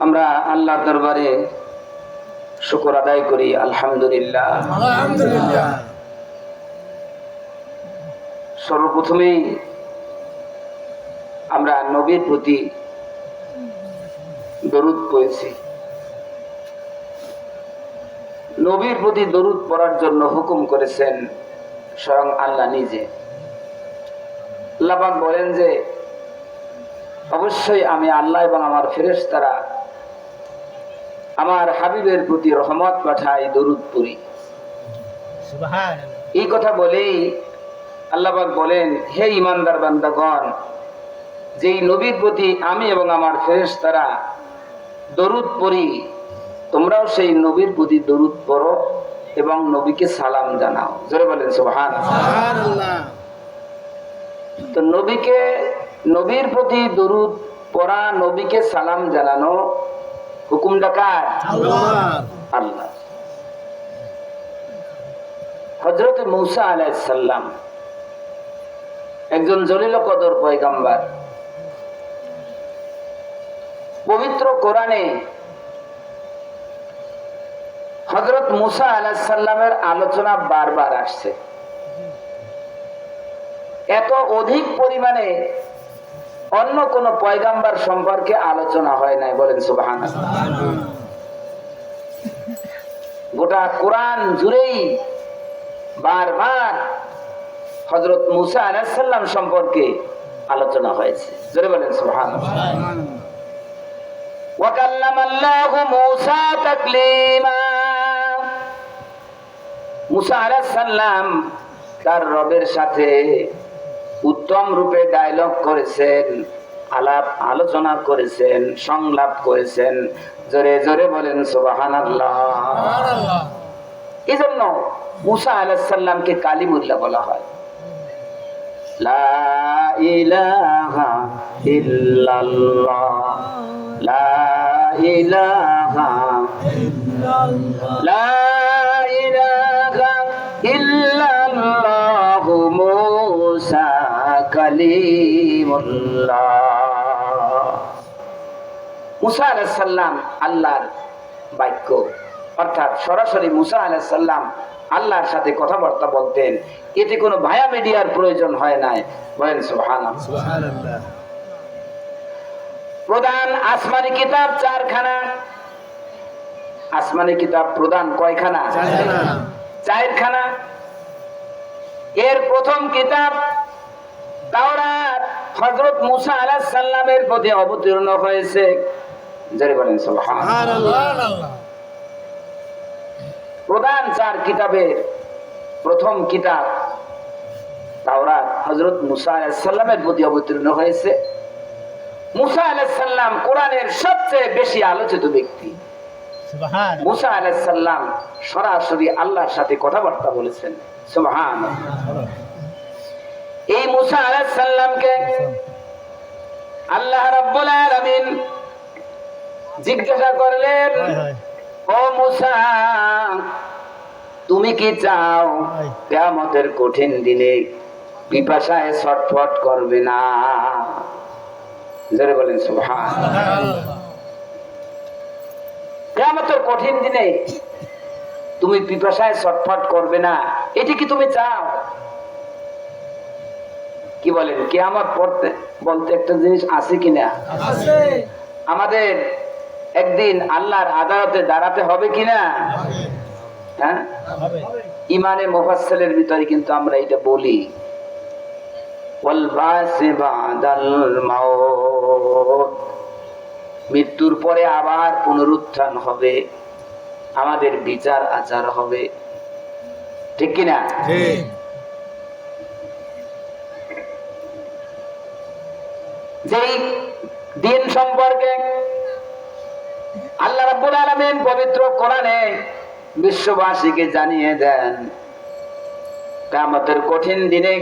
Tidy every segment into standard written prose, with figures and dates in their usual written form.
আমরা আল্লাহর দরবারে শুকর আদায় করি। আলহামদুলিল্লাহ। আলহামদুলিল্লাহ। সর্বপ্রথমেই আমরা নবীর প্রতি দরুদ পড়েছি। নবীর প্রতি দরুদ পড়ার জন্য হুকুম করেছেন স্বয়ং আল্লাহ নিজে। আল্লাহ পাক বলেন যে অবশ্যই আমি আল্লাহ এবং আমার ফেরেশতারা আমার হাবিবের প্রতি রহমত পাঠাই, দরুদ পড়ি। সুবহানাল্লাহ। এই কথা বলেই আল্লাহ পাক বলেন, হে ঈমানদার বান্দাগণ, যেই নবীর প্রতি আমি এবং আমার ফেরেশতারা দরুদ পড়ি, তোমরাও সেই নবীর প্রতি দরুদ পড়ো এবং নবীকে সালাম জানাও। জোরে বলেন সুবহানাল্লাহ। সুবহানাল্লাহ। তো নবীর প্রতি দরুদ পড়া, নবীকে সালাম জানানো হুকুমটা কার? আল্লাহ। আল্লাহ। হযরত মূসা আলাইহিস সালাম একজন জলিল কদর পয়গম্বর। পবিত্র কোরআনে হযরত মূসা আলাইহিস সালামের আলোচনা বারবার আসছে। এত অধিক পরিমাণে অন্য কোন পয়গম্বর সম্পর্কে আলোচনা হয় নাই। বলেন সুবহানাল্লাহ। গোটা কোরআন জুড়েই বারবার হযরত মূসা আলাইহিস সালাম সম্পর্কে আলোচনা হয়েছে। জোরে বলেন সুবহানাল্লাহ। ওয়া কাল্লামাল্লাহু মূসা তাকলীমা। মূসা আলাইহিস সালাম তার রবের সাথে উত্তম রূপে ডায়লগ করেছেন, আলাপ আলোচনা করেছেন, সংলাপ করেছেন। জোরে জোরে বলেন সুবহানাল্লাহ। সুবহানাল্লাহ। এজন্য মূসা আলাইহিস সালামকে কালিমুল্লাহ বলা হয়। লা ইলাহা ইল্লাল্লাহ, লা ইলাহা ইল্লাল্লাহ। লা ইলাহা ইল্লাল্লাহ মূসা কালিমুল্লাহ। মূসা আলাইহিস সালাম আল্লাহর বাক্য, অর্থাৎ সরাসরি মূসা আলাইহিস সালাম আল্লাহর সাথে কথাবার্তা বলতেন। এতে কোনো ভায়া মিডিয়ার প্রয়োজন হয় নাই। বলেন সুবহানাল্লাহ। সুবহানাল্লাহ। প্রধান আসমানি কিতাব চারখানা। আসমানি কিতাব প্রধান কয়খানা? চারখানা। চারখানা। এর প্রথম কিতাব তাওরাত হযরত মূসা আলাইহিস সালামের প্রতি অবতীর্ণ হয়েছে। যারা বলেন সুবহানাল্লাহ। সুবহানাল্লাহ। প্রধান চার কিতাবের প্রথম কিতাব তাওরাত হযরত মূসা আলাইহিস সালামের প্রতি অবতীর্ণ হয়েছে। মূসা আলাইহিস সালাম কোরআনের সবচেয়ে বেশি আলোচিত ব্যক্তি। সুবহানাল্লাহ। মূসা আলাইহিস সালাম সরাসরি আল্লাহর সাথে কথাবার্তা বলেছেন। সুবহানাল্লাহ। এই মূসা আলাইহিস সালামকে আল্লাহ রাব্বুল আলামিন জিজ্ঞাসা করলেন, ও মূসা, তুমি কি চাও কিয়ামতের কঠিন দিনে পিপাসায় ছটফট করবে না? জোরে বলেন সুবহানাল্লাহ। সুবহানাল্লাহ। কিয়ামতের কঠিন দিনে তুমি পিপাসায় ছটফট করবে না, এটি কি তুমি চাও? কি বলেন, কিয়ামত পড়তে বলতে একটা জিনিস আছে কিনা? আছে। আমাদের একদিন আল্লাহর আদালতে দাঁড়াতে হবে কিনা? হ্যাঁ, হবে। ইমানে মুফাসসালের ভিতরে কিন্তু আমরা এটা বলি, ওয়াল বাসি বাদাল মাউত, মৃত্যুর পরে আবার পুনরুত্থান হবে, আমাদের বিচার আচার হবে। ঠিক কিনা? ঠিক। যেই দিন সম্পর্কে আল্লাহ রাব্বুল আলামিন পবিত্র কোরআনে বিশ্ববাসীকে জানিয়ে দেন, কিয়ামতের কঠিন দিনে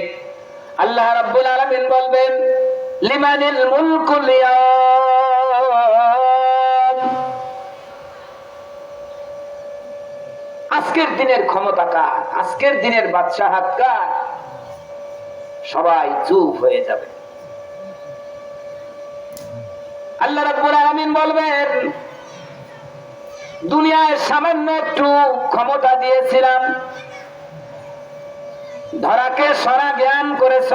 আল্লাহ রাব্বুল আলামিন বলবেন, লিমানিল মুলকুল ইয়াওম। আজকের দিনের ক্ষমতা কার? আজকের দিনের বাদশাহাত কার? সবাই চুপ হয়ে যাবে। আল্লাহ রাব্বুল আলামিন বলবেন, দুনিয়ায় সামান্য একটু ক্ষমতা দিয়েছিলাম, ধরাকে সরা জ্ঞান করেছ,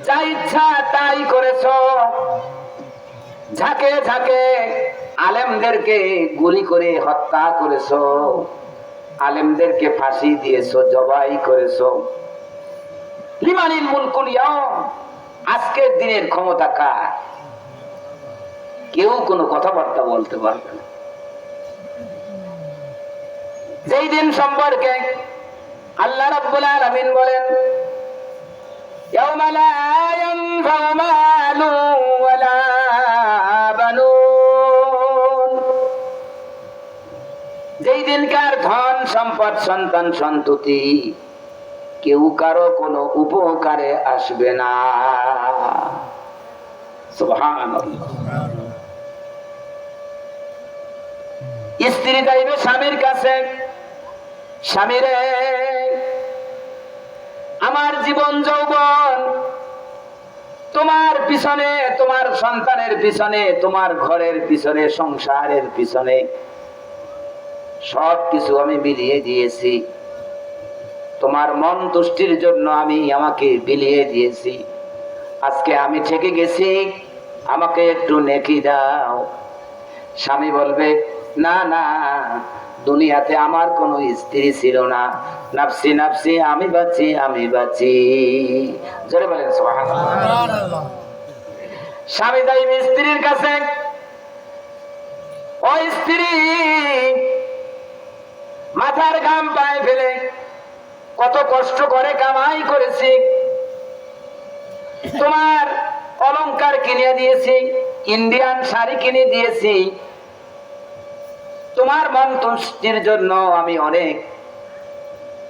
যা ইচ্ছা তাই করেছ, ঝাঁকে ঝাঁকে আলেমদেরকে গুলি করে হত্যা করেছ, আলেমদেরকে ফাঁসি দিয়েছ, জবাই করেছ। লিমানিল মুলকুল ইয়াউম, আজকের দিনের ক্ষমতা কার? কেউ কোনো কথাবার্তা বলতে পারবে না। যেই দিন সম্পর্কে আল্লাহ রাব্বুল আলামিন বলেন, ইয়াউমা লা ইয়ানফাউ মালু ওয়ালা বানুন, যেই দিনকার ধন সম্পদ সন্তান সন্ততি কেউ কারো কোনো উপকারে আসবে না। সুবহানাল্লাহ। স্ত্রী যাইবে স্বামীর কাছে, স্বামীরে আমার জীবন যৌবন তোমার পিছনে, তোমার সন্তানের পিছনে, তোমার ঘরের পিছনে, সংসারের পিছনে সব কিছু আমি বিলিয়ে দিয়েছি, তোমার মন তুষ্টির জন্য আমি আমাকে বিলিয়ে দিয়েছি, আজকে আমি ঠকে গেছি, আমাকে একটু নেকি দাও। স্বামী বলবে, না না, দুনিয়াতে আমার কোনো স্ত্রী ছিল না, নাফসি নাফসি, আমি বাঁচি আমি বাঁচি। জোরে বলেন সুবহানাল্লাহ। স্বামী যাইবে স্ত্রীর কাছে, ও স্ত্রী, মাথার ঘাম পায়ে ফেলে কত কষ্ট করে কামাই করেছি, তোমার অলংকার কিনে দিয়েছি, ইন্ডিয়ান শাড়ি কিনে দিয়েছি, তোমার মন তুষ্টির জন্য আমি অনেক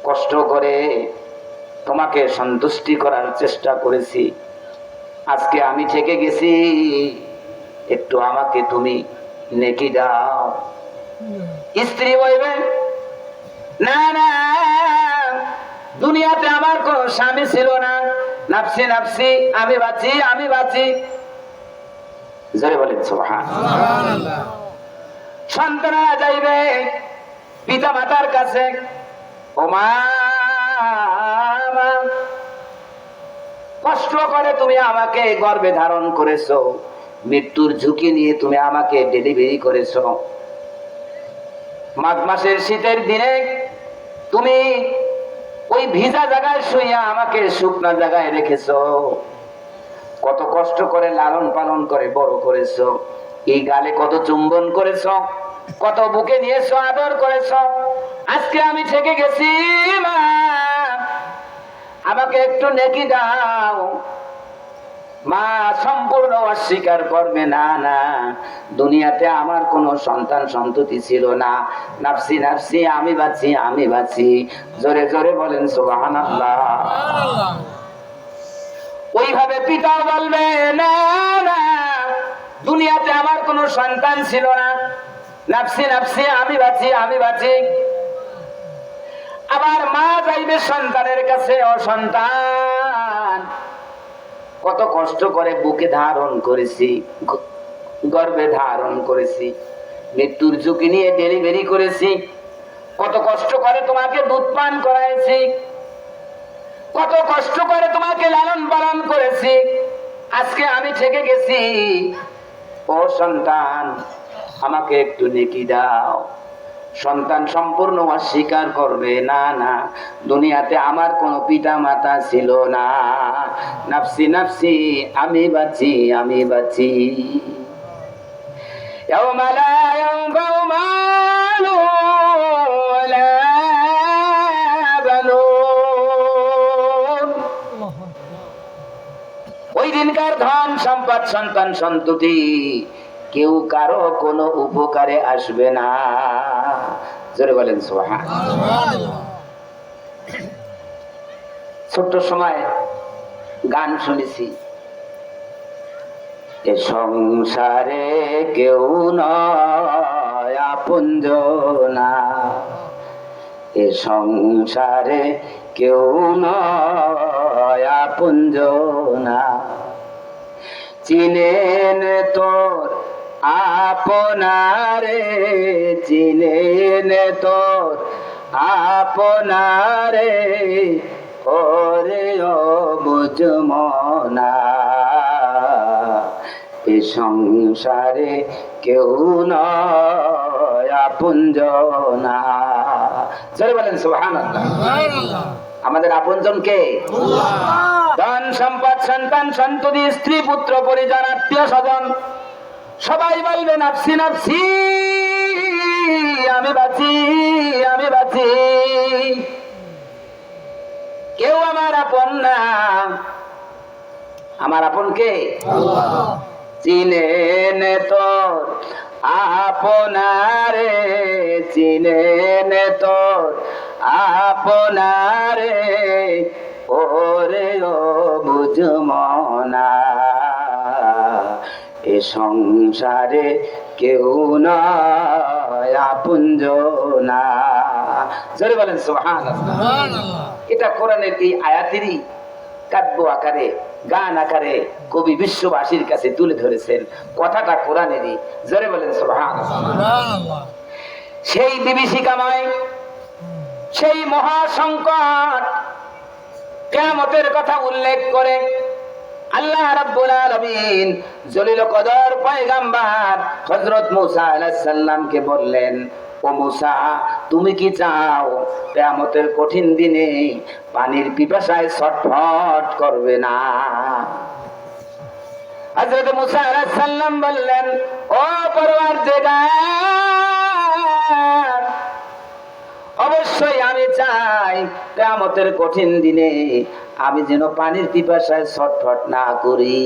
কষ্ট করে তোমাকে সন্তুষ্টি করার চেষ্টা করেছি, আজকে আমি ঠকে গেছি, একটু আমাকে তুমি নেকি দাও। স্ত্রী বলবে, না না, দুনিয়াতে আমার কোনো স্বামী ছিল না, নাফসি নাফসি, আমি বাঁচি আমি বাঁচি। জোরে বলেন সুবহানাল্লাহ। সন্তানরা যাইবে পিতা মাতার কাছে, ও মা, কষ্ট করে তুমি আমাকে গর্ভে ধারণ করেছো, মৃত্যুর ঝুঁকি নিয়ে তুমি আমাকে ডেলিভারি করেছো, মাঘ মাসের শীতের দিনে তুমি ওই ভিজা জায়গায় শুইয়া আমাকে শুকনা জায়গায় রেখেছো, কত কষ্ট করে লালন পালন করে বড় করেছো, এই গালে কত চুম্বন করেছো, কত বুকে নিয়েছো, আদর করেছো, আজকে আমি ঠকে গেছি, মা আমাকে একটু নেকি দাও। মা সম্পূর্ণ অস্বীকার করবে, না না, দুনিয়াতে আমার কোনো সন্তান সন্ততি ছিল না, নাফসি নাফসি, আমি বাঁচি আমি বাঁচি। জোরে জোরে বলেন সুবহানাল্লাহ। ওইভাবে পিতা বলবে, না না, দুনিয়াতে আমার কোনো সন্তান ছিল না, নাফসি নাফসি, আমি বাঁচি আমি বাঁচি। আবার মা যাইবে সন্তানের কাছে, ও সন্তান, কত কষ্ট করে বুকে ধারণ করেছি, গর্ভে ধারণ করেছি, মৃত্যুর ঝুঁকি নিয়ে ডেলিভারি করেছি, কত কষ্ট করে তোমাকে দুধ পান করাইছি, কত কষ্ট করে তোমাকে লালন পালন করেছি, আজকে আমি ঠকে গেছি, ও সন্তান আমাকে একটু নেকি দাও। সন্তান সম্পূর্ণ অস্বীকার করবে, না না, দুনিয়াতে আমার কোনো পিতা মাতা ছিল না, নাফসি নাফসি, আমি বাঁচি আমি বাঁচি। ইয়াউমা লা ইয়ানফাউ মালু ওয়ালা বানুন, ওই দিনকার ধন সম্পদ সন্তান সন্ততি কেউ কারো কোনো উপকারে আসবে না। জোরে বলেন সুবহানাল্লাহ। ছোট্ট সময় গান শুনেছি, এ সংসারে কেউ নয় আপনজনা, এ সংসারে কেউ নয় আপনজনা, চিনেন তোর আপনারে চিনেন তোর আপনারে ওরে ও বুঝমনা এ সংসারে কেউ নয় আপনজনা। জোরে বলেন সুবহানাল্লাহ। আমাদের আপনজন কে? ধন সম্পদ সন্তান সন্ততি স্ত্রী পুত্র পরিজন আত্মীয় স্বজন সবাই বলবে নাফসি নাফসি, আমি বাঁচি আমি বাঁচি, কেউ আমার আপন না। আমার আপন কে? চিনেন তোর আপনারে চিনেন তোর আপনারে ওরে ও বুঝমনা এ সংসারে কেউ নয় আপনজনা। জোরে বলেন সুবহানাল্লাহ। এটা কোরআনের এই আয়াতেরই কাব্য আকারে গান আকারে কবি বিশ্ববাসীর কাছে তুলে ধরেছেন। কথাটা কোরআনেরই। জোরে বলেন সুবহানাল্লাহ। সেই বিভীষিকাময় সেই মহাসংকট কিয়ামতের কথা উল্লেখ করে আল্লাহ রাব্বুল আলামিন জলিল কদর পয়গম্বর হযরত মূসা আলাইহিস সালামকে বললেন, ও মূসা, তুমি কি চাও কিয়ামতের কঠিন দিনে পানির পিপাসায় ছটফট করবে না? হযরত মূসা আলাইহিস সালাম বললেন, ও পরওয়ারদিগার, অবশ্যই আমি চাই কিয়ামতের কঠিন দিনে আমি যেন পানির পিপাসায় ছটফট না করি।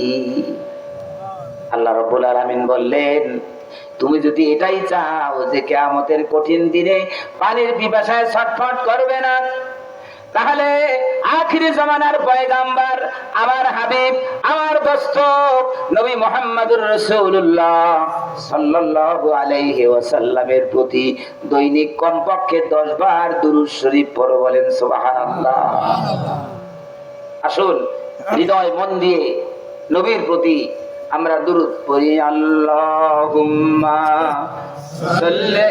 আল্লাহ রাব্বুল আলামিন বললেন, তুমি যদি এটাই চাও যে কিয়ামতের কঠিন দিনে পানির পিপাসায় ছটফট করবে না, তাহলে আখিরি জামানার পয়গাম্বর আমার হাবিব আমার দোস্ত নবী মুহাম্মদুর রাসূলুল্লাহ সাল্লাল্লাহু আলাইহি ওয়াসাল্লামের প্রতি দৈনিক কমপক্ষে 10 বার দুরূদ শরীফ পড়ো। বলেন সুবহানাল্লাহ। আসুন হৃদয় মন দিয়ে নবীর প্রতি আমরা দুরূদ পড়ি। আল্লাহুম্মা সাল্লি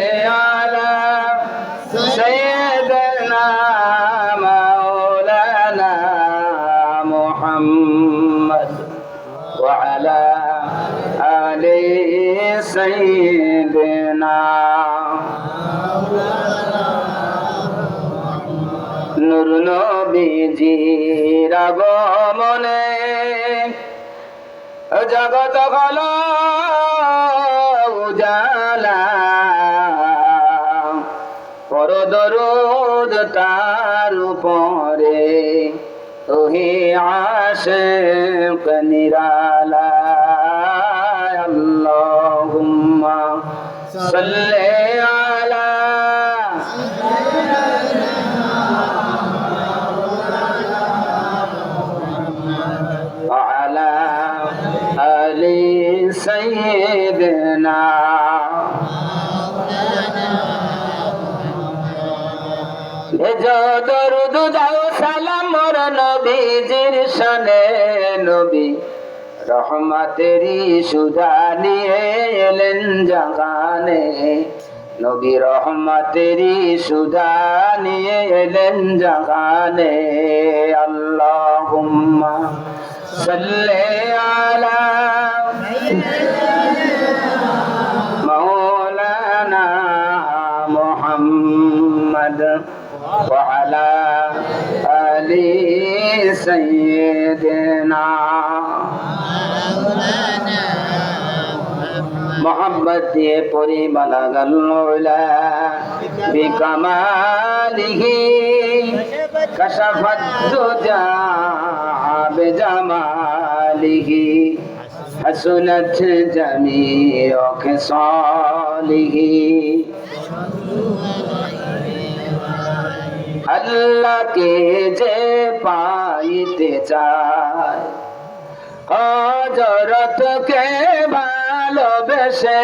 আলা সাইয়্যিদিনা মাওলানা মুহাম্মদ ওয়া আলা আলি সাইয়্যিদিনা নূর নবীজির আগমনে জগত হলো উজালা, পর দরুদ তার উপরে ওহে আশিক নিরালা। আল্লাহুম্মা সাল্লি আলা সাইয়্যিদিনা। ভেজো দরুদ দাও সালাম মোর নবীজির শানে, নবী রহমতেরি সুধা নিয়ে এলেন জাগানে, নবী রহমতেরি সুধা নিয়ে এলেন জাগানে। আল্লাহুম্মা সাল্লি আলা মাওলানা মুহাম্মদ ওয়া আলা আলি সাইয়্যিদিনা। মোহাম্মদ দিয়ে পরি বালাগাল উলা বিকামালিহি কাশাফাত দুজা বিজামালিহি হাসুনাত জামিউ খিসালিহি। আল্লাহকে যে পাইতে চায় হযরতকে ভালোবেসে,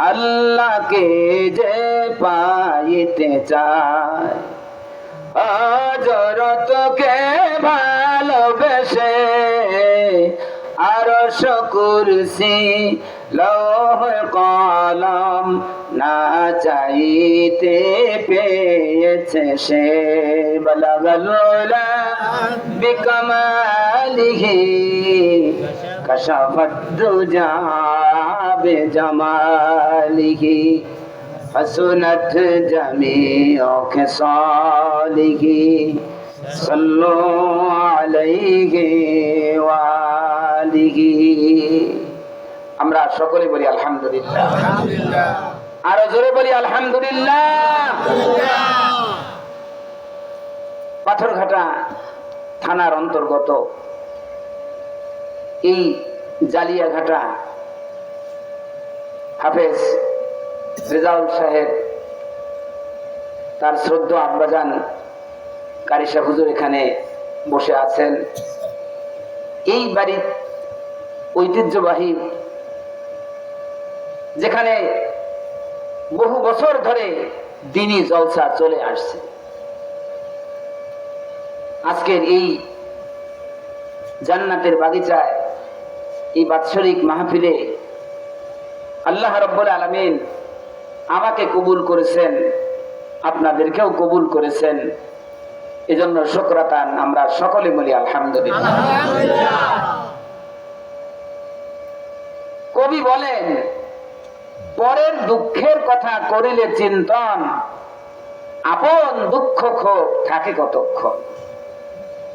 আল্লাহকে যে পাইতে চায় হযরতকে ভালোবেসে, আরশ কুরসি লৌহ কলম না চাইতে পেয়েছে সে বলাগল উলা বিকামালিহি কাশাফাত দুজা বিজামালিহি حسنت جميع خصاله صلوا عليه وآله আমরা সকলে বলি আলহামদুলিল্লাহ আলহামদুলিল্লাহ আরো জোরে বলি আলহামদুলিল্লাহ পাথরঘাটা থানার অন্তর্গত এই জালিয়াঘাটা হাফেজ রেজাউল সাহেব তার শ্রদ্ধ আব্বাজান কারি সাহেব হুজুর এখানে বসে আছেন। এই বাড়ির ঐতিহ্যবাহী যেখানে বহু বছর ধরে দিনী জলসা চলে আসছে, আজকের এই জান্নাতের বাগিচায় এই বাৎসরিক মাহফিলে আল্লাহ রাব্বুল আলামিন আমাকে কবুল করেছেন, আপনাদেরকেও কবুল করেছেন, এজন্য শুকরাতান আমরা সকলে বলি আলহামদুলিল্লাহ। কবি বলেন, পরের দুঃখের কথা করিলে চিন্তন, আপন দুঃখ ক্ষোভ থাকে কতক্ষণ।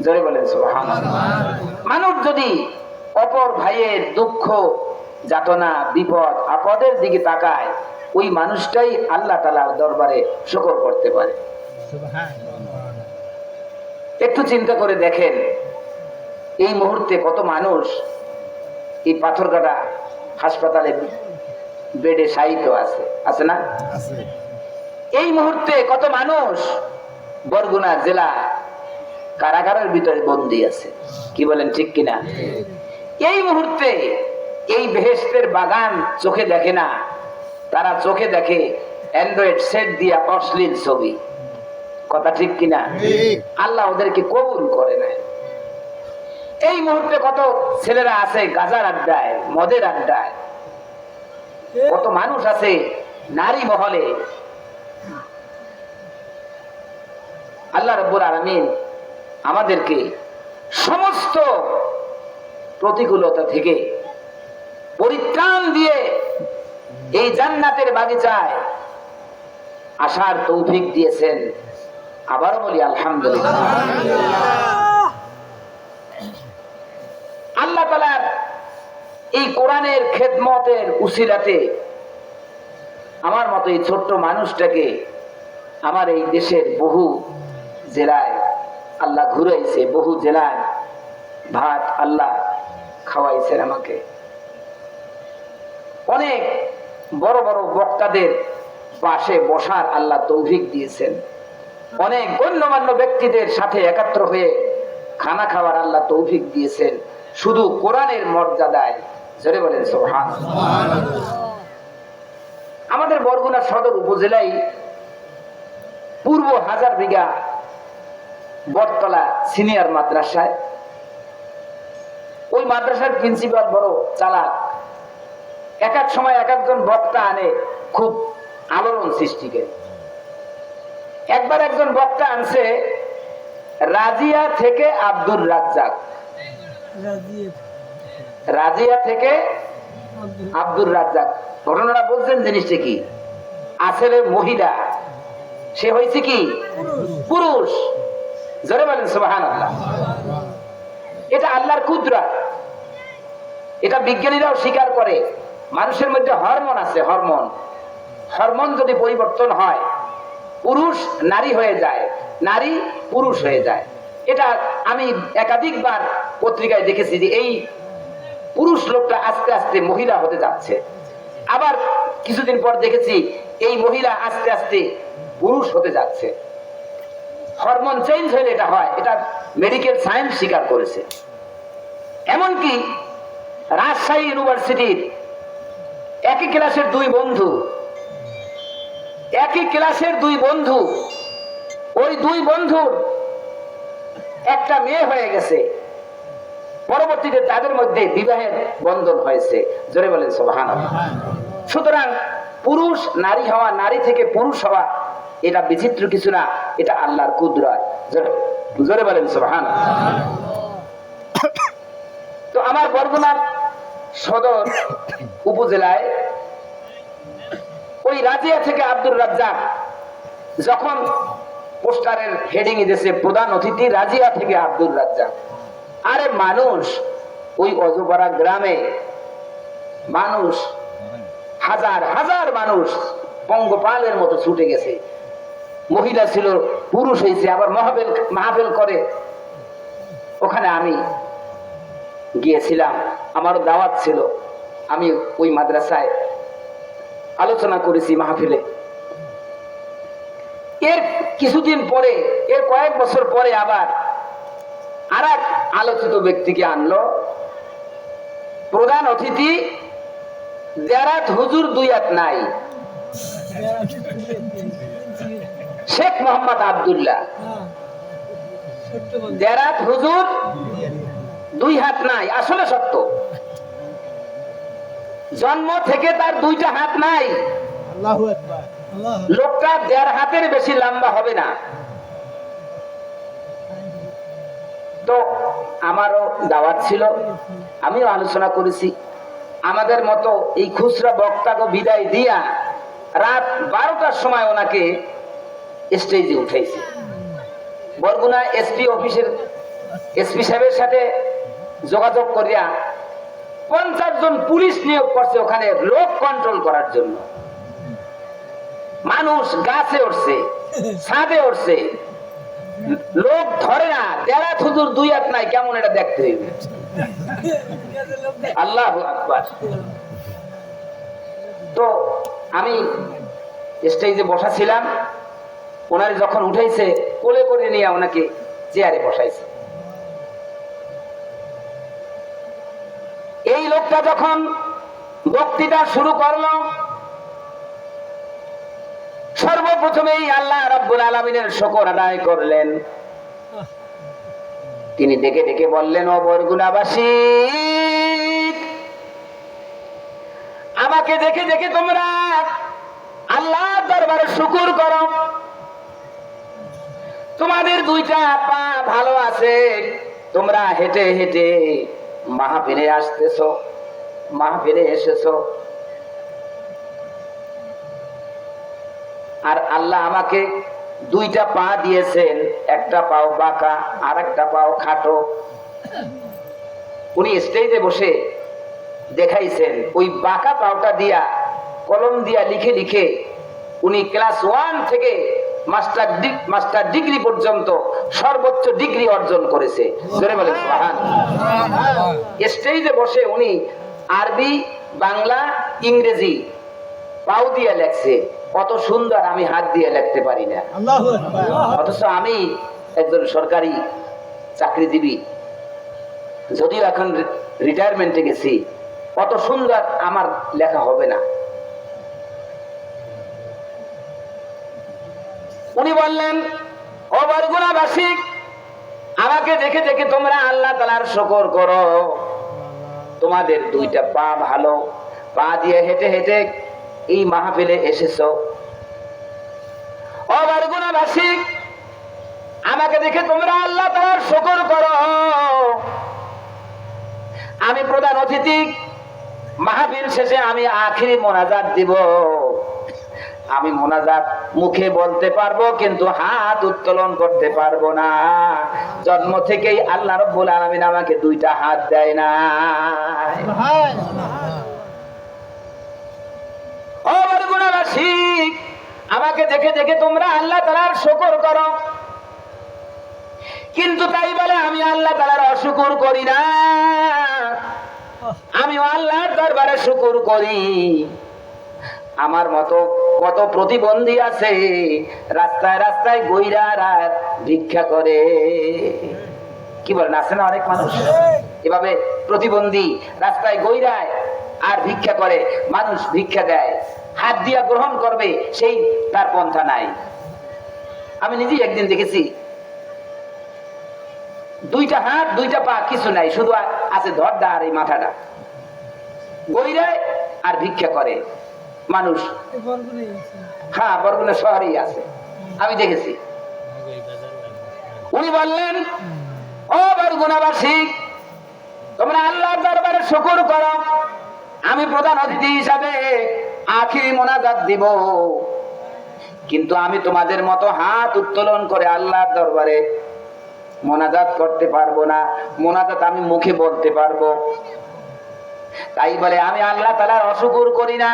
জোরে বলেন সুবহানাল্লাহ। মানুষ যদি অপর ভাইয়ের দুঃখ যাতনা বিপদ আপদের দিকে তাকায়, ওই মানুষটাই আল্লাহ তাআলার দরবারে শুকর করতে পারে। একটু চিন্তা করে দেখেন, এই মুহূর্তে কত মানুষ এই পাথরঘাটা হাসপাতালে বেডে শায়িত আছে না? এই মুহূর্তে কত মানুষ বরগুনা জেলা কারাগারের ভিতরে বন্দী আছে, কি বলেন ঠিক কিনা? এই মুহূর্তে এই বেহেশতের বাগান চোখে দেখে না, তারা চোখে দেখে অ্যান্ড্রয়েড সেট দিয়া অশ্লীল ছবি, কথা ঠিক কিনা? আল্লাহ ওদেরকে কবুল করে নেয়। এই মুহূর্তে কত ছেলেরা আছে গাজার আড্ডায়, মদের আড্ডায়, কত মানুষ আছে নারী মহলে। আল্লাহ রাব্বুল আলামিন আমাদেরকে সমস্ত প্রতিকূলতা থেকে পরিত্রাণ দিয়ে এই জান্নাতের বাগিচায় আসার তৌফিক দিয়েছেন। আবারও বলি আলহামদুলিল্লাহ। আল্লাহ তাআলার এই কোরআনের খেদমতের উসিলাতে আমার মতো এই ছোট্ট মানুষটাকে আমার এই দেশের বহু জেলায় আল্লাহ ঘুরাইছে, বহু জেলায় ভাত আল্লাহ খাওয়াইছেন আমাকে। অনেক বড় বড় বক্তাদের পাশে বসার আল্লাহ তৌফিক দিয়েছেন। অনেক গণ্যমান্য ব্যক্তিদের সাথে একাত্র হয়ে খানা খাওয়ার আল্লাহ তৌফিক দিয়েছেন, শুধু কোরআনের মর্যাদায়। জোরে বলেন সুবহানাল্লাহ। আমাদের বরগুনা সদর উপজেলায় পূর্ব হাজার বিঘা বটতলা সিনিয়র মাদ্রাসায়, ওই মাদ্রাসার প্রিন্সিপাল বড় চালাক। এক এক সময় এক একজন বক্তা আনে, খুব আলোড়ন সৃষ্টি করে। একবার একজন বক্তা আনছে রাজিয়া থেকে আব্দুর রাজ্জাক, রাজিয়া থেকে আব্দুর রাজ্জাক। ঘটনাটা বলছেন জিনিসটা কি? আসলে মহিলা, সে হয়েছে কি পুরুষ। জোরে বলেন সুবহানাল্লাহ। এটা আল্লাহর কুদরত, এটা বিজ্ঞানীরাও স্বীকার করে। মানুষের মধ্যে হরমোন আছে, হরমোন যদি পরিবর্তন হয়, পুরুষ নারী হয়ে যায়, নারী পুরুষ হয়ে যায়। এটা আমি একাধিকবার পত্রিকায় দেখেছি যে এই পুরুষ লোকটা আস্তে আস্তে মহিলা হতে যাচ্ছে। আবার কিছুদিন পর দেখেছি এই মহিলা আস্তে আস্তে পুরুষ হতে যাচ্ছে। হরমোন চেঞ্জ হলে এটা হয়, এটা মেডিকেল সায়েন্স স্বীকার করেছে। এমনকি রাজশাহী ইউনিভার্সিটির একই ক্লাসের দুই বন্ধু, ওই দুই বন্ধুর একটা মেয়ে হয়ে গেছে। পরবর্তীতে তাদের মধ্যে বিবাহের বন্ধন হয়েছে। জোরে বলেন সুবহানাল্লাহ। সুতরাং পুরুষ নারী হওয়া, নারী থেকে পুরুষ হওয়া, এটা বিচিত্র কিছু না, এটা আল্লাহর কুদরত। জোরে বলেন সুবহানাল্লাহ। তো আমার বরগুনার সদর উপজেলায় ওই রাজিয়া থেকে আব্দুর রাজ্জাক যখন পোস্টারের হেডিং এ দিয়েছে প্রধান অতিথি রাজিয়া থেকে আব্দুর রাজ্জাক, আরে মানুষ ওই অজপাড়া গ্রামে মানুষ হাজার হাজার মানুষ পঙ্গপালের মতো ছুটে গেছে। মহিলা ছিল, পুরুষ হয়েছে, আবার মাহফিল করে। ওখানে আমি গিয়েছিলাম, আমারও দাওয়াত ছিল। আমি ওই মাদ্রাসায় আলোচনা করেছি মাহফিলে। এর কিছুদিন পরে, এর কয়েক বছর পরে আবার আর এক আলোচিত ব্যক্তিকে আনলো প্রধান অতিথি। দেরাত হুজুর দুই হাত নাই, শেখ মোহাম্মদ আব্দুল্লাহ। দেরাত হুজুর দুই হাত নাই, আসলে সত্য। জন্ম থেকে তার দুইটা হাত নাই। আল্লাহু আকবার। লোকটা 1.5 হাতের বেশি লম্বা হবে না। তো আমারও দাওয়াত ছিল, আমিও আলোচনা করেছি। আমাদের মতো এই খুচরা বক্তাকে বিদায় দিয়া রাত 12টার সময় ওনাকে স্টেজে উঠাইছি। বরগুনা এসপি অফিসের এসপি সাহেবের সাথে যোগাযোগ করিয়া 50 জন পুলিশ নিয়োগ করছে ওখানে লোক কন্ট্রোল করার জন্য। মানুষ গাছে উঠছে, ছাদে উঠছে, লোক ধরে না। দেরাত হুজুর দুই হাত নাই, কেমন এটা দেখতে হইবে। আল্লাহু আকবার। তো আমি স্টেজে বসা ছিলাম, ওনারে যখন উঠাইছে কোলে করে নিয়ে ওনাকে চেয়ারে বসাইছে। এই লোকটা যখন বক্তৃতা শুরু করলো, সর্বপ্রথমেই আল্লাহ রাব্বুল আলামিনের শুকর আদায় করলেন। তিনি ডেকে ডেকে বললেন, ও বরগুনাবাসী, আমাকে দেখে দেখে তোমরা আল্লাহর দরবারে শুকর করো। তোমাদের দুইটা পা ভালো আছে, তোমরা হেঁটে হেঁটে মাহফিলে আসতেছো, মাহফিলে এসেছো। আর আল্লাহ আমাকে দুইটা পা দিয়েছেন, একটা পাও বাঁকা আর একটা পাও খাটো। উনি স্টেজে বসে দেখাইছেন ওই বাঁকা পাওটা দিয়া কলম দিয়া লিখে লিখে উনি ক্লাস 1 থেকে মাস্টার ডিগ্রি পর্যন্ত সর্বোচ্চ ডিগ্রি অর্জন করেছে। জোরে বলেন সুবহানাল্লাহ। স্টেজে বসে উনি আরবি, বাংলা, ইংরেজি পাও দিয়ে লেখছে। কত সুন্দর, আমি হাত দিয়ে লিখতে পারি না। আল্লাহু আকবার। অথচ আমি একজন সরকারি চাকরিজীবী, যদিও এখন রিটায়ারমেন্টে গেছি, কত সুন্দর আমার লেখা হবে না। উনি বললেন, ও বরগুনাবাসী, আমাকে দেখে দেখে তোমরা আল্লাহ তাআলার শুকর করো। তোমাদের দুইটা পা ভালো, পা দিয়ে হেঁটে হেঁটে এই মাহফিলে এসেছো। ও বরগুনাবাসী, আমাকে দেখে তোমরা আল্লাহ তাআলার শুকর করো। আমি প্রধান অতিথি, মাহফিল শেষে আমি আখিরি মোনাজাত দিব। আমি মোনাজাত মুখে বলতে পারবো, কিন্তু হাত উত্তোলন করতে পারবো না। জন্ম থেকেই আল্লাহ রাব্বুল আলামিন আমাকে দুইটা হাত দেয় না। ও বরগুনাবাসী, আমাকে দেখে দেখে তোমরা আল্লাহ তাআলার শুকর করো, কিন্তু তাই বলে আমি আল্লাহ তাআলার অশুকর করি না। আমি আল্লাহর দরবারে শুকর করি। আমার মতো কত প্রতিবন্ধী আছে, রাস্তায় রাস্তায় গইরা রাত ভিক্ষা করে। কি বলেন, আছে না অনেক মানুষ এভাবে প্রতিবন্ধী, রাস্তায় গইরায় আর ভিক্ষা করে। মানুষ ভিক্ষা দেয়, হাত দিয়া গ্রহণ করবে, সেই তার পন্থা নাই। আমি নিজেই একদিন দেখেছি, দুইটা হাত দুইটা পা কিছু নাই, শুধু আছে ধরদা আর এই মাথাটা, বইরায় আর ভিক্ষা করে মানুষ। হ্যাঁ, বরগুনা শহরেই আছে, আমি দেখেছি। উনি বললেন, ও বরগুনাবাসী, তোমরা আল্লাহর দরবারে শুকর করো, আমি প্রধান অতিথি হিসাবে আখিরি মোনাজাত দিব, কিন্তু আমি তোমাদের মতো হাত উত্তোলন করে আল্লাহর দরবারে মোনাজাত করতে পারবো না। মোনাজাত আমি মুখে বলতে পারবো। তাই বলে আমি আল্লাহ তাআলার অশুকর করি না,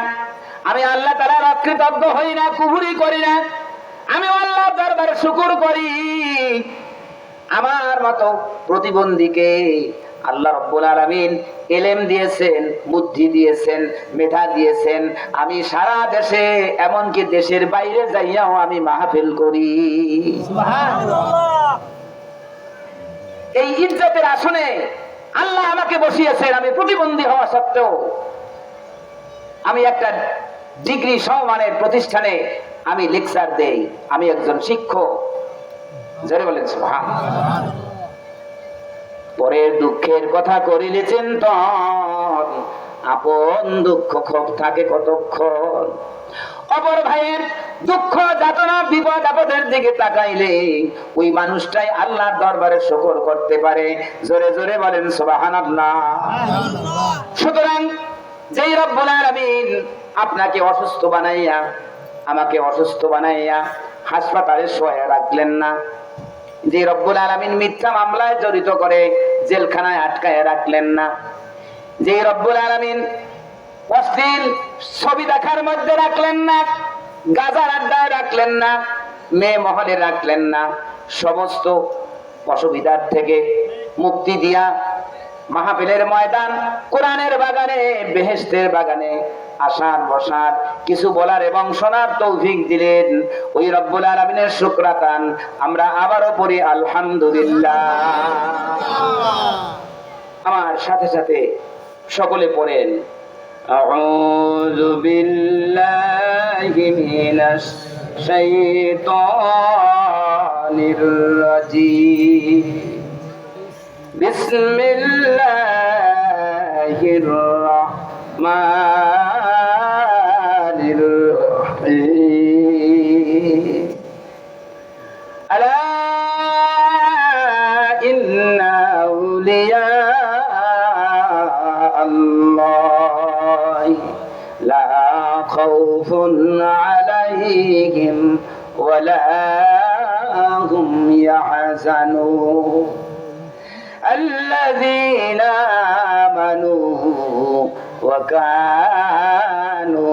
আমি আল্লাহ তাআলার অকৃতজ্ঞ হই না, কুফরি করি না, আমি আল্লাহর দরবারে শুকর করি। আমার মতো প্রতিবন্ধীকে আল্লাহ রাব্বুল আলামিন ইলম দিয়েছেন, বুদ্ধি দিয়েছেন, মেধা দিয়েছেন। আমি সারা দেশে, এমনকি দেশের বাইরে যাইয়াও আমি মাহফিল করি। এই ইজ্জতের আসনে আল্লাহ আমাকে বসিয়েছেন। আমি প্রতিবন্ধী হওয়া সত্ত্বেও আমি একটা ডিগ্রি সমমানের প্রতিষ্ঠানে আমি লেকচার দেই, আমি একজন শিক্ষক। জোরে বলেন সুবহানাল্লাহ। পরের দুঃখের কথা করিলে চিন্তন, আপন দুঃখ ক্ষোভ থাকে কতক্ষণ। অপর ভাইয়ের দুঃখ যাতনা বিপদ আপদের দিকে তাকাইলে ওই মানুষটাই আল্লাহর দরবারে শুকর করতে পারে। জোরে জোরে বলেন সুবহানাল্লাহ। সুতরাং যেই রব্বুল আলামিন আপনাকে অসুস্থ বানাইয়া, আমাকে অসুস্থ বানাইয়া হাসপাতালে শোয়া রাখলেন না, যে রব্বুল আলামিন মিথ্যা মামলায় জড়িত করে জেলখানায় আটকায় রাখলেন না, যে রব্বুল আলামিন অশ্লীল ছবি দেখার মধ্যে রাখলেন না, গাজার আড্ডায় রাখলেন না, মেয়ে মহলে রাখলেন না, সমস্ত অসুবিধার থেকে মুক্তি দিয়া মাহফিলের ময়দান, কোরআনের বাগানে, বেহেশতের বাগানে আসার বসার, কিছু বলার এবং শোনার তৌফিক দিলেন, ওই রব্বুল আলামিনের শুকরাতান আমরা আবারও পড়ি আলহামদুলিল্লাহ। আমার সাথে সাথে সকলে পড়েন, আউযু বিল্লাহি মিনাশ শাইতানির রাজীম, বিসমিল্লাহির রাহমানির রাহিম, আলা ইন্না আউলিয়া আল্লাহ লা খাউফুন আলাইহিম ওয়ালা হুম ইয়াহজানুন الذين آمنوا وكانوا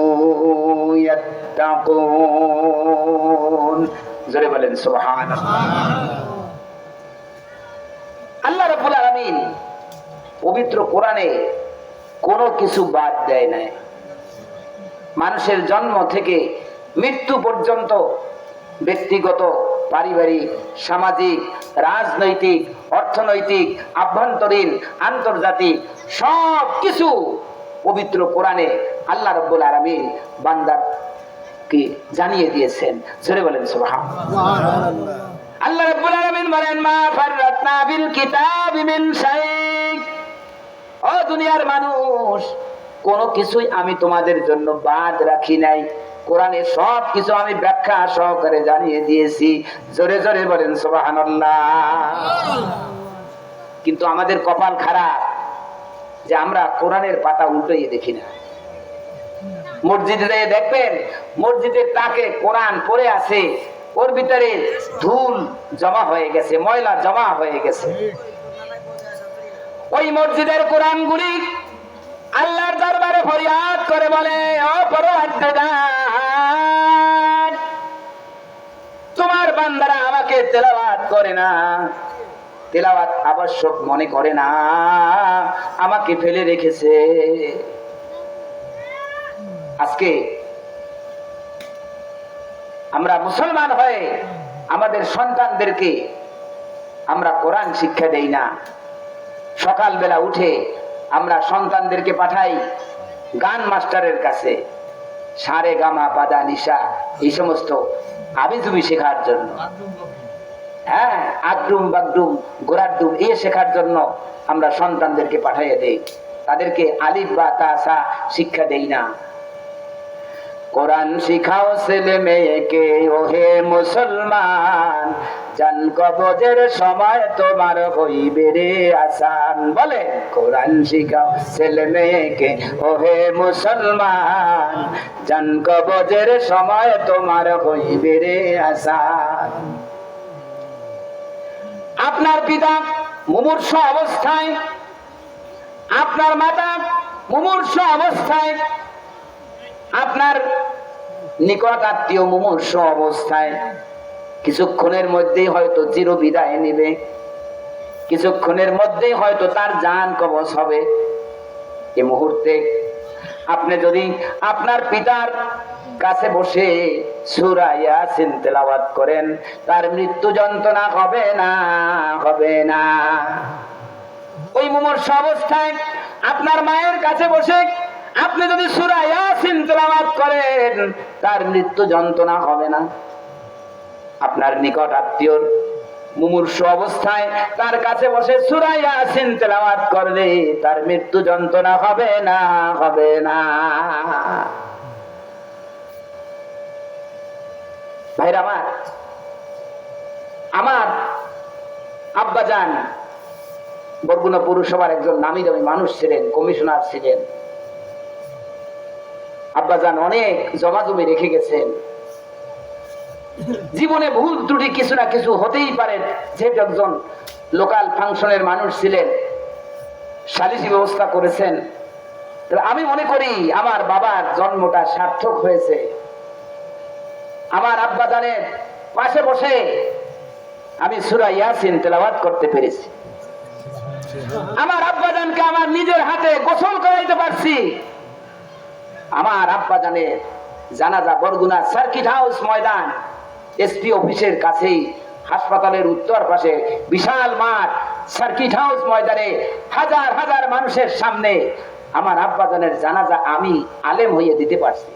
يتقون। জোরে বলেন সুবহানাল্লাহ। আল্লাহ রাব্বুল আলামিন পবিত্র কোরআনে কোনো কিছু বাদ দেয় নাই। মানুষের জন্ম থেকে মৃত্যু পর্যন্ত ব্যক্তিগত, পারিবারিক, সামাজিক, রাজনৈতিক, অর্থনৈতিক, আভ্যন্তরীণ, আন্তর্জাতিক সব কিছু পবিত্র কোরআনে আল্লাহ রাব্বুল আলামিন বান্দাকে জানিয়ে দিয়েছেন। জোরে বলেন সুবহানাল্লাহ। আল্লাহ রাব্বুল আলামিন বলেন, মা ফাররাতনা বিল কিতাবি মিন শাই। ও দুনিয়ার মানুষ, কোনো কিছুই আমি তোমাদের জন্য বাদ রাখি নাই। কোরআনে সব কিছু আমি ব্যাখ্যা সহকারে জানিয়ে দিয়েছি। জোরে জোরে বলেন সুবহানাল্লাহ। কিন্তু আমাদের কপাল খারাপ যে আমরা কোরআনের পাতা উল্টিয়ে দেখি না। মসজিদে দেখবেন, মসজিদের তাকে কোরআন পড়ে আছে, ওর ভিতরে ধুল জমা হয়ে গেছে, ময়লা জমা হয়ে গেছে। ওই মসজিদের কোরআনগুলি আল্লাহর দরবারে ফরিয়াদ করে বলে, ও পরওয়ারদিগার, তোমার বান্দারা আমাকে তেলাওয়াত করে না, তেলাওয়াত আবশ্যক মনে করে না, আমাকে ফেলে রেখেছে। আজকে আমরা মুসলমান হয়ে আমাদের সন্তানদেরকে আমরা কোরআন শিক্ষা দেই না। সকালবেলা উঠে আমরা সন্তানদেরকে পাঠাই গান মাস্টারের কাছে, সারে গামা পাদা নিশা এই সমস্ত আবিজুবি শেখার জন্য। হ্যাঁ, আগডুম বাগডুম গোড়ার ডুম এ শেখার জন্য আমরা সন্তানদেরকে পাঠাইয়া দেই, তাদেরকে আলিফ বা তা সা শিক্ষা দেই না। কোরআন শিখাও ছেলে মেয়েকে ওহে মুসলমান, জান কবজের সময় তোমার হইবে রে আসান। বলে কোরআন শিখাও ছেলে মেয়েকে ওহে মুসলমান, জান কবজের সময় তোমার হইবে রে আসান। আপনার পিতা মুমূর্ষ অবস্থায়, আপনার মাতা মুমূর্ষ অবস্থায়, আপনার নিকট আত্মীয় মুমূর্ষ অবস্থায়, কিছুক্ষণের মধ্যেই হয়তো চির বিদায় নেবে, কিছুক্ষণের মধ্যেই হয়তো তার জান কবজ হবে। এই মুহূর্তে আপনি যদি আপনার পিতার কাছে বসে সূরা ইয়াসিন তেলাওয়াত করেন, তার মৃত্যু যন্ত্রণা হবে না, হবে না। ওই মুমূর্ষ অবস্থায় আপনার মায়ের কাছে বসে আপনি যদি সূরা ইয়াসিন তেলাওয়াত করেন, তার মৃত্যু যন্ত্রণা হবে না। আপনার নিকট আত্মীয়র মুমূর্ষ অবস্থায় তার কাছে বসে সূরা ইয়াসিন তেলাওয়াত করলে তার মৃত্যু যন্ত্রণা হবে না, হবে না। ভাইরা আমার, আমার আব্বাজান বরগুনা পৌরসভার একজন নামি দামি মানুষ ছিলেন, কমিশনার ছিলেন। আব্বাজান অনেক জমা জমি রেখে গেছেন। জীবনে ভুল ত্রুটি কিছু না কিছু হতেই পারে, যেহেতু একজন লোকাল ফাংশনের মানুষ ছিলেন, সালিসি ব্যবস্থা করেছেন। আমি মনে করি আমার বাবার জন্মটা সার্থক হয়েছে। আমার আব্বাজানের পাশে বসে আমি সূরা ইয়াসিন তেলাওয়াত করতে পেরেছি। আমার আব্বাজানকে আমার নিজের হাতে গোসল করাইতে পারছি। আমার আব্বাজানের জানাজা বরগুনা সার্কিট হাউস ময়দান, এসপি অফিসের কাছেই, হাসপাতালের উত্তর পাশে বিশাল মাঠ, সার্কিট হাউস ময়দানে হাজার হাজার মানুষের সামনে আমার আব্বাজানের জানাজা আমি আলেম হইয়ে দিতে পারছি।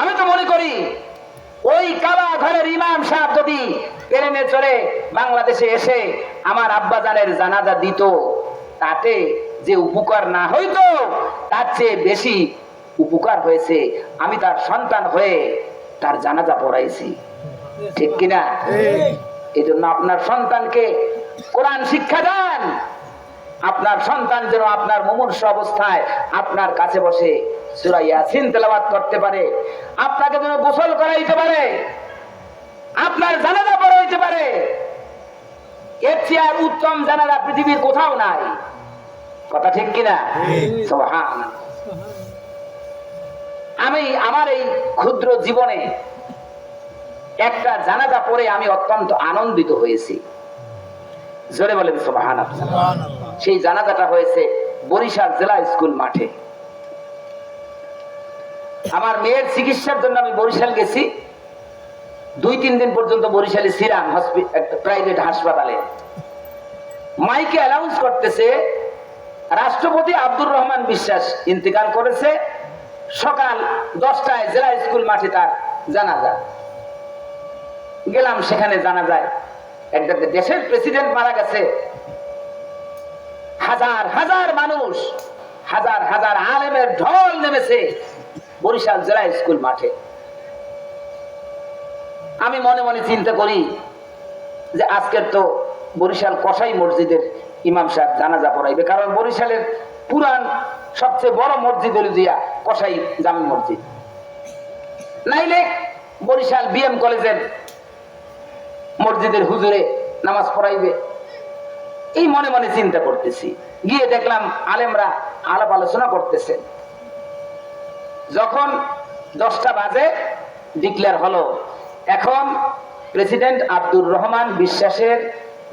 আমি তো মনে করি ওই কাবা ঘরের ইমাম সাহেব যদি ট্রেনে চড়ে বাংলাদেশে এসে আমার আব্বাজানের জানাজা দিত, তাতে যে উপকার না হইতো তার চেয়ে বেশি উপকার হয়েছে আমি তার সন্তান হয়ে তার জানাজা পড়াইছি। ঠিক কিনা? এই জন্য আপনার সন্তানকে কোরআন শিক্ষা দেন। আপনার সন্তান যেন আপনার মুমূর্ষ অবস্থায় আপনার কাছে বসে সূরা ইয়াসিন তেলাওয়াত করতে পারে, আপনাকে যেন গোসল করাইতে পারে, আপনার জানাজা পড়াইতে পারে। এর চেয়ে আর উত্তম জানাজা পৃথিবীর কোথাও নাই। কথা ঠিক কিনা? সুবহানাল্লাহ। আমি আমার এই ক্ষুদ্র জীবনে একটা জানাজা পড়ে আমি অত্যন্ত আনন্দিত হয়েছি। জোরে বলেন সুবহানাল্লাহ। সেই জানাজাটা হয়েছে বরিশাল জেলা স্কুল মাঠে। আমার মেয়ের চিকিৎসার জন্য আমি বরিশাল গেছি। 2-3 দিন পর্যন্ত বরিশালে ছিলাম, প্রাইভেট হাসপাতালে। মাইকে অ্যানাউন্স করতেছে রাষ্ট্রপতি আব্দুর রহমান বিশ্বাস ইন্তেকাল করেছে, সকাল 10টায় জেলা স্কুল মাঠে তার জানাজা। গেলাম সেখানে জানাজায়। একটা দেশের প্রেসিডেন্ট মারা গেছে। হাজার হাজার মানুষ, হাজার হাজার আলেমের ঢল নেমেছে বরিশাল জেলা স্কুল মাঠে। আমি মনে মনে চিন্তা করি যে আজকের তো বরিশাল কসাই মসজিদের ইমাম সাহেব জানাজা পড়াইবে, কারণ বরিশালের পুরান সবচেয়ে বড় মসজিদ হল দিয়া কসাই জামি মসজিদ, নাইলে বরিশাল বিএম কলেজের মসজিদের হুজুরে নামাজ পড়াইবে। এই মনে মনে চিন্তা করতেছি। গিয়ে দেখলাম আলেমরা আলাপ আলোচনা করতেছে। যখন 10টা বাজে ডিক্লেয়ার হলো এখন প্রেসিডেন্ট আব্দুর রহমান বিশ্বাসের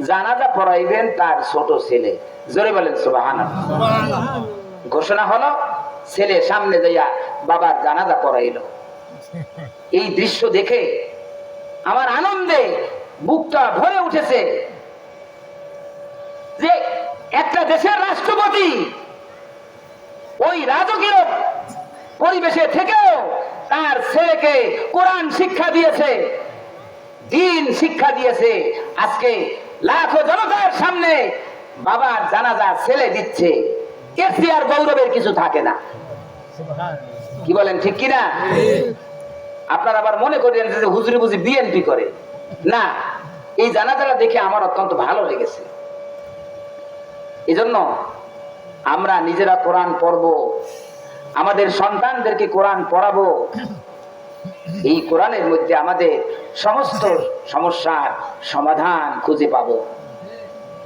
জানাজা পড়াইবেন তার ছোট ছেলে। জোরে বলেন সুবহানাল্লাহ। ঘোষণা হলো, ছেলে সামনে যাইয়া বাবার জানাজা পড়াইল। এই দৃশ্য দেখে আমার আনন্দে বুকটা ভরে উঠেছে যে একটা দেশের রাষ্ট্রপতি ওই রাজকীয় পরিবেশে থেকেও তার ছেলেকে কোরআন শিক্ষা দিয়েছে। দিন শিক্ষা দিয়েছে। আজকে লাখো জনতার সামনে বাবার জানাজা ছেলে দিচ্ছে, এর চেয়ে আর গৌরবের কিছু থাকে না। কি বলেন, ঠিক কিনা? আপনারা আবার মনে করেন যে হুজুরি বুঝি বিএনপি করে না। এই জানাজাটা দেখে আমার অত্যন্ত ভালো লেগেছে। এজন্য আমরা নিজেরা কোরআন পড়বো, আমাদের সন্তানদেরকে কোরআন পড়াবো। এই কোরআনের মধ্যে আমাদের সমস্ত সমস্যার সমাধান খুঁজে পাবো,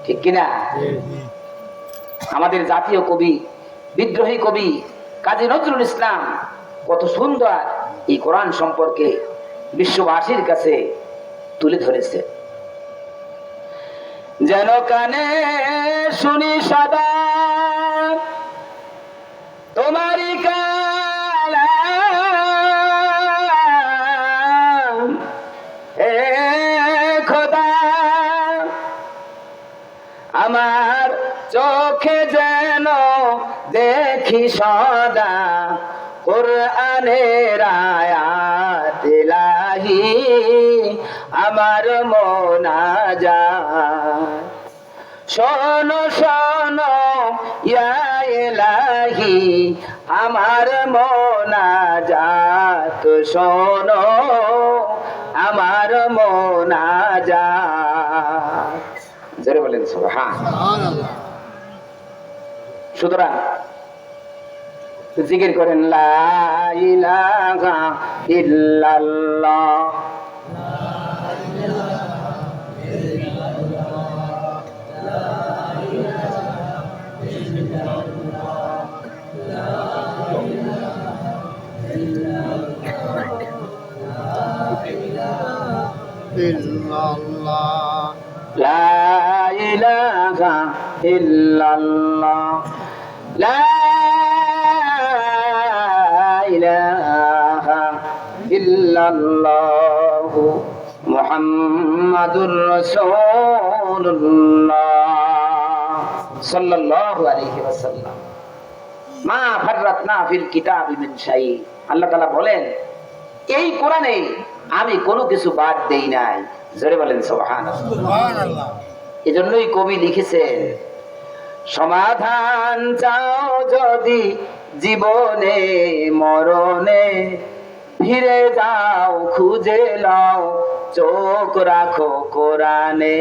ঠিক কিনা? আমাদের জাতীয় কবি, বিদ্রোহী কবি কাজী নজরুল ইসলাম কত সুন্দর এই কোরআন সম্পর্কে বিশ্ববাসীর কাছে তুলে ধরেছে। যেন কানে শুনি সদা তোমারই কালাম, হে খোদা আমার চোখে যেন দেখি সদা কোরআনের আয়াত ইলাহি, আমার মোনাজাত শোনো শোনো ইয়া ইলাহি, আমার মোনাজাত শোনো, আমার মোনাজাত। জোরে বলেন সুবহানাল্লাহ। সুতরাং জিকির করেন লা ইলাহা ইল্লাল্লাহ, লা ইলাহা ইল্লাল্লাহ, লা ইলাহা ইল্লাল্লাহ, মুহাম্মাদুর রাসূলুল্লাহ সাল্লাল্লাহু আলাইহি ওয়াসাল্লাম। মা ফাররাতনা ফিল কিতাবি মিন শাই। আল্লাহ তাআলা বলেন এই কোরআনে আমি কোনো কিছু বাদ দেই নাই। জোরে বলেন সুবহানাল্লাহ। এজন্যই কবি লিখেছেন, সমাধান চাও যদি জীবনে মরণে, ফিরে যাও খুঁজে নাও চোখ রাখো কোরআনে।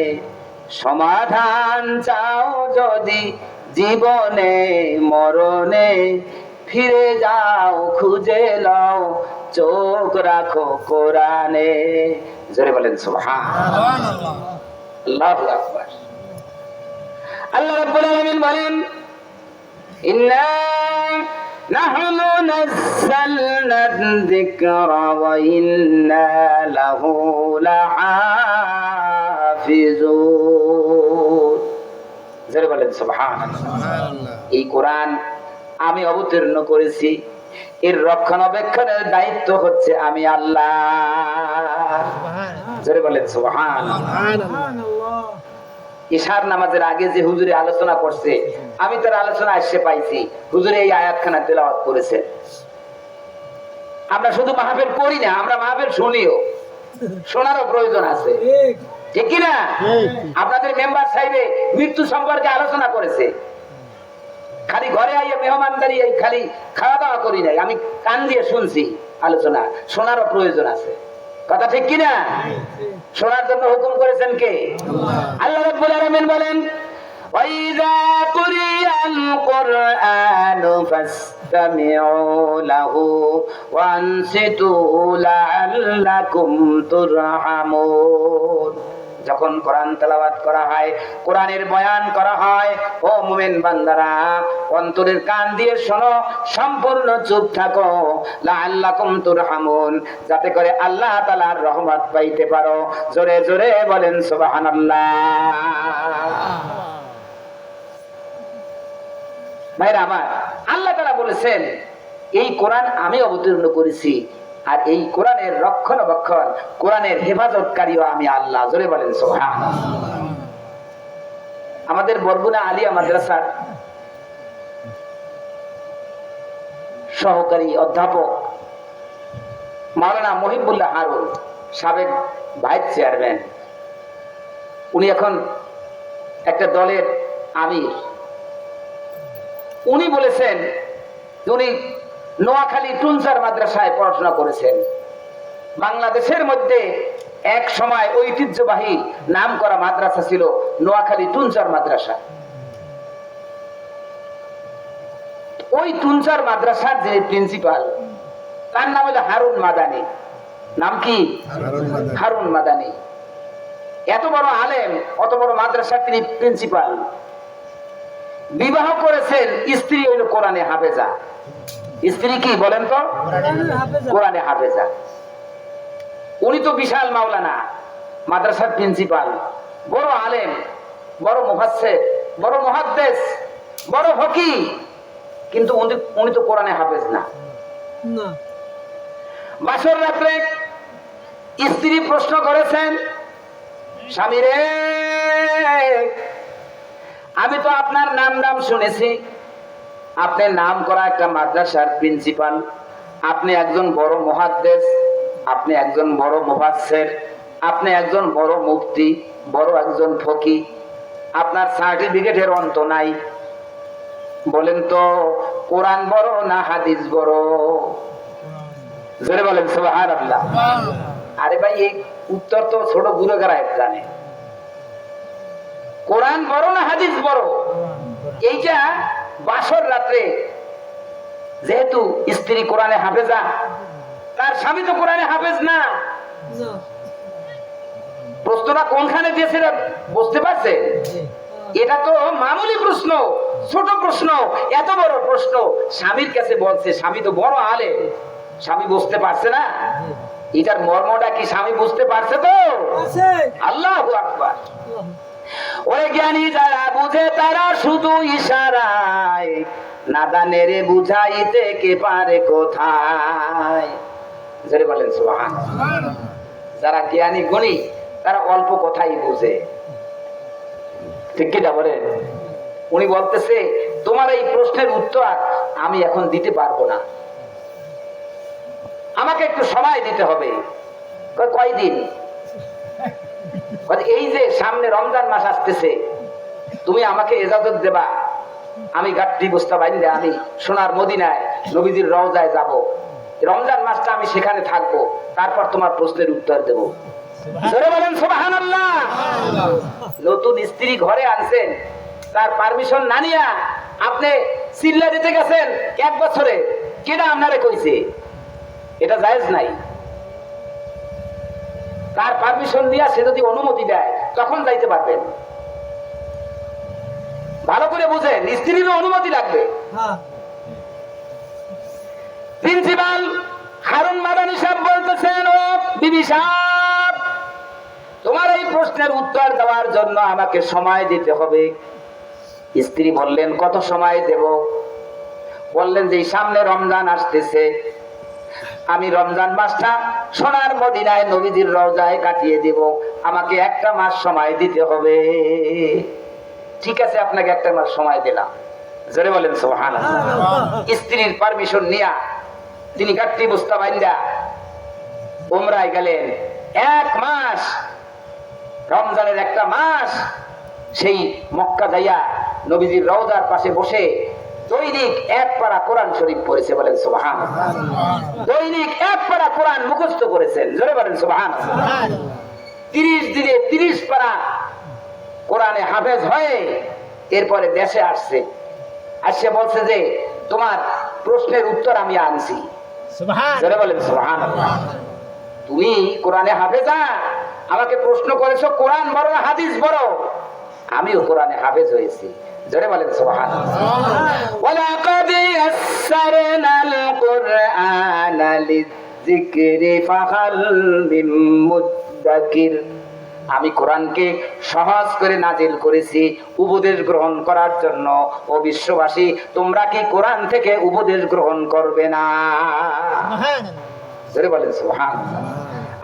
সমাধান চাও যদি জীবনে মরণে, ফিরে যাও খুঁজে নাও চোখ রাখো কোরআনে। জোরে বলেন সুবহানাল্লাহ। আল্লাহু আকবার। আল্লাহ রাব্বুল আলামিন বলেন, ইন্না নাহনু নাযালনা যিকরা ওয়া ইন্না লাহু লাহাফিজুন। জোরে বলেন সুবহানাল্লাহ। এই কোরআন আমি অবতীর্ণ করেছি, এর রক্ষণাবেক্ষণের দায়িত্ব হচ্ছে আমি আল্লাহ। জোরে বলেন সুবহানাল্লাহ। ইশার নামাজের আগে যে হুজুরে আলোচনা করছে, আমি তার আলোচনা এসে পাইছি, হুজুরে এই আয়াতখানা তেলাওয়াত করেছেন। আমরা শুধু মাহফিল করি না, আমরা মাহফিল শুনিও, শোনারও প্রয়োজন আছে, ঠিক কিনা? আপনাদের মেম্বার সাহেবে মৃত্যু সম্পর্কে আলোচনা করেছে, খালি ঘরে আইয়ে মেহমানদারি এই খালি খাওয়া দাওয়া করি নাই, আমি কান দিয়ে শুনছি আলোচনা, শোনারও প্রয়োজন আছে, কথা ঠিক কিনা? শোনার জন্য হুকুম করেছেন কে? আল্লাহ রাব্বুল আলামিন বলেন, ওয়াইযা কুরিয়াল কুরআনু ফাসতামিউ লাহু ওয়ানসিতু লাআল্লাকুম তুরহামুন। যখন কোরআন তেলাওয়াত করা হয়, কোরআনের বয়ান করা হয়, ও মুমিন বান্দারা অন্তরের কান দিয়ে শোনো, সম্পূর্ণ চুপ থাকো, লাআল্লাকুম তুরহামুন, যাতে করে আল্লাহ তাআলার রহমত পাইতে পারো। জোরে জোরে বলেন সুবহানাল্লাহ। ভাইরা আমার, আল্লাহ তাআলা বলেছেন এই কোরআন আমি অবতীর্ণ করেছি, আর এই কোরআনের রক্ষণাবেক্ষণ, কোরআনের হেফাজতকারীও আমি আল্লাহ। জোরে বলেন সুবহানাল্লাহ। আমাদের বরগুনা আলিয়া মাদ্রাসার সহকারী অধ্যাপক মাওলানা মহিবুল্লাহ হারুন, সাবেক ভাইস চেয়ারম্যান, উনি এখন একটা দলের আমির। উনি বলেছেন উনি নোয়াখালী টুনসার মাদ্রাসায় পড়াশোনা করেছেন। বাংলাদেশের মধ্যে এক সময় ঐতিহ্যবাহী নাম করা মাদ্রাসা ছিল নোয়াখালী টুনসার মাদ্রাসা। ওই টুনসার মাদ্রাসার যে প্রিন্সিপাল, তার নাম হলো হারুন মাদানী। নাম কি? হারুন মাদানী। এত বড় আলেম, অত বড় মাদ্রাসার তিনি প্রিন্সিপাল। বিবাহ করেছেন, স্ত্রী হইল কোরআনে হাফেজা। স্ত্রী কি বলেন তো? কোরআনে হাফেজা। উনি তো বিশাল মাওলানা, মাদ্রাসার প্রিন্সিপাল, বড় আলেম, বড় মুফাসসির, বড় মুহাদ্দিস, বড় ফকি, কিন্তু উনি তো কোরআনে হাফেজ না। বাসর রাত্রে স্ত্রী প্রশ্ন করেছেন, স্বামী রে, আমি তো আপনার নাম শুনেছি, আপনি নাম করা একটা মাদ্রাসার প্রিন্সিপাল, আপনি একজন বড় মুহাদ্দিস, আপনি একজন বড় মুফাসসির, আপনি একজন বড় মুফতি, বড় একজন ফকি, আপনার সার্টিফিকেটের অন্ত নাই। বলেন তো কোরআন বড় না হাদিস বড়? জোরে বলেন সুবহানাল্লাহ। আরে ভাই, এই উত্তর তো ছোট গুরুগারা জানে। কোরআন বড় না হাদিস বড়? এইটা বাসর রাত্রে যেহেতু স্ত্রী কোরআনে হাফেজা, তার স্বামী তো কোরআনে হাফেজ না। প্রশ্নটা কোনখানে দিয়েছে বুঝতে পারছে? এটা তো মামুলি প্রশ্ন, ছোট প্রশ্ন। এত বড় প্রশ্ন স্বামীর কাছে বলছে, স্বামী তো বড় আলেম, স্বামী বুঝতে পারছে না। এটার মর্মটা কি স্বামী বুঝতে পারছে? তো আল্লাহু আকবার। ওই জ্ঞানী যারা বুঝে তারা শুধু ইশারায়, নাদানের বুঝাইতে কে পারে কোথায়। জোরে বলেন সুবহানাল্লাহ। যারা জ্ঞানী গুণী তারা অল্প কথাই বুঝে, ঠিক কিনা বলেন? উনি বলতেছে, তোমার এই প্রশ্নের উত্তর আমি এখন দিতে পারবো না, আমাকে একটু সময় দিতে হবে। কয়দিন? এই যে সামনে রমজান মাস আসতেছে, তুমি আমাকে ইজাজত দেবা, আমি গাঠি বস্তা বাইন্দে আমি সোনার মদিনায় নবীজির রওজায় যাব, রমজান মাসটা আমি সেখানে থাকবো, তারপর তোমার প্রশ্নের উত্তর দেব। জোরে বলেন সুবহানাল্লাহ। নতুন স্ত্রী ঘরে আনছেন, তার পারমিশন না নিয়া আপনি চিল্লা দিতে গেছেন 1 বছরে, কেডা আপনারে কইছে? এটা জায়েজ নাই। তার পারমিশন নিয়ে সে যদি অনুমতি দেয় তখন যাইতে পারবেন। ভালো করে বুঝেন, স্ত্রীর অনুমতি লাগবে। প্রিন্সিপাল হারুন মাদানী সাহেব বলতেছেন, ও বিবি সাহেব, তোমার এই প্রশ্নের উত্তর দেওয়ার জন্য আমাকে সময় দিতে হবে। স্ত্রী বললেন, কত সময় দেব? বললেন যে সামনে রমজান আসতেছে, আমি রমজান মাসটা সোনার মদিনায় নবীজির রওজায় কাটিয়ে দেব, আমাকে 1 মাস সময় দিতে হবে। ঠিক আছে, আপনাকে 1 মাস সময় দিলাম। জোরে বলেন সুবহানাল্লাহ। স্ত্রীর পারমিশন নিয়া তিনি গাঠি বস্তা বাইন্দা উমরায় গেলেন। 1 মাস, রমজানের 1টা মাস সেই মক্কা যাইয়া নবীজির রওজার পাশে বসে দৈনিক 1 পারা কোরআন শরীফ পড়েছে। বলেন সুবহানাল্লাহ। দৈনিক 1 পারা কোরআন মুখস্থ করেছেন। জোরে বলেন সুবহানাল্লাহ। 30 দিনে 30 পারা কোরআনে হাফেজ হয়ে এরপরে দেশে আসছে। আসছে বলছে যে তোমার প্রশ্নের উত্তর আমি আনছি। জোরে বলেন সুবহানাল্লাহ। তুমি কোরআনে হাফেজা, আমাকে প্রশ্ন করেছো কোরআন বড় না হাদিস বড়? আমিও কোরআনে হাফেজ হয়েছি। জোরে বলেন সুবহানাল্লাহ। ওয়ালাকাদ ইয়াসসারনাল কুরআনা লিযিকরি ফাহাল মিন মুদ্দাকির। আমি কোরআনকে সহজ করে নাজিল করেছি উপদেশ গ্রহণ করার জন্য। ও বিশ্ববাসী, তোমরা কি কোরআন থেকে উপদেশ গ্রহণ করবে না? জোরে বলেন সুবহানাল্লাহ।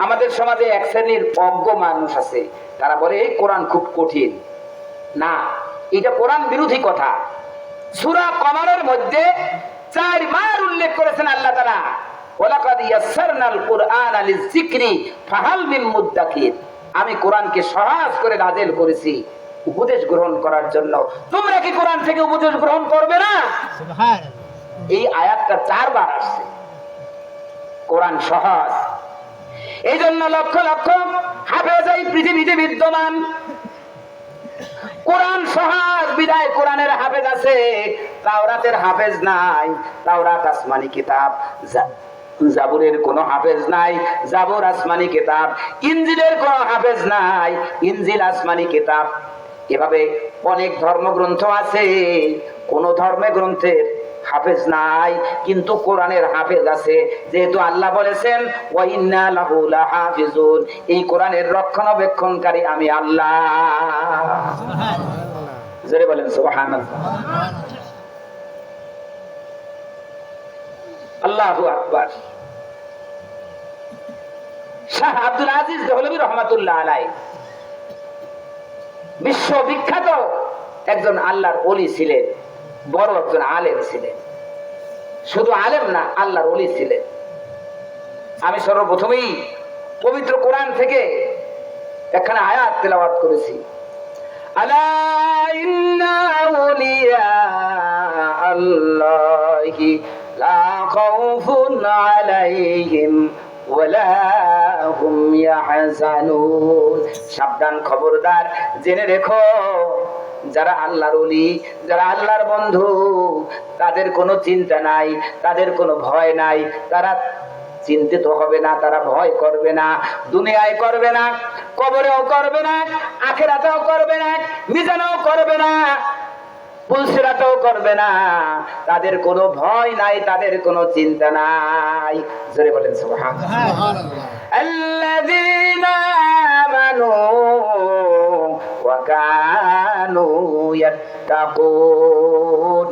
আমাদের সমাজে এক শ্রেণীর অজ্ঞ মানুষ আছে, তারা বলে এই কোরআন খুব কঠিন। না, এটা কোরআন বিরোধী কথা। সূরা কমারের মধ্যে 4 বার উল্লেখ করেছেন আল্লাহ তাআলা ওয়ালাকাদ ইয়াসসারনাল কুরআনা লিযিকরি ফাহাল মিন মুদ্দাকির। আমি কোরআনকে সহজ করে নাযিল করেছি উপদেশ গ্রহণ করার জন্য। তোমরা কি কোরআন থেকে উপদেশ গ্রহণ করবে না? সুবহানাল্লাহ। এই আয়াতটা 4 বার আসছে। কোরআন সহজ, এই জন্য লক্ষ লক্ষ হাফেজ এই পৃথিবীতে বিদ্যমান। কোরআন সহজ বিদায় কোরআনের হাফেজ আছে, তাওরাতের হাফেজ নাই। তাওরাত আসমানি কিতাব, জাবুরের কোনো হাফেজ নাই, জাবুর আসমানি কিতাব। ইনজিলের কোনো হাফেজ নাই, ইনজিল আসমানি কিতাব। এভাবে অনেক ধর্মগ্রন্থ আছে, কোন ধর্মে গ্রন্থের হাফেজ নাই, কিন্তু কোরআনের হাফেজ আছে। যেহেতু আল্লাহ বলেছেন ওয়া ইন্না লাহু লাহাফিজুন, এই কোরআনের রক্ষণাবেক্ষণকারী আমি আল্লাহ। জোরে বলেন সুবহানাল্লাহ। আল্লাহু আকবার। শাহ আব্দুল আজিজ দেহলভী রহমাতুল্লাহ আলাইহি বিশ্ববিখ্যাত একজন আল্লাহর ওলি ছিলেন, বড় একজন আলেম ছিলেন। শুধু আলেম না, আল্লাহর ওলি ছিলেন। আমি সর্বপ্রথমেই পবিত্র কোরআন থেকে একখানা আয়াত তেলাওয়াত করেছি। আলা ইন্না আউলিয়া আল্লাহি লা খাউফুন আলাইহিম ওয়ালা হুম ইয়াহজানুন। সাবধান, খবরদার, জেনে রেখো, যারা আল্লাহর ওলি, যারা আল্লাহর বন্ধু, তাদের কোনো চিন্তা নাই, তাদের কোনো ভয় নাই। তারা চিন্তিত হবে না, তারা ভয় করবে না, দুনিয়ায় করবে না, কবরেও করবে না, আখিরাতেও করবে না, মিজানেও করবে না, পুলসিরাতেও করবে না। তাদের কোনো ভয় নাই, তাদের কোনো চিন্তা নাই। জোরে বলেন সুবহানাল্লাহ। আল্লাযীনা আমানু ওয়া কানু ইয়াত্তাকুন।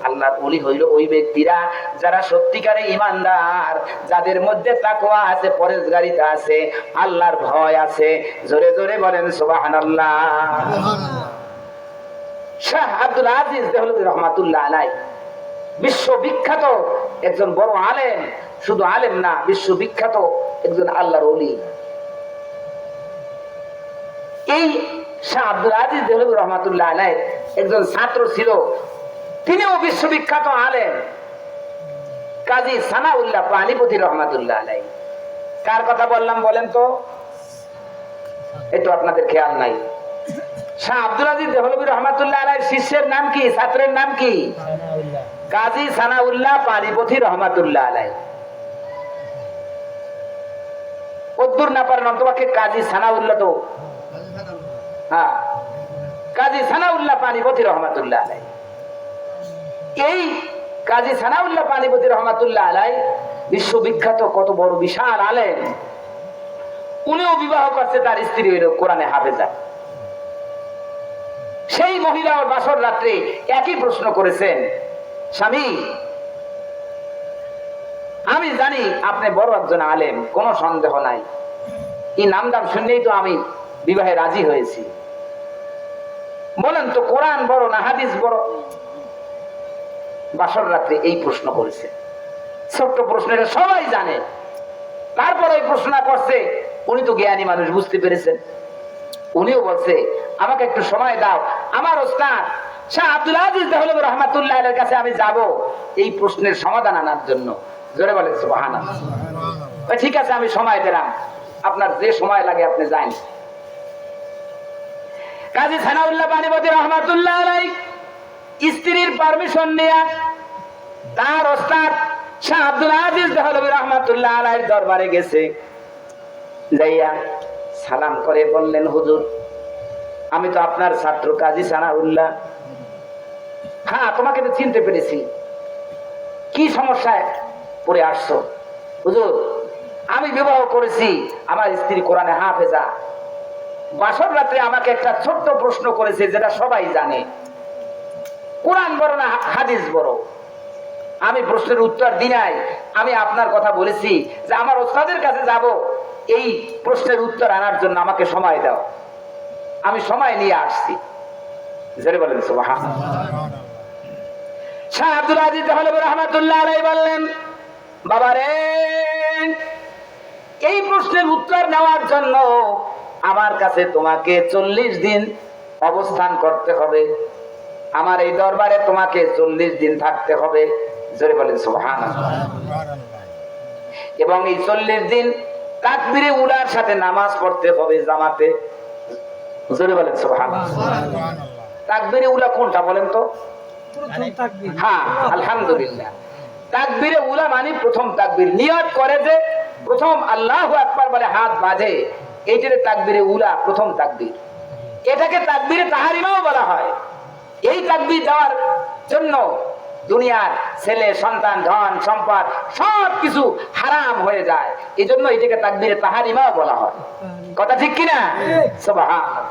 আল্লাহর ওলি হইল ওই ব্যক্তিরা যারা সত্যিকারে ঈমানদার, যাদের মধ্যে তাকওয়া আছে, পরেজগারিতা আছে, আল্লাহর ভয় আছে। জোরে জোরে বলেন সুবহানাল্লাহ। শাহ আব্দুল আজিজ দেহলভী রহমাতুল্লাহ আলাইহি বিশ্ববিখ্যাত একজন বড় আলেম। শুধু আলেম না, বিশ্ববিখ্যাত একজন আল্লাহর ওলি। এই শাহ আব্দুল আজিজ দেহলভী রহমাতুল্লাহ আলাইহি একজন ছাত্র ছিল, তিনিও বিশ্ববিখ্যাত আলেম, কাজী সানাউল্লাহ পানিপতি রহমাতুল্লাহ আলাইহি। কার কথা বললাম বলেন তো? এই তো আপনাদের খেয়াল নাই। শাহ আব্দুল আজিজ দেহলভী রহমাতুল্লাহ আলাইহির শিষ্যের নাম কি, ছাত্রের নাম কি? কাজী সানাউল্লাহ পানিপতি রহমাতুল্লাহ আলাইহি। কদ্দুর না পারেন অন্তপাকে কাজী সানাউল্লাহ, তো হ্যাঁ, কাজী সানাউল্লাহ পানিপতি রহমাতুল্লাহ আলাইহি। এই কাজী সানাউল্লাহ পানিপতি রহমাতুল্লাহ আলাইহি বিশ্ববিখ্যাত, কত বড় বিশাল আলেম। উনিও বিবাহ করছে, তার স্ত্রী হইল কোরআনে হাফেজা। সেই মহিলা বাসর রাত্রে একই প্রশ্ন করেছেন, স্বামী, আমি জানি আপনি বড় একজন আলেম, কোনো সন্দেহ নাই, এই নামদাম শুনলেই তো আমি বিবাহে রাজি হয়েছি। বলেন তো কোরআন বড় না হাদিস বড়? বাসর রাত্রে এই প্রশ্ন করেছে। ছোট্ট প্রশ্ন, এটা সবাই জানে। তারপর এই প্রশ্ন করছে, উনি তো জ্ঞানী মানুষ, বুঝতে পেরেছেন। উনিও বলছে আমাকে একটু সময় দাও, আমার ওস্তাদ শাহ আব্দুল আজিজ দেহলভী রহমাতুল্লাহ আলাইহির কাছে আমি যাব এই প্রশ্নের সমাধান আনার জন্য। জোরে বলেন সুবহানাল্লাহ। ঠিক আছে, আমি সময় দিলাম, আপনার যে সময় লাগে আপনি যান। কাজী সানাউল্লাহ পানিপতি রহমাতুল্লাহ আলাইহি স্ত্রীর পারমিশন নিয়ে তার ওস্তাদ শাহ আব্দুল আজিজ দেহলভী রহমাতুল্লাহ আলাইহির দরবারে গেছে। যাইয়া সালাম করে বললেন, হুজুর, আমি তো আপনার ছাত্র কাজী সানাউল্লাহ। হ্যাঁ, তোমাকে তো চিনতে পেরেছি। কি সমস্যায় পড়ে আসছো? হুজুর, আমি বিবাহ করেছি, আমার স্ত্রী কোরআনে হাফেজা। বাসর রাত্রে আমাকে একটা ছোট্ট প্রশ্ন করেছে, যেটা সবাই জানে, কোরআন বড় না হাদিস বড়? আমি প্রশ্নের উত্তর দিই নাই। আমি আপনার কথা বলেছি যে আমার ওস্তাদের কাছে যাব, এই প্রশ্নের উত্তর আনার জন্য আমাকে সময় দাও। আমি সময় নিয়ে আসছি। জোরে বলেন সুবহানাল্লাহ। শাহ আব্দুল আজিজ দেহলভী রহমাতুল্লাহ আলাইহি বললেন, বাবারে, এই প্রশ্নের উত্তর নেওয়ার জন্য আমার কাছে তোমাকে 40 দিন অবস্থান করতে হবে। আমার এই দরবারে তোমাকে 40 দিন থাকতে হবে। জোরে বলেন সুবহানাল্লাহ। এবং এই 40 দিন তাকবীরে উলার সাথে নামাজ পড়তে হবে জামাতে। জোরে বলেন সুবহানাল্লাহ। তাকবীরে উলা কোনটা বলেন তো? হ্যাঁ, আলহামদুলিল্লাহ। তাকবীরে উলা মানে প্রথম তাকবীর। নিয়ত করে যে প্রথম আল্লাহু আকবার বলে হাত বাজে, এইটারে তাকবীরে উলা, প্রথম তাকবীর। এটাকে তাকবীরে তাহরিমাও বলা হয়। এই তাকবীর দেওয়ার জন্য দুনিয়ার ছেলে সন্তান ধন সম্পদ সবকিছু হারাম হয়ে যায়। এই জন্য এটাকে তাকবীরে তাহরিমাও বলা হয়। কথা ঠিক কিনা? সুবহানাল্লাহ।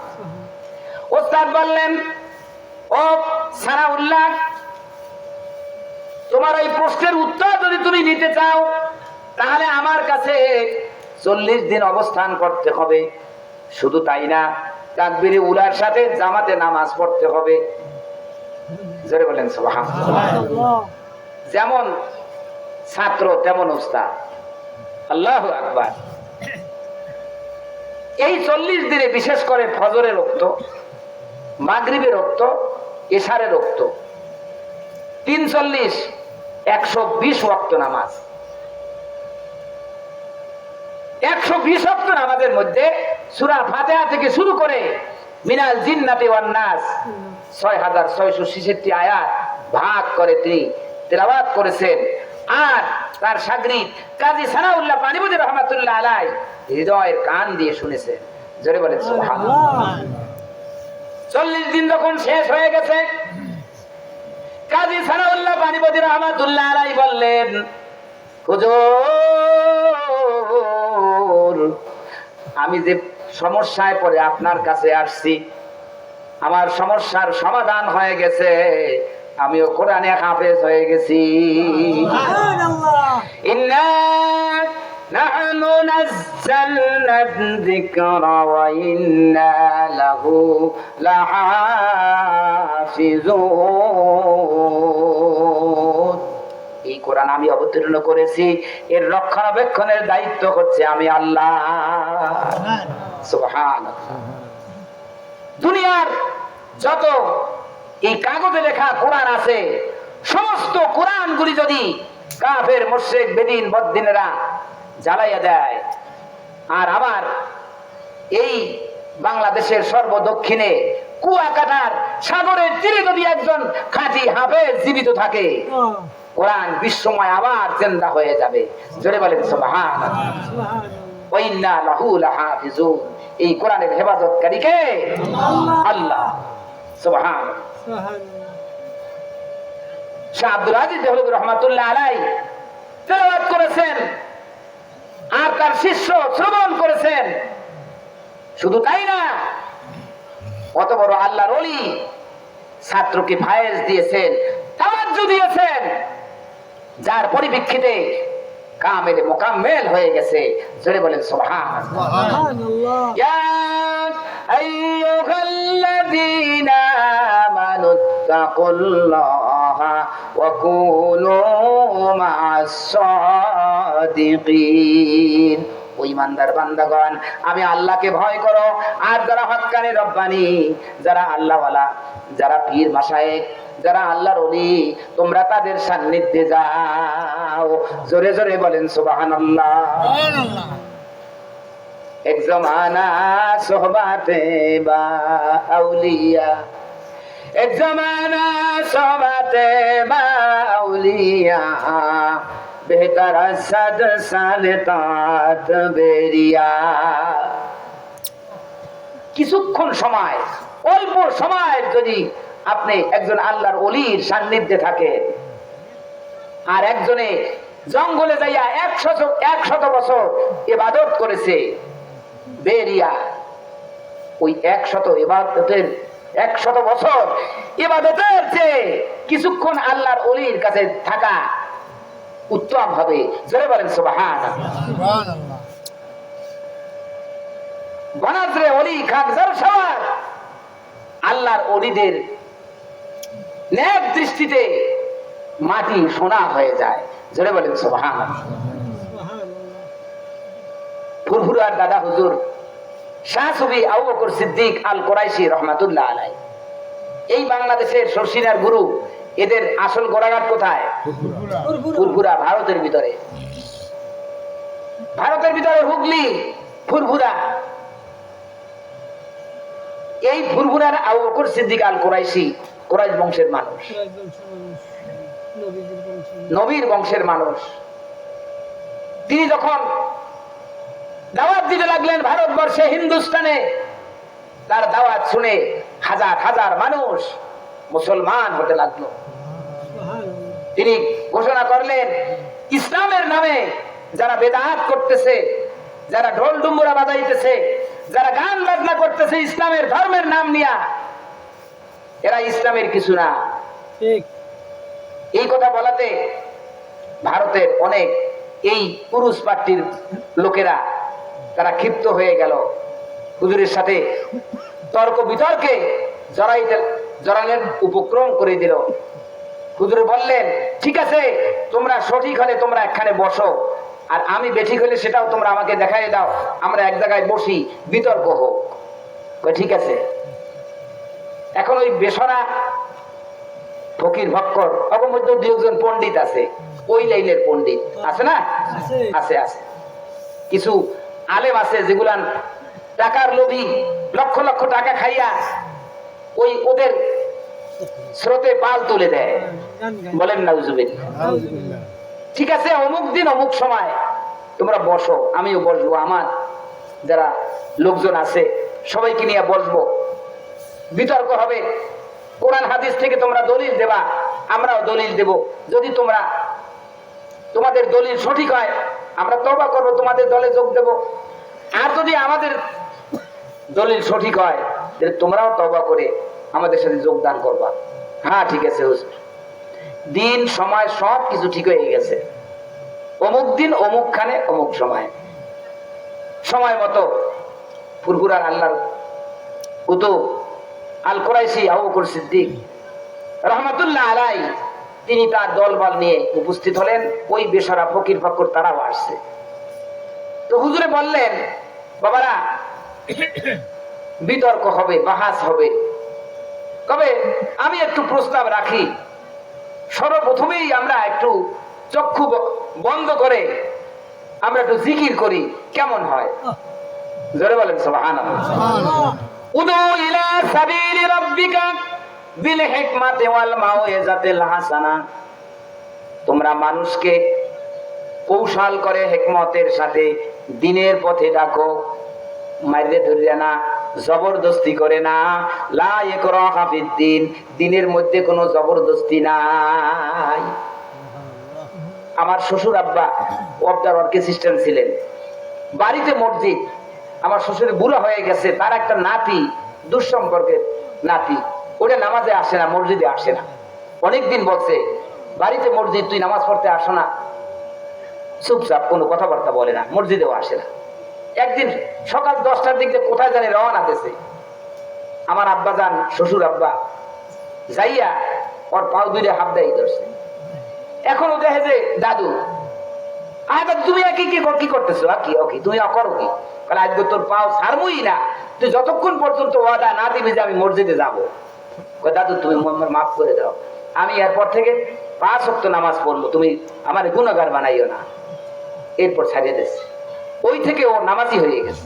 ওস্তাদ বললেন, ও সানাউল্লাহ, তোমার ওই প্রশ্নের উত্তর যদি তুমি নিতে চাও তাহলে আমার কাছে 40 দিন অবস্থান করতে হবে। শুধু তাই না, তাকবীরে উলার সাথে জামাতে নামাজ পড়তে হবে। জোরে বলেন সুবহানাল্লাহ। যেমন ছাত্র তেমন উস্তাদ। আল্লাহু আকবার। এই 40 দিনে বিশেষ করে ফজরের রক্ত, মাগরিবের রক্ত, এশারের রক্ত, 340 120 ওয়াক্ত নামাজ। 120 ওয়াক্ত নামাজের মধ্যে সূরা ফাতিহা থেকে শুরু করে মিনাল জিন্নাতি ওয়ান নাস 6666 আয়াত ভাগ করে তিনি তেলাওয়াত করেছেন। আর তার শাগরিদ কাজী সানাউল্লাহ পানিপতি রহমাতুল্লাহ আলাইহি হৃদয়ের কান দিয়ে শুনেছেন। জোরে বলেন সুবহানাল্লাহ। 40 দিন যখন শেষ হয়ে গেছে, কাজী সানাউল্লাহ পানিপতি রহমাতুল্লাহ আলাইহি বললেন, হুজুর, আমি যে সমস্যায় পড়ে আপনার কাছে আসছি, আমার সমস্যার সমাধান হয়ে গেছে। আমিও কোরআনে হাফেজ হয়ে গেছি। ইন্না নাহনু নাযালনা যিকরা ওয়া ইন্না লাহু লাহাফিজুন। এই কোরআন আমি অবতীর্ণ করেছি, এর রক্ষণাবেক্ষণের দায়িত্ব হচ্ছে আমি আল্লাহ। সুবহানাল্লাহ। দুনিয়ার যত এই কাগজে লেখা কোরআন আছে, সমস্ত কোরআনগুলি যদি কাফের মুশরিক বেদিন বদ্দিনেরা জ্বালাইয়া দেয়, আর আবার এই বাংলাদেশের সর্বদক্ষিণে কুয়াকাটার সাগরের তীরে যদি একজন খাঁটি হাফেজ জীবিত থাকে, কোরআন বিশ্বময় আবার জিন্দা হয়ে যাবে। জোরে বলেন সুবহানাল্লাহ। ওয়া ইন্না লাহু লাহাফিজুন। এই কোরআনের হেফাজতকারী কে? আল্লাহ। সুবহানাল্লাহ। শাহ আব্দুল আজিজ দেহলভী রহমাতুল্লাহ আলাইহি তেলাওয়াত করেছেন আর তার শিষ্য শ্রবণ করেছেন। শুধু তাই না, কত বড় আল্লাহর ওলি ছাত্রকে ফায়েজ দিয়েছেন, তাওয়াজ্জু দিয়েছেন, যার পরিপ্রেক্ষিতে কামেল মোকাম্মেল হয়ে গেছে। জোরে বলেন সুবহানাল্লাহ। ইয়া আইয়ুহাল্লাযীনা আমানুত্তাকুল্লাহা ওয়া কুনু মা'আস সাদিকিন। ও ঈমানদার বান্দাগণ, আমি আল্লাহকে ভয় করো, আর যারা হক্কানি রব্বানি, যারা আল্লাহওয়ালা, যারা পীর মাশায়েখ, যারা আল্লাহর ওলি, তোমরা তাদের সান্নিধ্যে যাও। জোরে জোরে বলেন সুবহানাল্লাহ। এক জমানা সোহবাতে বা আউলিয়া, এক জমানা সোহবাতে বা আউলিয়া, বেহতর সদ সালতাত বেরিয়া। কিছুক্ষণ সময়, অল্প সময় যদি আপনি একজন আল্লাহর ওলির সান্নিধ্যে থাকে, আর একজনে জঙ্গলে যাইয়া 100 বছর ইবাদত করেছে, বেরিয়া, ওই 100 বছর ইবাদতের চেয়ে কিছুক্ষণ আল্লাহর ওলির কাছে থাকা উত্তম হবে। জোরে বলেন সুবহানাল্লাহ। বনাজরে ওলি খান জরসাওয়ার আল্লাহর ওলিদের নেক দৃষ্টিতে মাটি সোনা হয়ে যায়। জোরে বলেন সুবহানাল্লাহ। সুবহানাল্লাহ। ফুরফুরার দাদা হুজুর শাহ সুফি আবু বকর সিদ্দিক আল কুরাইশি রহমাতুল্লাহ আলাইহি, এই বাংলাদেশের শর্ষিনার গুরু। এদের আসল গোড়াঘাট কোথায়? ফুরফুরা, ভারতের ভিতরে। ভারতের ভিতরে হুগলি, ফুরফুরা। এই ফুরফুরার আবু বকর সিদ্দিক আল কুরাইশি কুরাইশ বংশের মানুষ, নবীর বংশের মানুষ। তিনি যখন দাওয়াত দিতে লাগলেন ভারতবর্ষে, হিন্দুস্তানে, তার দাওয়াত শুনে হাজার হাজার মানুষ মুসলমান হতে লাগলো। তিনি ঘোষণা করলেন, ইসলামের নামে যারা বেদাত করতেছে, যারা ঢোল ডুম্বুরা বাজাইতেছে, যারা গান বাজনা করতেছে ইসলামের ধর্মের নাম নিয়া, এরা ইসলামের কিছু না। ঠিক। এই কথা বলাতে ভারতের অনেক এই পুরুষ পার্টির লোকেরা তারা ক্ষিপ্ত হয়ে গেল, হুজুরের সাথে তর্ক বিতর্কে জড়ানোর উপক্রম করে দিল। হুজুর বললেন, ঠিক আছে, তোমরা সঠিক হলে তোমরা এখানে বসো, আর আমি বেঠিক হলে সেটাও তোমরা আমাকে দেখাই দাও, আমরা এক জায়গায় বসি, বিতর্ক হোক। ঠিক আছে। এখন ওই বেসরা ফকির ভক্কর অবমধ্য দু একজন পণ্ডিত আছে, ওই লাইনের পণ্ডিত আছে না? আছে আছে। কিছু আলেম আছে যেগুলা টাকার লোভী, লক্ষ লক্ষ টাকা খাইয়া ওই ওদের স্রোতে পাল তুলে দেয়। বলেন না উজুবিল্লাহ। ঠিক আছে, অমুক দিন অমুক সময় তোমরা বসো, আমিও বসবো, আমার যারা লোকজন আছে সবাইকে নিয়ে বসবো, বিতর্ক হবে। কোরআন হাদিস থেকে তোমরা দলিল দেবা, আমরাও দলিল দেব। যদি তোমাদের দলিল সঠিক হয়, আমরা তওবা করব, তোমাদের দলে যোগ দেব। আর যদি আমাদের দলিল সঠিক হয়, তাহলে তোমরাও তওবা করে আমাদের সাথে যোগদান করবা। হ্যাঁ ঠিক আছে হুজুর। দিন সময় সব কিছু ঠিক হয়ে গেছে। অমুক দিন অমুক খানে অমুক সময় মতো ফুরফুরার আল্লাহর কুতুব আল কুরাইশি আবু বকর সিদ্দিক রহমাতুল্লাহ আলাইহি, তিনি তার দলবল নিয়ে উপস্থিত হলেন। ওই বেসরা ফকির ফক্কর তারাও আসছে। তো হুজুরে বললেন, বাবারা, বিতর্ক হবে, বাহাস হবে, তবে আমি একটু প্রস্তাব রাখি। সর্বপ্রথমেই আমরা একটু চক্ষু বন্ধ করে আমরা একটু জিকির করি, কেমন হয়? জোরে বলেন সুবহানাল্লাহ। উদু ইলা সাবিলি রাব্বিকা বিল হিকমাতি ওয়াল মাউইজাতিল হাসানা। তোমরা মানুষকে কৌশল করে হিকমতের সাথে দ্বীনের পথে ডাকো, মাইরে ধরিয়া না, জবরদস্তি করে না। লা ইকরাহা ফিদ্দিন, দ্বীনের মধ্যে কোনো জবরদস্তি নাই। আমার শ্বশুর আব্বা অবদার অর্কেস্ট্রান ছিলেন, বাড়িতে মসজিদ। আমার শ্বশুর বুড়া হয়ে গেছে, তার একটা নাতি, দুঃসম্পর্কের নাতি, ওটা নামাজে আসে না, মসজিদে আসে না। অনেকদিন বলছে, বাড়িতে মসজিদ, তুই নামাজ পড়তে আসো না? চুপচাপ, কোনো কথাবার্তা বলে না, মসজিদেও আসে না। একদিন সকাল 10টার দিকে কোথায় জানি রওনা দিয়েছে। আমার আব্বা যান, শ্বশুর আব্বা যাইয়া ওর পাও দুইটা হাত দেয় ধরছে। এখন ও দেখে যে দাদু, আরে তুমি কি করতেছো? কি তুমি করো কি? আজকে তোর পাও ছাড়বই না, তুই যতক্ষণ পর্যন্ত ওয়াদা না দিবি যে আমি মসজিদে যাবো। দাদু তুমি মাফ করে দাও, আমি এরপর থেকে 5 ওয়াক্ত নামাজ পড়বো, তুমি আমার গুনাহগার বানাইও না। এরপর ছাড়িয়ে দিচ্ছে। ওই থেকে ও নামাজি হয়ে গেছে।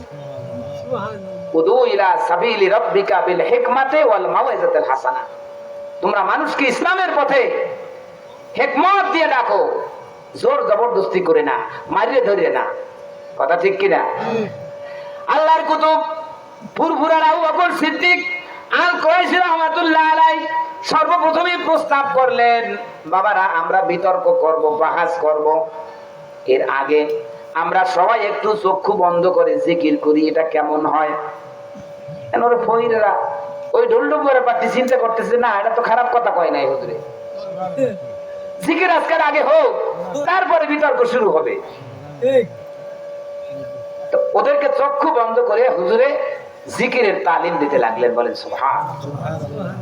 উদু ইলা সাবিলি রাব্বিকা বিল হিকমাতি ওয়াল মাউইজাতিল হাসানা। তোমরা মানুষকে ইসলামের পথে হিকমত দিয়ে ডাকো, জোর জবরদস্তি করে না, মারিয়ে ধরে না। কথা ঠিক কিনা? আল্লাহর কুতুব ফুরফুরার আবু বকর সিদ্দিক আল কুরাইশি রাহমাতুল্লাহ আলাইহি সর্বপ্রথমে প্রস্তাব করলেন, বাবারা, আমরা বিতর্ক করব, বাহাস করব। এর আগে আমরা সবাই একটু চক্ষু বন্ধ করে জিকির করি, এটা কেমন হয়? ওরা ফকিরেরা ওই ঢোলডুবুরের পার্টি চিন্তা করতেছে, না এটা তো খারাপ কথা কয় নাই হুজুরে, জিকির আজকের আগে হোক, তারপরে বিতর্ক শুরু হবে। তো ওদেরকে চক্ষু বন্ধ করে হুজুরে জিকিরের তালিম দিতে লাগলেন। বলেন সুবহানাল্লাহ।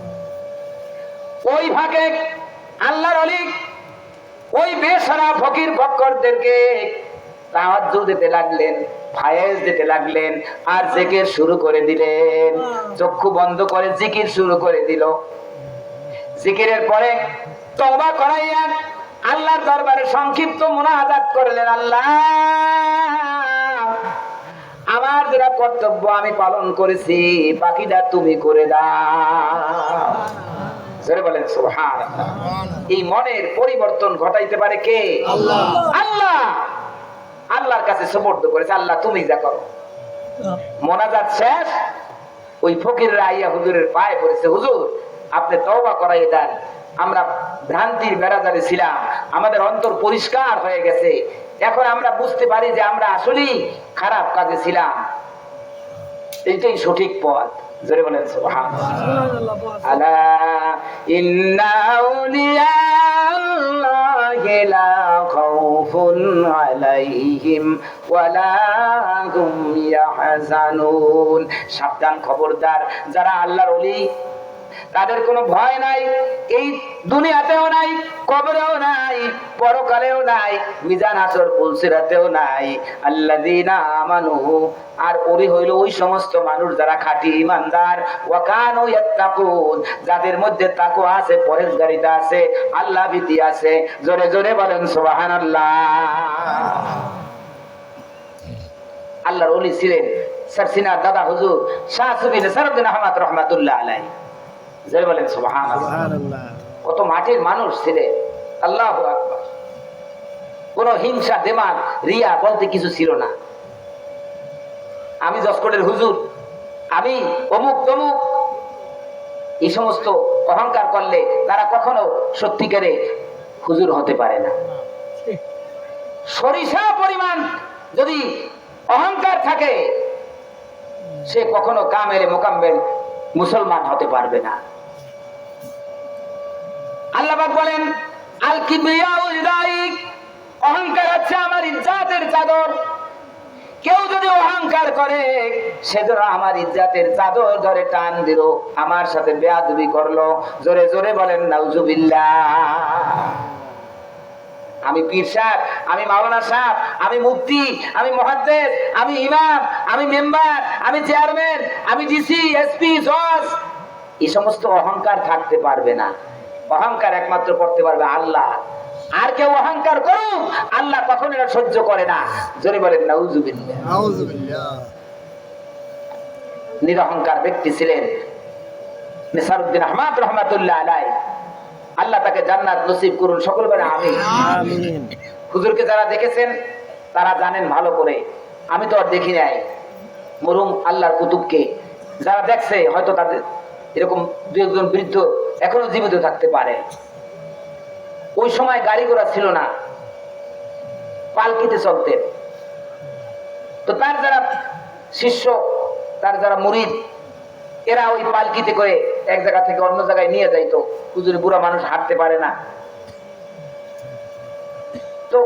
ওই ভাগে আল্লাহর ওলি ওই বেসারা ফকির ফক্করদেরকে তাওয়াজ্জু দিতে লাগলেন, ফায়েজ দিতে লাগলেন, আর জিকির শুরু করে দিলেন। চক্ষু বন্ধ করে জিকির শুরু করে দিল। জিকিরের পরে তওবা করাইয়া আল্লাহর দরবারে সংক্ষিপ্ত মুনাজাত করলেন, আল্লাহ আমার যেটা কর্তব্য আমি পালন করেছি, বাকিটা তুমি করে দাও। জোরে বলেন সুবহানাল্লাহ। এই মনের পরিবর্তন ঘটাইতে পারে কে? আল্লাহ। আল্লাহ আল্লাহর কাছে সুপর্দ করেছে, আল্লাহ তুমি যা করো। মোনাজাত শেষ, ওই ফকিররা আইয়া হুজুরের পায়ে পড়েছে, হুজুর আপনি তওবা করাই দেন, আমরা ভ্রান্তির বেড়াজারে ছিলাম, আমাদের অন্তর পরিষ্কার হয়ে গেছে, এখন আমরা বুঝতে পারি যে আমরা আসলেই খারাপ কাজে ছিলাম, এইটাই সঠিক পথ। জোরে বলেন সুবহানাল্লাহ। আলা ইন্না আউলিয়াল্লাহি লা খাউফুন আলাইহিম ওয়ালা হুম ইয়াহজানুন। সাবধান, খবরদার, যারা আল্লাহর ওলি তাদের কোনো ভয় নাই, এই দুনিয়াতেও নাই, কবরেও নাই, পরকালেও নাই, মিজান হাসর পুলসিরাতেও নাই। আল্লাযীনা আমানু, আর ওরি হইল ওই সমস্ত মানুষ যারা খাঁটি ঈমানদার, ওয়া কানু ইয়াত্তাকুন, যাদের মধ্যে তাকওয়া আছে, পরহেজগারিতা আছে, আল্লাহ ভীতি আছে। জোরে জোরে বলেন সুবহানাল্লাহ। আল্লাহর ওলি ছিলেন সারসিনার দাদা হুজুর শাহ সুফি নসরুদ্দিন আহমদ রহমাতুল্লাহ আলাইহি। জয় বলেন সুবহানাল্লাহ। কত মাটির মানুষ ছিলেন, আল্লাহু আকবার। কোন হিংসা দেমাগ রিয়া বলতে কিছু ছিল না। আমি যশকোটের হুজুর, আমি অমুক তমুক, এই সমস্ত অহংকার করলে তারা কখনো সত্যিকারে হুজুর হতে পারে না। সরিষা পরিমাণ যদি অহংকার থাকে, সে কখনো কামেলে মোকাম্মেল মুসলমান হতে পারবে না। আল্লাহ পাক বলেন, আল কিবরিয়াউ ইদাইক, অহংকার হচ্ছে আমার ইজ্জতের চাদর। কেউ যদি অহংকার করে, সে যেন আমার ইজ্জতের চাদর ধরে টান দিল, আমার সাথে বেয়াদবি করলো। জোরে জোরে বলেন নাউজুবিল্লাহ। আমি পীর সাহেব, আমি মাওলানা সাহেব, আমি মুফতি, আমি মুহাদ্দিস, আমি ইমাম, আমি মেম্বার, আমি চেয়ারম্যান, আমি ডিসি, এসপি, জজ, এই সমস্ত অহংকার থাকতে পারবে না। অহংকার একমাত্র করতে পারবে আল্লাহ। আর কেউ অহংকার করুক, আল্লাহ কখনো এটা সহ্য করে না। জোরে বলেন নাউজুবিল্লাহ। নিরহংকার ব্যক্তি ছিলেন নসরুদ্দিন আহমদ রহমাতুল্লাহ আলাইহি। আল্লাহ তাকে জান্নাত নসিব করুন, সকল বলেন আমিন। হুজুরকে যারা দেখেছেন তারা জানেন ভালো করে, আমি তো আর দেখি নাই। মরহুম আল্লাহর কুতুবকে যারা দেখছে, হয়তো তাদের এরকম দু একজন বৃদ্ধ এখনো জীবিত থাকতে পারে। ওই সময় গাড়ি ঘোড়া ছিল না, পালকিতে চলতেন। তো তার যারা শিষ্য, তার যারা মুরিদ, এরা ওই পালকিতে করে এক জায়গা থেকে অন্য জায়গায় নিয়ে যাইতো। হুজুর বুড়া মানুষ হাঁটতে পারে না, তো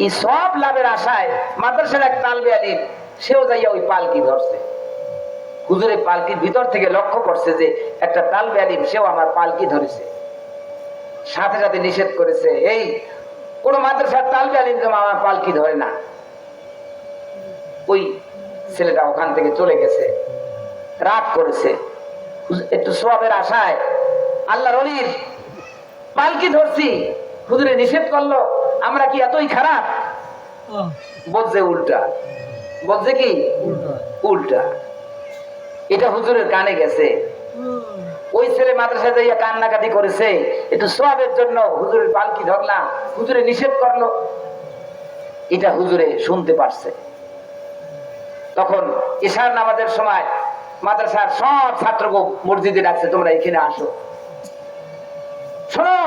এই সব লাভের আশায় মাদ্রাসার এক তালবে আলিম, সেও যাইয়া ওই পালকি ধরছে। হুজুরের পালকির ভিতর থেকে লক্ষ্য করছে যে একটা তালবে আলিম, সেও আমার পালকি ধরেছে। সাথে সাথে নিষেধ করেছে, এই কোন মাদ্রাসার তালবে আলিম যেন আমার পালকি ধরে না। ওই ছেলেটা ওখান থেকে চলে গেছে, রাগ করেছে। একটু সওয়াবের আশায় আল্লাহর ওলির পালকি ধরছি, হুজুরে নিষেধ করলো, আমরা কি এতই খারাপ? বলছে উল্টা, বলছে কি উল্টা। এটা হুজুরের কানে গেছে। ওই ছেলে মাদ্রাসায় যাইয়া কান্নাকাটি করেছে, একটু সওয়াবের জন্য হুজুরের পালকি ধরলাম, হুজুরে নিষেধ করলো, এটা হুজুরে শুনতে পারছে। তখন ইশার নামাজের সময় মাদ্রাসার সব ছাত্রকে মসজিদে ডাকছে, তোমরা এখানে আসো, শোনো।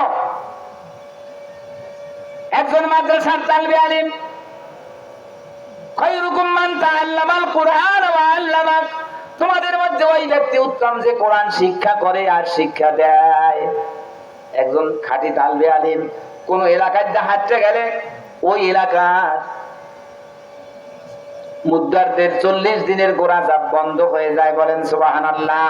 একজন মাদ্রাসার তালবে আলিম, খায়রুকুম মান তাআল্লামাল কুরআন ওয়া আল্লামা, তোমাদের মধ্যে ওই ব্যক্তি উত্তম যে কোরআন শিক্ষা করে আর শিক্ষা দেয়। একজন খাঁটি তালবে আলিম কোন এলাকায় হাঁটতে গেলে ওই এলাকার মুদ্দারদের 40 দিনের গোড়া জাপ বন্ধ হয়ে যায়। বলেন সুবহানাল্লাহ।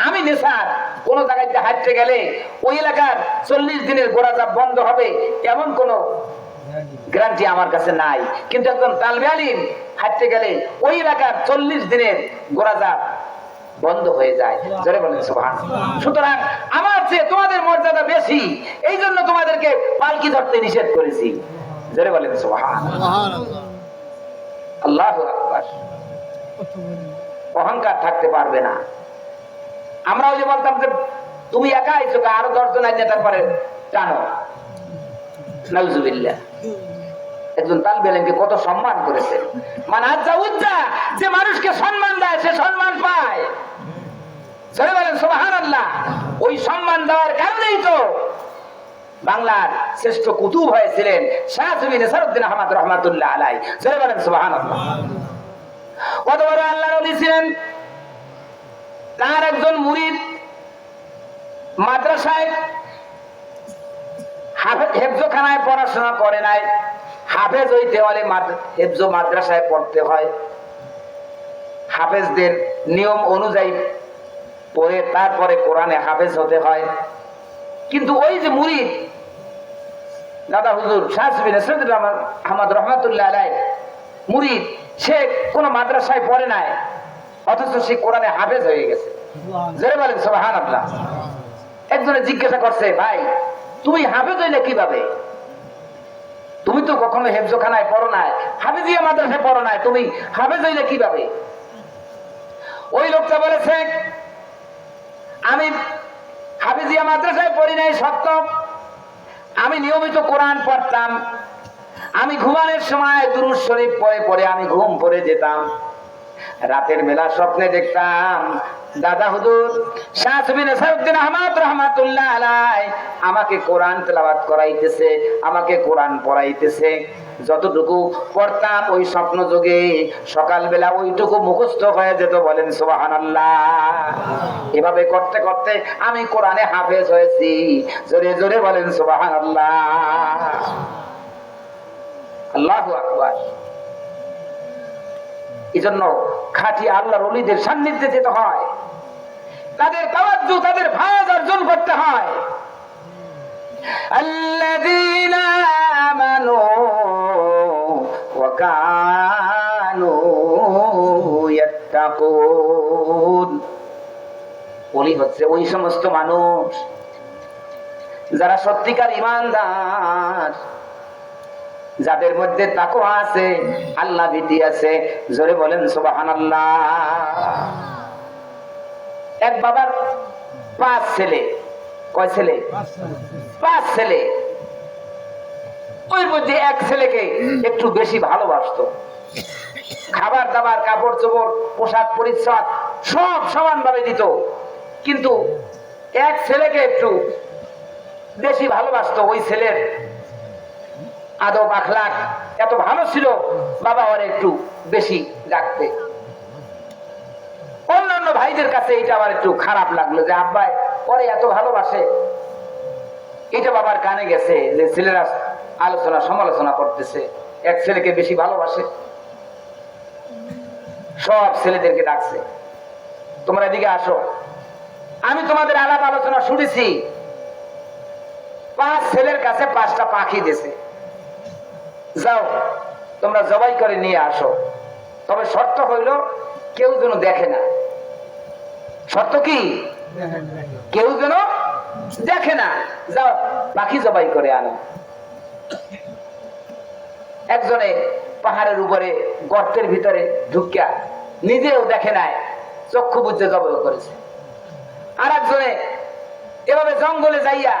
আমি নেশার কোন জায়গায় হাঁটতে গেলে ওই এলাকার 40 দিনের গোরাজাব বন্ধ হবে এমন কোন গ্যারান্টি আমার কাছে নাই। কিন্তু একজন তালবে আলিম হাঁটতে গেলে ওই এলাকার 40 দিনের গোরাজাব বন্ধ হয়ে যায়। জোরে বলেন সুবহানাল্লাহ। সুতরাং আমার চেয়ে তোমাদের মর্যাদা বেশি, এই জন্য তোমাদেরকে পালকি ধরতে নিষেধ করেছি। জোরে বলেন সুবহানাল্লাহ। আল্লাহু আকবার। অহংকার থাকতে পারবে না। আমরা ওই যে বলতাম যে তুমি একা আইছো, আরো 10 জন আইনে তারপরে টানো। নাউজুবিল্লাহ। একজন তালবে আলিমকে কত সম্মান করেছে। মানে আজ্জা উজ্জা, যে মানুষকে সম্মান দেয় সে সম্মান পায়। জোরে বলেন সুবহানাল্লাহ। ওই সম্মান দেওয়ার কারণেই তো বাংলার শ্রেষ্ঠ কুতুব হয়েছিলেন শাহ সুফি নেসারউদ্দিন আহমদ রহমাতুল্লাহ আলাইহি। জোরে বলেন সুবহানাল্লাহ। কত বড় আল্লাহর ওলি ছিলেন। তার একজন মুরিদ মাদ্রাসায় হেফজখানায় পড়াশোনা করে নাই। হাফেজ হইতে হলে হেফজ মাদ্রাসায় পড়তে হয়। হাফেজদের নিয়ম অনুযায়ী পড়ে তারপরে কোরআনে হাফেজ হতে হয়। কিন্তু ওই যে মুরিদ দাদা হুজুর শাহ সুফি নেসারউদ্দিন আহমদ রহমাতুল্লাহ আলাইহি মুরিদ, সে কোন মাদ্রাসায় পড়ে নাই, অথচ সে কোরআনে হাফেজ হয়ে গেছে। জোরে বলেন সুবহানাল্লাহ। একজনে জিজ্ঞাসা করছে, ভাই তুমি হাফেজ হইলে কিভাবে? তুমি তো কখনো হেফজখানায় পড়ো নাই, হাফেজিয়া মাদ্রাসায় পড়ো নাই, তুমি হাফেজ হইলে কিভাবে? ওই লোকটা বলেছে, আমি হাফেজিয়া মাদ্রাসায় পড়ি নাই সত্য, আমি নিয়মিত কোরআন পড়তাম। আমি ঘুমানোর সময় দুরূদ শরীফ পড়ে পড়ে আমি ঘুম পড়ে যেতাম। রাতের বেলা স্বপ্নে দেখতাম দাদা হুজুর শাহ সুফি নেসারউদ্দিন আহমদ রহমাতুল্লাহ আলাইহি আমাকে কোরআন তেলাওয়াত করাইতেছে, আমাকে কোরআন পড়াইতেছে। যতটুকু পড়তাম ওই স্বপ্ন যোগে সকালবেলা ওইটুকু মুখস্থ হয়ে যেত। বলেন সুবহানাল্লাহ। এভাবে করতে করতে আমি কোরআনে হাফেজ হয়েছি। জোরে জোরে বলেন সুবহানাল্লাহ। আল্লাহু আকবার। এজন্য খাঁটি আল্লাহর ওলিদের সান্নিধ্যে যেতে হয়, তাদের তাওয়াজ্জু, তাদের ভাজ অর্জন করতে হয়। আল্লাযীনা আমানু ওয়া কানু ইয়াত্তাকুন। ওলি হচ্ছে ওই সমস্ত মানুষ যারা সত্যিকার ঈমানদার, যাদের মধ্যে তাকওয়া আছে, আল্লাহ ভীতি আছে। জোরে বলেন সুবহানাল্লাহ। এক বাবার 5 ছেলে। কয় ছেলে? 5 ছেলে। ওই মধ্যে এক ছেলেকে একটু বেশি ভালোবাসতো। খাবার দাবার, কাপড় চোপড়, পোশাক পরিচ্ছদ সব সমানভাবে দিত। কিন্তু এক ছেলেকে একটু বেশি ভালোবাসতো। ওই ছেলের আদব আখলাক এত ভালো ছিল, বাবা ওর একটু বেশি রাখতে। অন্যান্য ভাইদের কাছে এটা আবার একটু খারাপ লাগলো যে আব্বাই ওরে এত ভালোবাসে। এটা বাবার কানে গেছে যে ছেলেরা আলোচনা সমালোচনা করতেছে, এক ছেলেকে বেশি ভালোবাসে। সব ছেলেদেরকে ডাকছে, তোমরা এদিকে আসো, আমি তোমাদের আলাপ আলোচনা শুনেছি। 5 ছেলের কাছে 5টা পাখি দিয়েছে, যাও তোমরা জবাই করে নিয়ে আসো। তবে শর্ত হইল কেউ যেন দেখে না। শর্ত কি? কেউ যেন দেখে না। যাও পাখি জবাই করে আনো। একজনে পাহাড়ের উপরে গর্তের ভিতরে ঢুকিয়া নিজেও দেখে নাই, চক্ষু বুঝে জবাই করেছে। আর একজনে এভাবে জঙ্গলে যাইয়া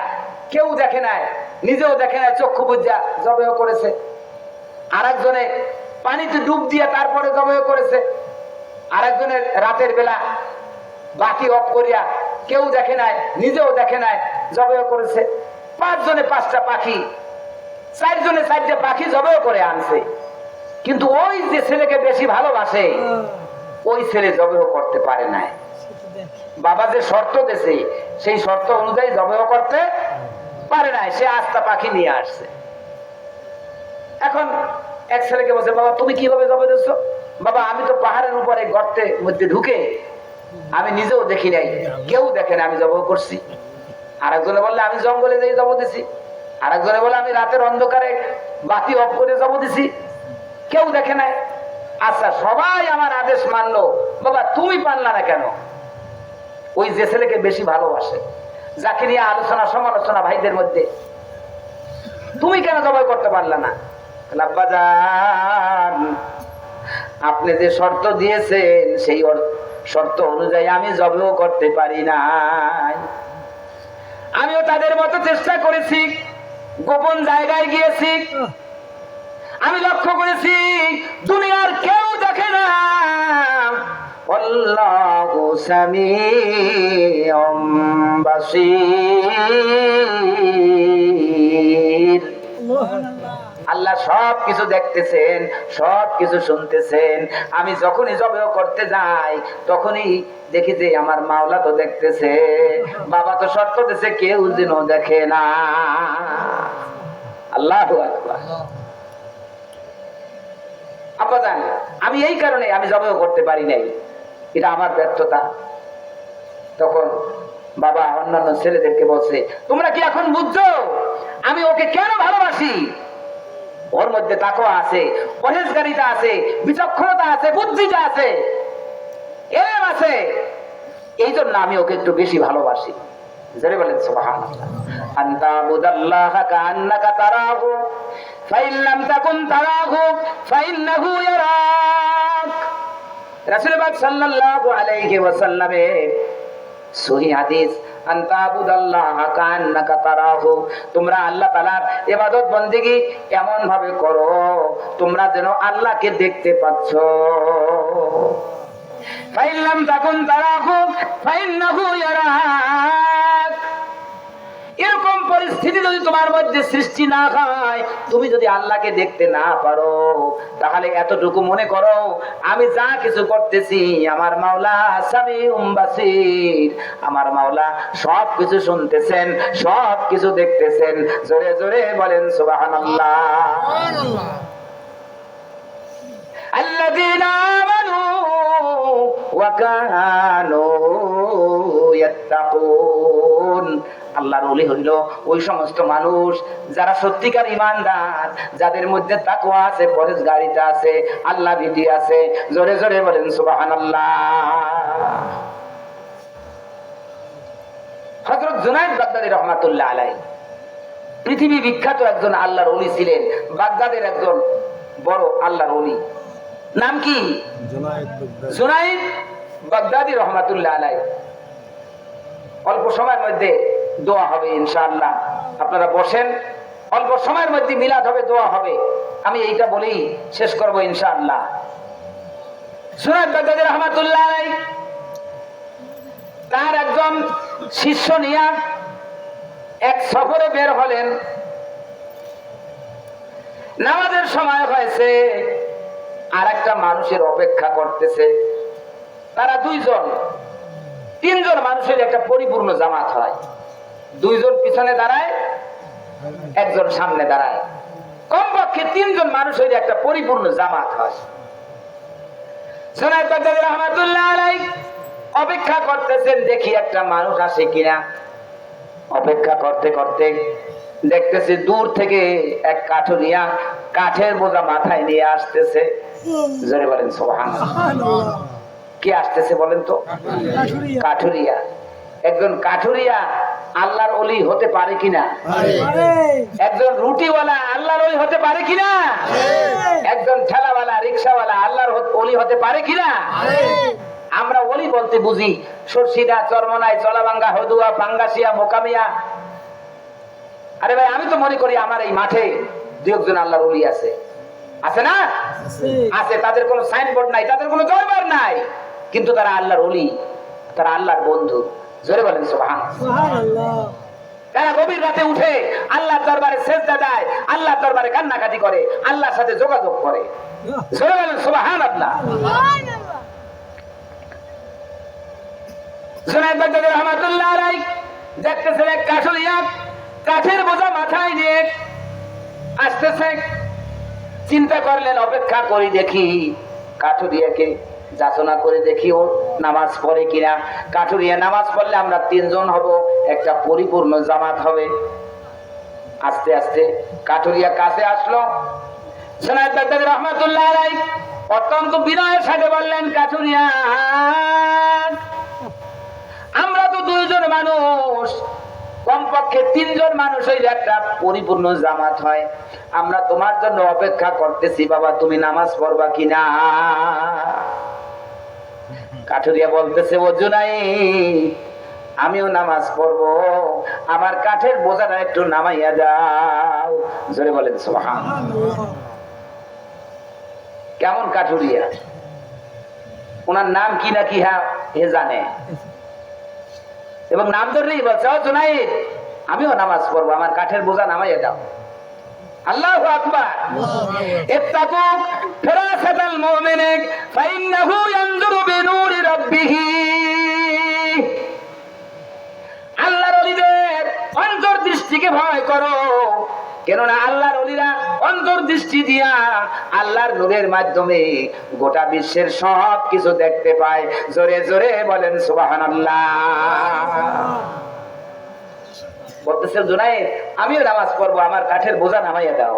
কেউ দেখে নাই, নিজেও দেখে নাই, চক্ষু বুঝা জবাই করেছে। আর একজনে পানিতে ডুব দিয়া তারপরে জবাই করেছে। আর একজনের রাতের বেলা বাকি অফ করিয়া কেউ দেখে নাই, নিজেও দেখে নাই, জবাই করেছে। 5 জনে 5টা পাখি, 4 জনে 4টা পাখি জবাই করে আনছে। কিন্তু ওই যে ছেলেকে বেশি ভালোবাসে ওই ছেলে জবাই করতে পারে নাই। বাবা যে শর্ত দিয়েছে সেই শর্ত অনুযায়ী জবাই করতে পারে নাই, সে 8টা পাখি নিয়ে আসছে। এখন এক ছেলেকে বলছে, বাবা তুমি কিভাবে জবাই দিচ্ছ? বাবা আমি তো পাহাড়ের উপরে গর্তের মধ্যে ঢুকে আমি নিজেও দেখি নাই, কেউ দেখে না আমি জব করছি। আরেকজনে বললে আমি জঙ্গলে যাই জব দিছি, আরেকজনে বলে আমি রাতের অন্ধকারে বাতি অফ করে জব দিছি, কেউ দেখে নাই। আচ্ছা, সবাই আমার আদেশ মানলো, বাবা তুমি পারলা না কেন? ওই যে ছেলেকে বেশি ভালোবাসে, যাকে নিয়ে আলোচনা সমালোচনা ভাইদের মধ্যে, তুমি কেন জবাই করতে পারলা না? আব্বাজান, আপনি যে শর্ত দিয়েছেন সেই শর্ত অনুযায়ী আমি জবেও করতে পারি নাই। আমিও তাদের মতো চেষ্টা করেছি, গোপন জায়গায় গিয়েছি, আমি লক্ষ্য করেছি দুনিয়ার কেউ দেখে না। আল্লাহু সামিউম বাসীর। আল্লাহ সব কিছু দেখতেছেন, সব কিছু শুনতেছেন। আমি যখনই জবেও করতে যাই তখনই দেখি যে আমার মাওলা তো দেখতেছে, বাবা তো শর্ত দিছে কেউ যেন দেখে না। আল্লাহু আকবার। আব্বাজান, আমি এই কারণে আমি জবেও করতে পারি নাই, এটা আমার ব্যর্থতা। তখন বাবা অন্যান্য ছেলেদেরকে বলছে, তোমরা কি এখন বুঝছো আমি ওকে কেন ভালোবাসি? ওর মধ্যে তাকওয়া আছে, পরহেজগারিতা আছে, বিচক্ষণতা আছে, বুদ্ধিটা আছে, এলেম আছে, এই জন্য আমি ওকে একটু বেশি ভালোবাসি। জোরে বলেন সুবহানাল্লাহ। আনতা বুদাল্লাহা কান্নাকা তারাহু ফাইন লাম তাকুন তারাহু ফাইন্নাহু ইয়ারাক। রাসূল পাক সাল্লাল্লাহু আলাইহি ওয়াসাল্লামের সহিহ হাদিস, আনতা বুদাল্লাহা কান্নাকা তারাহু, তোমরা আল্লাহ তাআলার ইবাদত বندگی এমন ভাবে করো তোমরা যেন আল্লাহকে দেখতে পাচ্ছ। ফাইন লাম তাকুন তারাহু ফাইন্নাহু ইয়ারাক। এরকম পরিস্থিতি যদি তোমার মধ্যে সৃষ্টি না হয়, তুমি যদি আল্লাহকে দেখতে না পারো, তাহলে এতটুকু মনে করো আমি যা কিছু করতেছি আমার মাওলা সামিউম বাসীর, আমার মাওলা সব কিছু শুনতেছেন, সব কিছু দেখতেছেন। জোরে জোরে বলেন সুবহানাল্লাহ। আল্লাযীনা আমানু ওয়া কানু ইয়াত্তাকুন। আল্লাহর ওলি হইল ওই সমস্ত মানুষ যারা সত্যিকার ঈমানদার, যাদের মধ্যে তাকওয়া আছে, পরহেজগারিতা আছে, আল্লাহ ভীতি আছে। জোরে জোরে বলেন সুবহানাল্লাহ। হযরত জুনায়েদ বাগদাদী রাহমাতুল্লাহ আলাইহি পৃথিবী বিখ্যাত একজন আল্লাহর ওলি ছিলেন, বাগদাদের একজন বড় আল্লাহর ওলি। নাম কি? জুনায়েদ বাগদাদী রাহমাতুল্লাহ আলাইহি। অল্প সময়ের মধ্যে দোয়া হবে ইনশাআল্লাহ, আপনারা বসেন, অল্প সময়ের মধ্যে মিলাদ হবে, দোয়া হবে। আমি এইটা বলেই শেষ করব ইনশাআল্লাহ। জুনায়েদ বাগদাদী রাহমাতুল্লাহ আলাইহি তার একজন শিষ্য নিয়ে এক সফরে বের হলেন। নামাজের সময় হয়েছে, আর একটা মানুষের অপেক্ষা করতেছে। তারা দুইজন, তিনজন মানুষের একটা পরিপূর্ণ জামাত হয়। দুইজন পিছনে দাঁড়ায়, একজন সামনে দাঁড়ায়, কমপক্ষে তিনজন মানুষের একটা পরিপূর্ণ জামাত হয়। জুনায়েদ বাগদাদী রাহমাতুল্লাহ আলাইহি অপেক্ষা করতেছেন, দেখি একটা মানুষ আসে কিনা। অপেক্ষা করতে করতে দেখতেছে দূর থেকে এক কাঠুরিয়া কাঠের বোঝা মাথায় নিয়ে আসতেছে। জোরে বলেন সুবহানাল্লাহ। কে আসতেছে বলেন তো? কাঠুরিয়া। একজন কাঠুরিয়া আল্লাহর ওলি হতে পারে কিনা? একজন রুটিওয়ালা আল্লাহর ওলি হতে পারে কিনা? একজন ঠেলাওয়ালা রিকশাওয়ালা আল্লাহর ওলি হতে পারে কিনা? আমরা ওলি বলতে বুঝি সরসিনা, চরমনাই, চলাবাঙ্গা, হদুয়া, পাঙ্গাসিয়া, মোকামিয়া। আরে ভাই, আমি তো মনে করি আমার এই মাঠে দু একজন আল্লাহর ওলি আছে, আছে না? আছে। তাদের কোনো সাইনবোর্ড নাই, তাদের কোনো জয়বার নাই, কিন্তু তারা আল্লাহর ওলি, তারা আল্লাহর বন্ধু। জোরে বলেন সুবহানাল্লাহ। তারা গভীর রাতে উঠে আল্লাহর দরবারে সেজদা দেয়, আল্লাহর দরবারে কান্নাকাটি করে, আল্লাহর সাথে যোগাযোগ করে। জোরে বলেন সুবহানাল্লাহ। জুনায়েদ বাগদাদী রাহমাতুল্লাহ আলাইহি দেখতেছেন এক কাঠুরিয়া কাঠের বোঝা মাথায় নিয়ে আসতেছে। চিন্তা করলেন অপেক্ষা করি দেখি কাঠুরিয়াকে যাচনা করে দেখি ও নামাজ পড়ে কিনা। কাঠুরিয়া নামাজ পড়লে আমরা 3 জন হব, একটা পরিপূর্ণ জামাত হবে। আস্তে আস্তে কাঠুরিয়া কাছে আসলো। জুনায়েদ বাগদাদী রহমাতুল্লাহ আলাইহি অত্যন্ত বিনয়ের সাথে বললেন, কাঠুরিয়া আমরা তো 2 জন মানুষ, কমপক্ষে 3 জন মানুষ হইলে একটা পরিপূর্ণ জামাত হয়। আমরা তোমার জন্য অপেক্ষা করতেছি বাবা, তুমি নামাজ পড়বা কিনা। কাঠুরিয়া বলতেছে, ও জুনায়েদ আমিও নামাজ পড়বো, আমার কাঠের বোঝাটা একটু নামাইয়া যাও। জোরে বলেন সুবহানাল্লাহ। কেমন কাঠুরিয়া, ওনার নাম কি না কি হে জানে, এবং নাম ধরেই বলছে, ও জুনায়েদ আমিও নামাজ পড়বো, আমার কাঠের বোঝা নামাইয়া দাও। আল্লাহু আকবার। ইত্তাকু ফিরাসাতাল মুমিনি ফাইন্নাহু ইয়ানজুরু বিনূরি রাব্বিহি। আল্লাহর ওলিদের অন্তর্দৃষ্টিকে ভয় করো, কেননা আল্লাহর ওলিরা অন্তর্দৃষ্টি দিয়া আল্লাহর নূরের মাধ্যমে গোটা বিশ্বের সব কিছু দেখতে পায়। জোরে জোরে বলেন সুবহানাল্লাহ। বলতেছে, জুনায়েদ আমিও নামাজ পড়বো, আমার কাঠের বোঝা নামাইয়া দাও।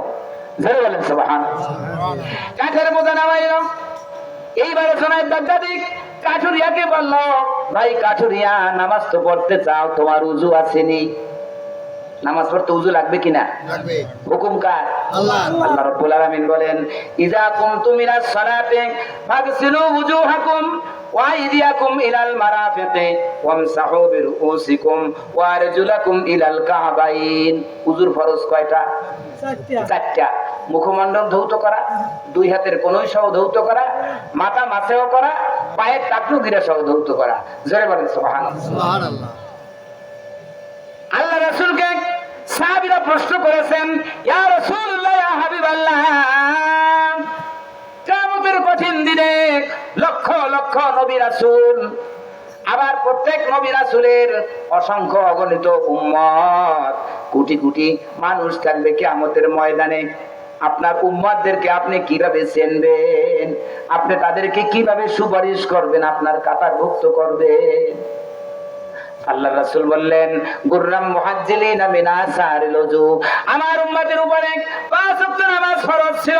জোরে বলেন সুবহানাল্লাহ। কাঠের বোঝা নামাইলো। এইবারে জুনায়েদ বাগদাদী কাঠুরিয়াকে বলল, ভাই কাঠুরিয়া নামাজ তো পড়তে চাও, তোমার উযু আসেনি? নামাজ পড়তে উযু লাগবে কিনা? লাগবে। হুকুম কার? আল্লাহ। আল্লাহ রাব্বুল আলামিন বলেন, ইযা কুমতুম ইলাস সালাতি ফাগসিলু ওয়ুজুহাকুম ওয়া আইদিয়াকুম ইলাল মারাফিকি ওয়ামসাহু বিরুউসিকুম ওয়া আরজুলাকুম ইলাল কাবাইন। উযুর ফরজ কয়টা? 4টা। মুখমণ্ডল ধৌত করা, 2 হাতের কনুই সহ ধৌত করা, মাথা মাছেও করা, পায়ের টাকনু গিরা সহ ধৌত করা। জোরে বলেন সুবহানাল্লাহ। সুবহানাল্লাহ। আল্লাহ রাসূলকে সাহাবীরা প্রশ্ন করেছেন, ইয়া রাসূলুল্লাহ, ইয়া হাবিবাল্লাহ, কিয়ামতের কঠিন দিনে লক্ষ লক্ষ নবী রাসূল, আবার প্রত্যেক নবী রাসূলের অসংখ্য অগণিত উম্মত, কোটি কোটি মানুষ থাকবে কিয়ামতের ময়দানে। আপনার উম্মতদেরকে আপনি কিভাবে চিনবেন? আপনি তাদেরকে কিভাবে সুপারিশ করবেন, আপনার কাতারভুক্ত করবেন? আল্লাহ রাসূল বললেন, গুররাম মুহাজ্জিলিনা মিন আসারিল ওযু, আমার উম্মতের উপরে 5 ওয়াক্ত নামাজ ফরজ ছিল।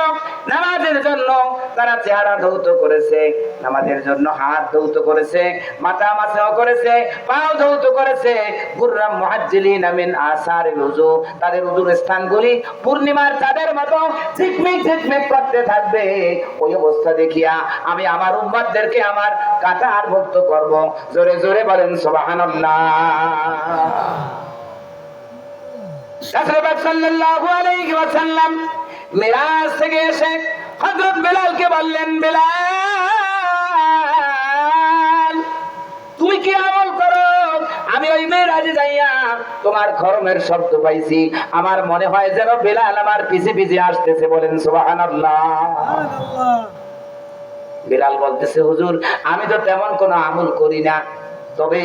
নামাজের জন্য তারা চেহারা ধৌত করেছে, নামাজের জন্য হাত ধৌত করেছে, মাথা মাথাও করেছে, পাও ধৌত করেছে। গুররাম মুহাজ্জিলিনা মিন আসারিল ওযু, তাদের ওযুর স্থানগুলি পূর্ণিমার চাঁদের মতো ঝিকমিক ঝিকমিক করতে থাকবে। ওই অবস্থা দেখিয়া আমি আমার উম্মতদেরকে আমার কাতারভুক্ত করব। জোরে জোরে বলেন সুবহানাল্লাহ। রাসূলুল্লাহ সাল্লাল্লাহু আলাইহি ওয়াসাল্লাম মিরাজ থেকে এসে হযরত বেলালকে বললেন, বেলাল তুমি কি আমল করো? আমি ওই মেরাজে যাইয়া তোমার খরমের শব্দ পাইছি, আমার মনে হয় যেন বেলাল আমার পিছে পিছে আসতেছে। বলেন সুবহানাল্লাহ। বেলাল বলতেছে, হুজুর আমি তো তেমন কোনো আমল করি না, তবে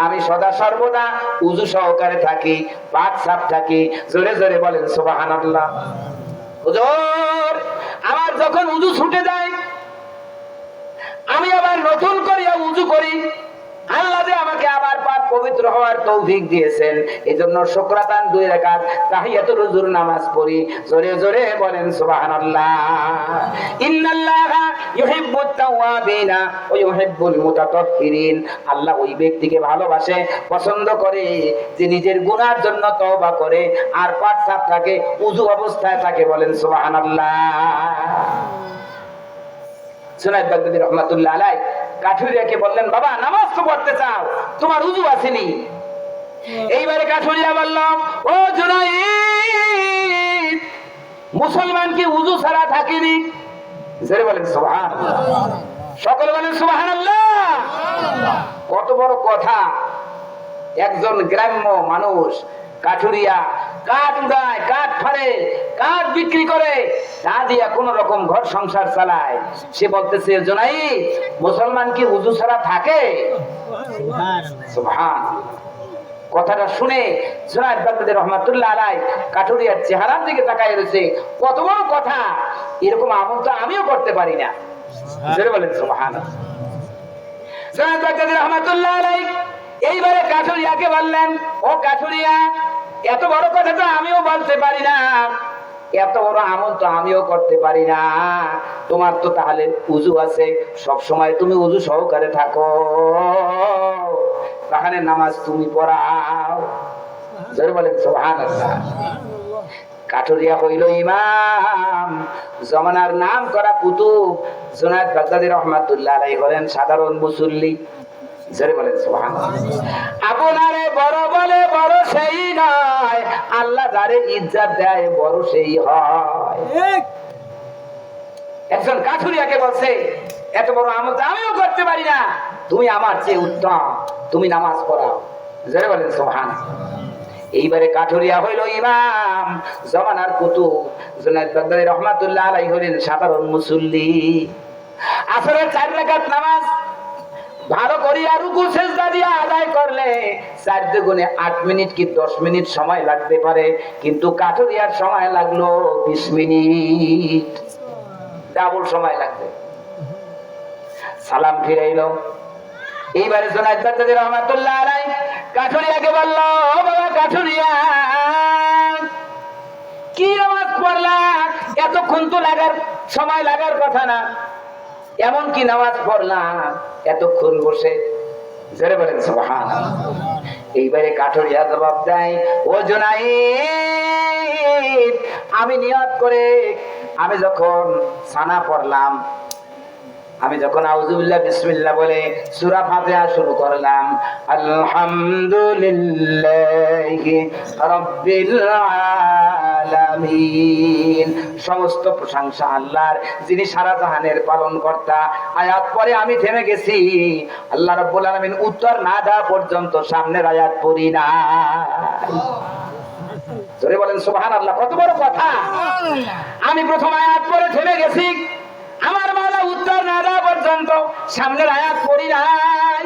আমি সদা সর্বদা উযু সহকারে থাকি, পাক সাফ থাকি। জোরে জোরে বলেন সুবহানাল্লাহ। হুজুর আমার যখন উযু ছুটে যায়, আমি আবার নতুন করে উযু করি। আল্লাহ যে আমাকে আবার পাক পবিত্র হওয়ার তৌফিক দিয়েছেন, এজন্য শুকরাতান 2 রাকাত তাহিয়াতুল উযুর নামাজ পড়ি। জোরে জোরে বলেন সুবহানাল্লাহ। ইন্নাল্লাহা ইউহিব্বুত তাওয়াবিনা ওয়া ইউহিব্বুল মুতাতাহহিরিন। আল্লাহ ওই ব্যক্তিকে ভালোবাসে, পছন্দ করে যে নিজের গুনার জন্য তওবা করে আর পাক সাফ থাকে, উযু অবস্থায় থাকে। বলেন সুবহানাল্লাহ। জুনায়েদ বাগদাদী রহমাতুল্লাহ আলাইহি কাঠুরিয়াকে বললেন, বাবা নামাজ তো পড়তে চাও, তোমার উযু আসেনি? এইবারে কাঠুরিয়া বলল, ও জুনায়েদ মুসলমান কি উযু ছাড়া থাকেনি? জোরে বলেন সুবহানাল্লাহ। সকলে বলেন সুবহানাল্লাহ। কত বড় কথা! একজন গ্রাম্য মানুষ কাঠুরিয়া কাঠ উড়ায়, কাঠ ফাড়ে, কাঠ বিক্রি করে, তা দিয়ে কোন রকম ঘর সংসার চালায়। সে বলতেছে, জুনায়েদ মুসলমান কি উযু ছাড়া থাকে? সুবহানাল্লাহ। কথাটা শুনে জুনায়েদ বাগদাদী রহমাতুল্লাহ আলাইহি কাঠুরিয়ার চেহারার দিকে তাকায় রয়েছে। কত বড় কথা! এরকম আমল তো আমিও করতে পারি না। জোরে বলেন সুবহানাল্লাহ। জনাব বাগদাদী রহমাতুল্লাহ আলাইহি এইবারে কাঠুরিয়াকে বললেন, ও কাঠুরিয়া, এত বড় কথা তো আমিও বলতে পারি না, এত বড় আমল তো আমিও করতে পারি না, তোমার তো তাহলে উযু আছে, সব সময় তুমি উযু সহকারে থাকো, তাহলে নামাজ তুমি পড়াও। জোরে বলেন সুবহানাল্লাহ। কাঠুরিয়া হইল ইমাম, জমানার নাম করা কুতুব জুনায়েদ বাগদাদী রহমাতুল্লাহ আলাইহি হলেন সাধারণ মুসল্লি। জোরে বলেন সুবহানাল্লাহ। আপনারে বড় বলে বড় সেই নয়, আল্লাহ যারে ইজ্জত দেয় বড় সেই হয়। ঠিক। একজন কাঠুরিয়াকে বলছে, এত বড় আমল তো আমিও করতে পারি না, তুমি আমার চেয়ে উত্তম, তুমি নামাজ পড়াও। জোরে বলেন সুবহানাল্লাহ। এইবারে কাঠুরিয়া হইল ইমাম, জমানার কুতুব জুনায়েদ বাগদাদী রহমাতুল্লাহ আলাইহি হলেন সাধারণ মুসল্লি। আসরের 4 রাকাত নামাজ ভালো করিয়া রুকু সিজদা দিয়ে আদায় করলে 4 দুগুণে 8 মিনিট কি 10 মিনিট সময় লাগতে পারে, কিন্তু কাঠুরিয়ার সময় লাগলো 20 মিনিট, ডাবল সময় লাগবে। সালাম ফিরাইলো। এইবারে জুনায়েদ বাগদাদী রহমাতুল্লাহ আলাইহি কাঠুরিয়াকে বলল, ও বাবা কাঠুরিয়া, কি নামাজ পড়লা, এতক্ষণ তো সময় লাগার কথা না, এমন কি নামাজ পড়লা এতক্ষণ বসে? জোরে বলেন সুবহানাল্লাহ। এইবারে কাঠুরিয়া জবাব দেয়, ও জুনায়েদ, আমি নিয়ত করে আমি যখন সানা পড়লাম, আমি যখন আউযুবিল্লাহ বিসমিল্লাহ বলে সূরা ফাতিহা শুরু করলাম, আলহামদুলিল্লাহি রাব্বিল আলামিন, সমস্ত প্রশংসা আল্লাহর, যিনি সারা জাহানের পালনকর্তা, আয়াত পরে আমি থেমে গেছি, আল্লাহ রাব্বুল আলামিন উত্তর না দেওয়া পর্যন্ত সামনের আয়াত পড়ি না। জোরে বলেন সুবহানাল্লাহ। কত বড় কথা! আমি প্রথম আয়াত পড়ে থেমে গেছি, আমার মাওলা উত্তর না দেওয়া পর্যন্ত সামনের আয়াত পড়ি নাই।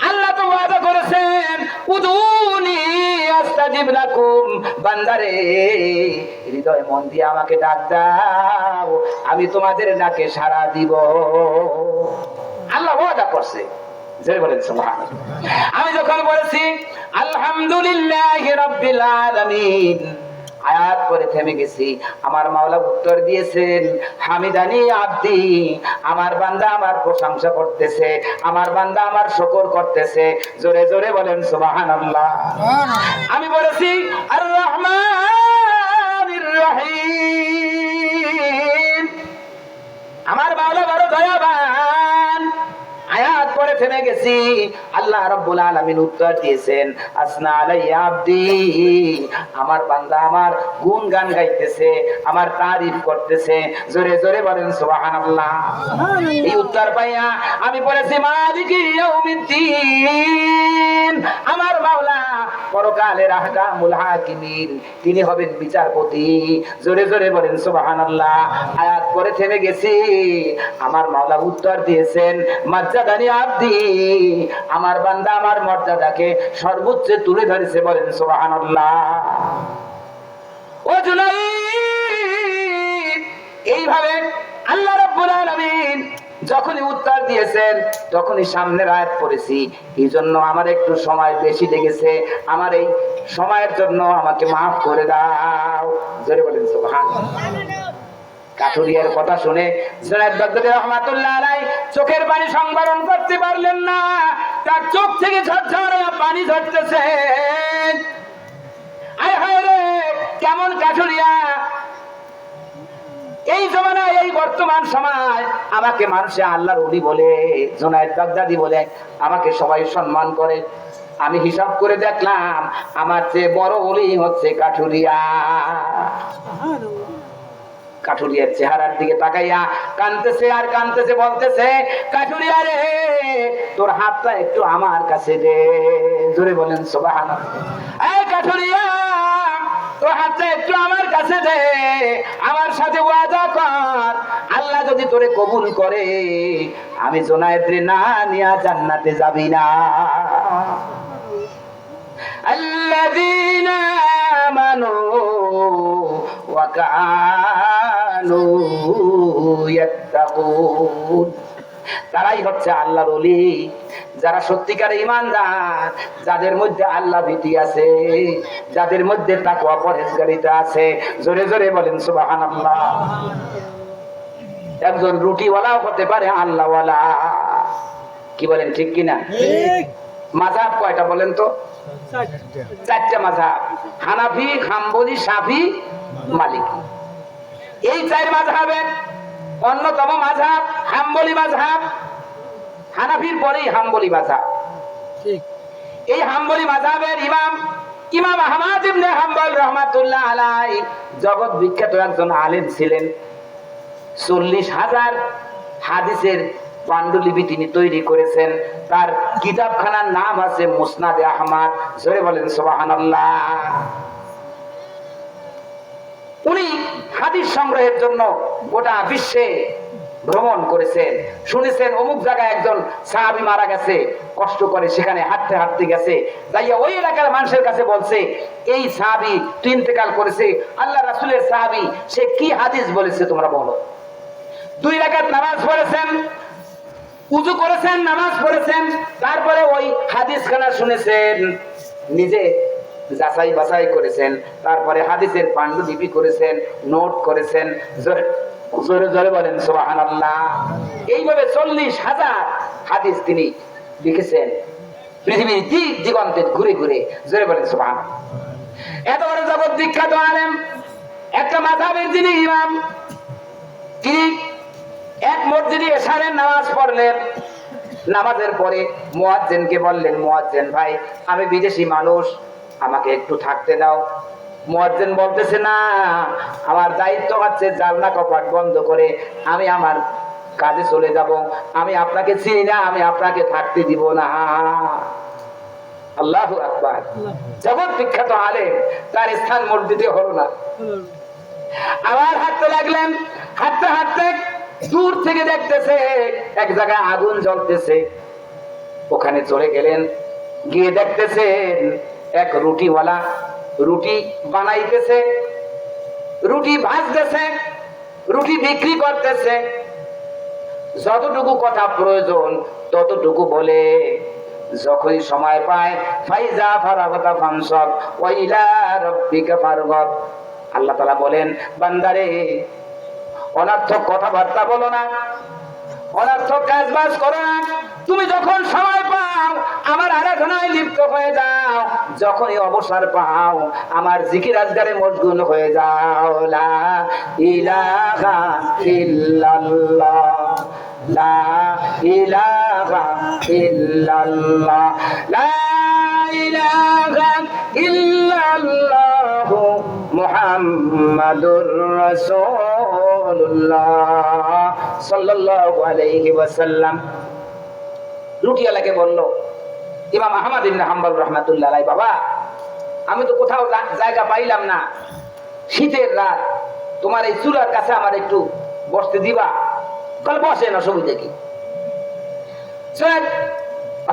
আল্লাহ তো ওয়াদা করেছেন, উদুনি আস্তাজিব লাকুম, বান্দারে হৃদয় মন দিয়ে আমাকে ডাক দাও, আমি তোমাদের ডাকে সাড়া দিব। আল্লাহ ওয়াদা করছে। জোরে বলেন সুবহানাল্লাহ। আমি যখন বলেছি আলহামদুলিল্লাহি রাব্বিল আলামিন, আয়াত পরে থেমে গেছি, আমার মাওলা উত্তর দিয়েছেন, হামিদানি আব্দি, আমার বান্দা আমার প্রশংসা করতেছে, আমার বান্দা আমার শুকর করতেছে। জোরে জোরে বলেন সুবহানাল্লাহ। আমি বলেছি আর রহমানির রহিম, আমার মাওলা বড় দয়াবান। আয়াত পরে থেমে গেছি, আল্লাহ রাব্বুল আলামিন উত্তর দিয়েছেন, আসনা আলাইয়া আব্দি, আমার বান্দা আমার গুণগান গাইতেছে, আমার তারিফ করতেছে। জোরে জোরে বলেন সুবহানাল্লাহ। এই উত্তর পাইয়া আমি বলেছি মালিকি ইয়াউমিদ্দিন, আমার মাওলা পরকালের আহকামুল হাকিমিন, তিনি হবেন বিচারপতি। জোরে জোরে বলেন সুবহানাল্লাহ। আয়াত পরে থেমে গেছি, আমার মাওলা উত্তর দিয়েছেন, মাজ্জাদানি আব্দি, আমার বান্দা আমার মর্যাদাকে সর্বোচ্চে তুলে ধরেছে। বলেন সুবহানাল্লাহ। ও জুনাইদ, এইভাবে আল্লাহ রাব্বুল আলামিন যখনই উত্তর দিয়েছেন তখনই সামনের আয়াত পড়েছি। এই জন্য আমার একটু সময় বেশি লেগেছে, আমার এই সময়ের জন্য আমাকে মাফ করে দাও। জোরে বলেন সুবহানাল্লাহ। কাঠুরিয়ার কথা শুনে জুনায়েদ বাগদাদী রহমাতুল্লাহ আলাইহি চোখের পানি সংবরণ করতে পারলেন না, তার চোখ থেকে ঝরঝরে পানি ঝরতেছে। আয় হায় রে, কেমন কাঠুরিয়া! এই জমানায়, এই বর্তমান সময় আমাকে মানুষে আল্লাহর ওলি বলে, জুনায়েদ বাগদাদী বলে, আমাকে সবাই সম্মান করে। আমি হিসাব করে দেখলাম, আমার চেয়ে বড় ওলি হচ্ছে কাঠুরিয়া। কাঠুরিয়ার চেহারার দিকে তাকাইয়া কানতেছে আর কানতেছে, বলতেছে, কাঠুরিয়া রে, তোর হাতটা একটু আমার কাছে দে। জোরে বলেন সুবহানাল্লাহ। এই কাঠুরিয়া, তোর হাতটা একটু আমার কাছে দে, আমার সাথে ওয়াদা কর, আল্লাহ যদি তোরে কবুল করে আমি জুনায়েদ রে না নিয়া জান্নাতে যাবি না। আল্লাযীনা আমানু ওয়া কানু ইয়াত্তাকুন, তারাই হচ্ছে আল্লাহর ওলি, যারা সত্যিকার ঈমানদার, যাদের মধ্যে আল্লাহ ভীতি আছে, যাদের মধ্যে তাকওয়া পরহেজগারিতা আছে। জোরে জোরে বলেন সুবহানাল্লাহ। একজন রুটিওয়ালাও হতে পারে আল্লাহওয়ালা। কি বলেন, ঠিক কিনা? ঠিক। মাযহাব কয়টা বলেন তো? চারটে। চারটা মাযহাব, হানাফি, হাম্বলি, শাফি, মালিকি। এই চার মাযহাবের অন্যতম মাযহাব হাম্বলি মাযহাব। হানাফির পরেই হাম্বলি মাযহাব। ঠিক। এই হাম্বলি মাযহাবের ইমাম আহমদ ইবনে হাম্বল রাহমাতুল্লাহ আলাইহি জগৎ বিখ্যাত একজন আলেম ছিলেন। 40,000 হাদিসের পাণ্ডুলিপি তিনি তৈরি করেছেন। তার কিতাবখানার নাম আছে মুসনাদে আহমদ। জোরে বলেন সুবহানাল্লাহ। উনি হাদিস সংগ্রহের জন্য গোটা বিশ্বে ভ্রমণ করেছেন। শুনেছেন অমুক জায়গায় একজন সাহাবী মারা গেছে, কষ্ট করে সেখানে হাঁটতে হাঁটতে গেছে, যাইয়া ওই এলাকার মানুষের কাছে বলছে, এই সাহাবী তো ইন্তেকাল করেছে, আল্লাহ রাসূলের সাহাবী, সে কি হাদিস বলেছে তোমরা বলো। 2 রাকাত নামাজ পড়েছেন, উযু করেছেন, নামাজ পড়েছেন, তারপরে ওই হাদিসখানা শুনেছেন, নিজে যাচাই বাছাই করেছেন, তারপরে হাদিসের পাণ্ডুলিপি করেছেন, নোট করেছেন। জোরে জোরে বলেন সুবহানাল্লাহ। এইভাবে 40,000 হাদিস তিনি লিখেছেন পৃথিবীর দিক দিগন্তে ঘুরে ঘুরে। জোরে বলেন সুবহানাল্লাহ। এত বড় জগৎ বিখ্যাত আলেম, একটা মাযহাবের যিনি ইমাম, তিনি এক মসজিদে এশারের নামাজ পড়লেন। নামাজের পরে মুয়াজ্জিনকে বললেন, মুয়াজ্জিন ভাই, আমি বিদেশি মানুষ, আমাকে একটু থাকতে দাও। মুয়াজ্জিন বলতেছে, না, আমার দায়িত্ব হচ্ছে জানলা কপাট বন্ধ করে আমি আমার কাজে চলে যাব, আমি আপনাকে চিনি না, আমি আপনাকে থাকতে দিব না। আল্লাহু আকবার। জগৎ বিখ্যাত আলেম, তার স্থান মসজিদে হলো না। আবার হাঁটতে লাগলেন, হাঁটতে হাঁটতে দূর থেকে দেখতেছে এক জায়গায় আগুন জ্বলতেছে। ওখানে চলে গেলেন, গিয়ে দেখতেছেন এক রুটিওয়ালা রুটি বানাইতেছে, রুটি ভাজতেছে, রুটি বিক্রি করতেছে। যতটুকু কথা প্রয়োজন ততটুকু বলে, যখনই সময় পায় ফাইজা ফারাগতা ফানসাব ওয়া ইলা রাব্বিকা ফারগাব। আল্লাহ তাআলা বলেন, বান্দারে অনর্থক কথাবার্তা বলো না, অনর্থক কাজবাজ করো না। তুমি যখন সময় পাও আমার আরাধনায় লিপ্ত হয়ে যাও, যখনই অবসর পাও আমার জিকির আজগারে মশগুল হয়ে যাও। লা ইলাহা ইল্লাল্লাহ, লা ইলাহা ইল্লাল্লাহ, লা ইলাহা ইল্লাল্লাহ মুহাম্মাদুর রাসূলুল্লাহ সাল্লাল্লাহু আলাইহি ওয়াসাল্লাম। রুটিওয়ালাকে বলল, ইমাম আহমদ ইবনে হাম্বল রাহমাতুল্লাহ আলাইহি, বাবা, আমি তো কোথাও জায়গা পাইলাম না, শীতের রাত, তোমার এই চুলার কাছে আমার একটু বসতে দিবা? কাল বসেন, অসুবিধা কি?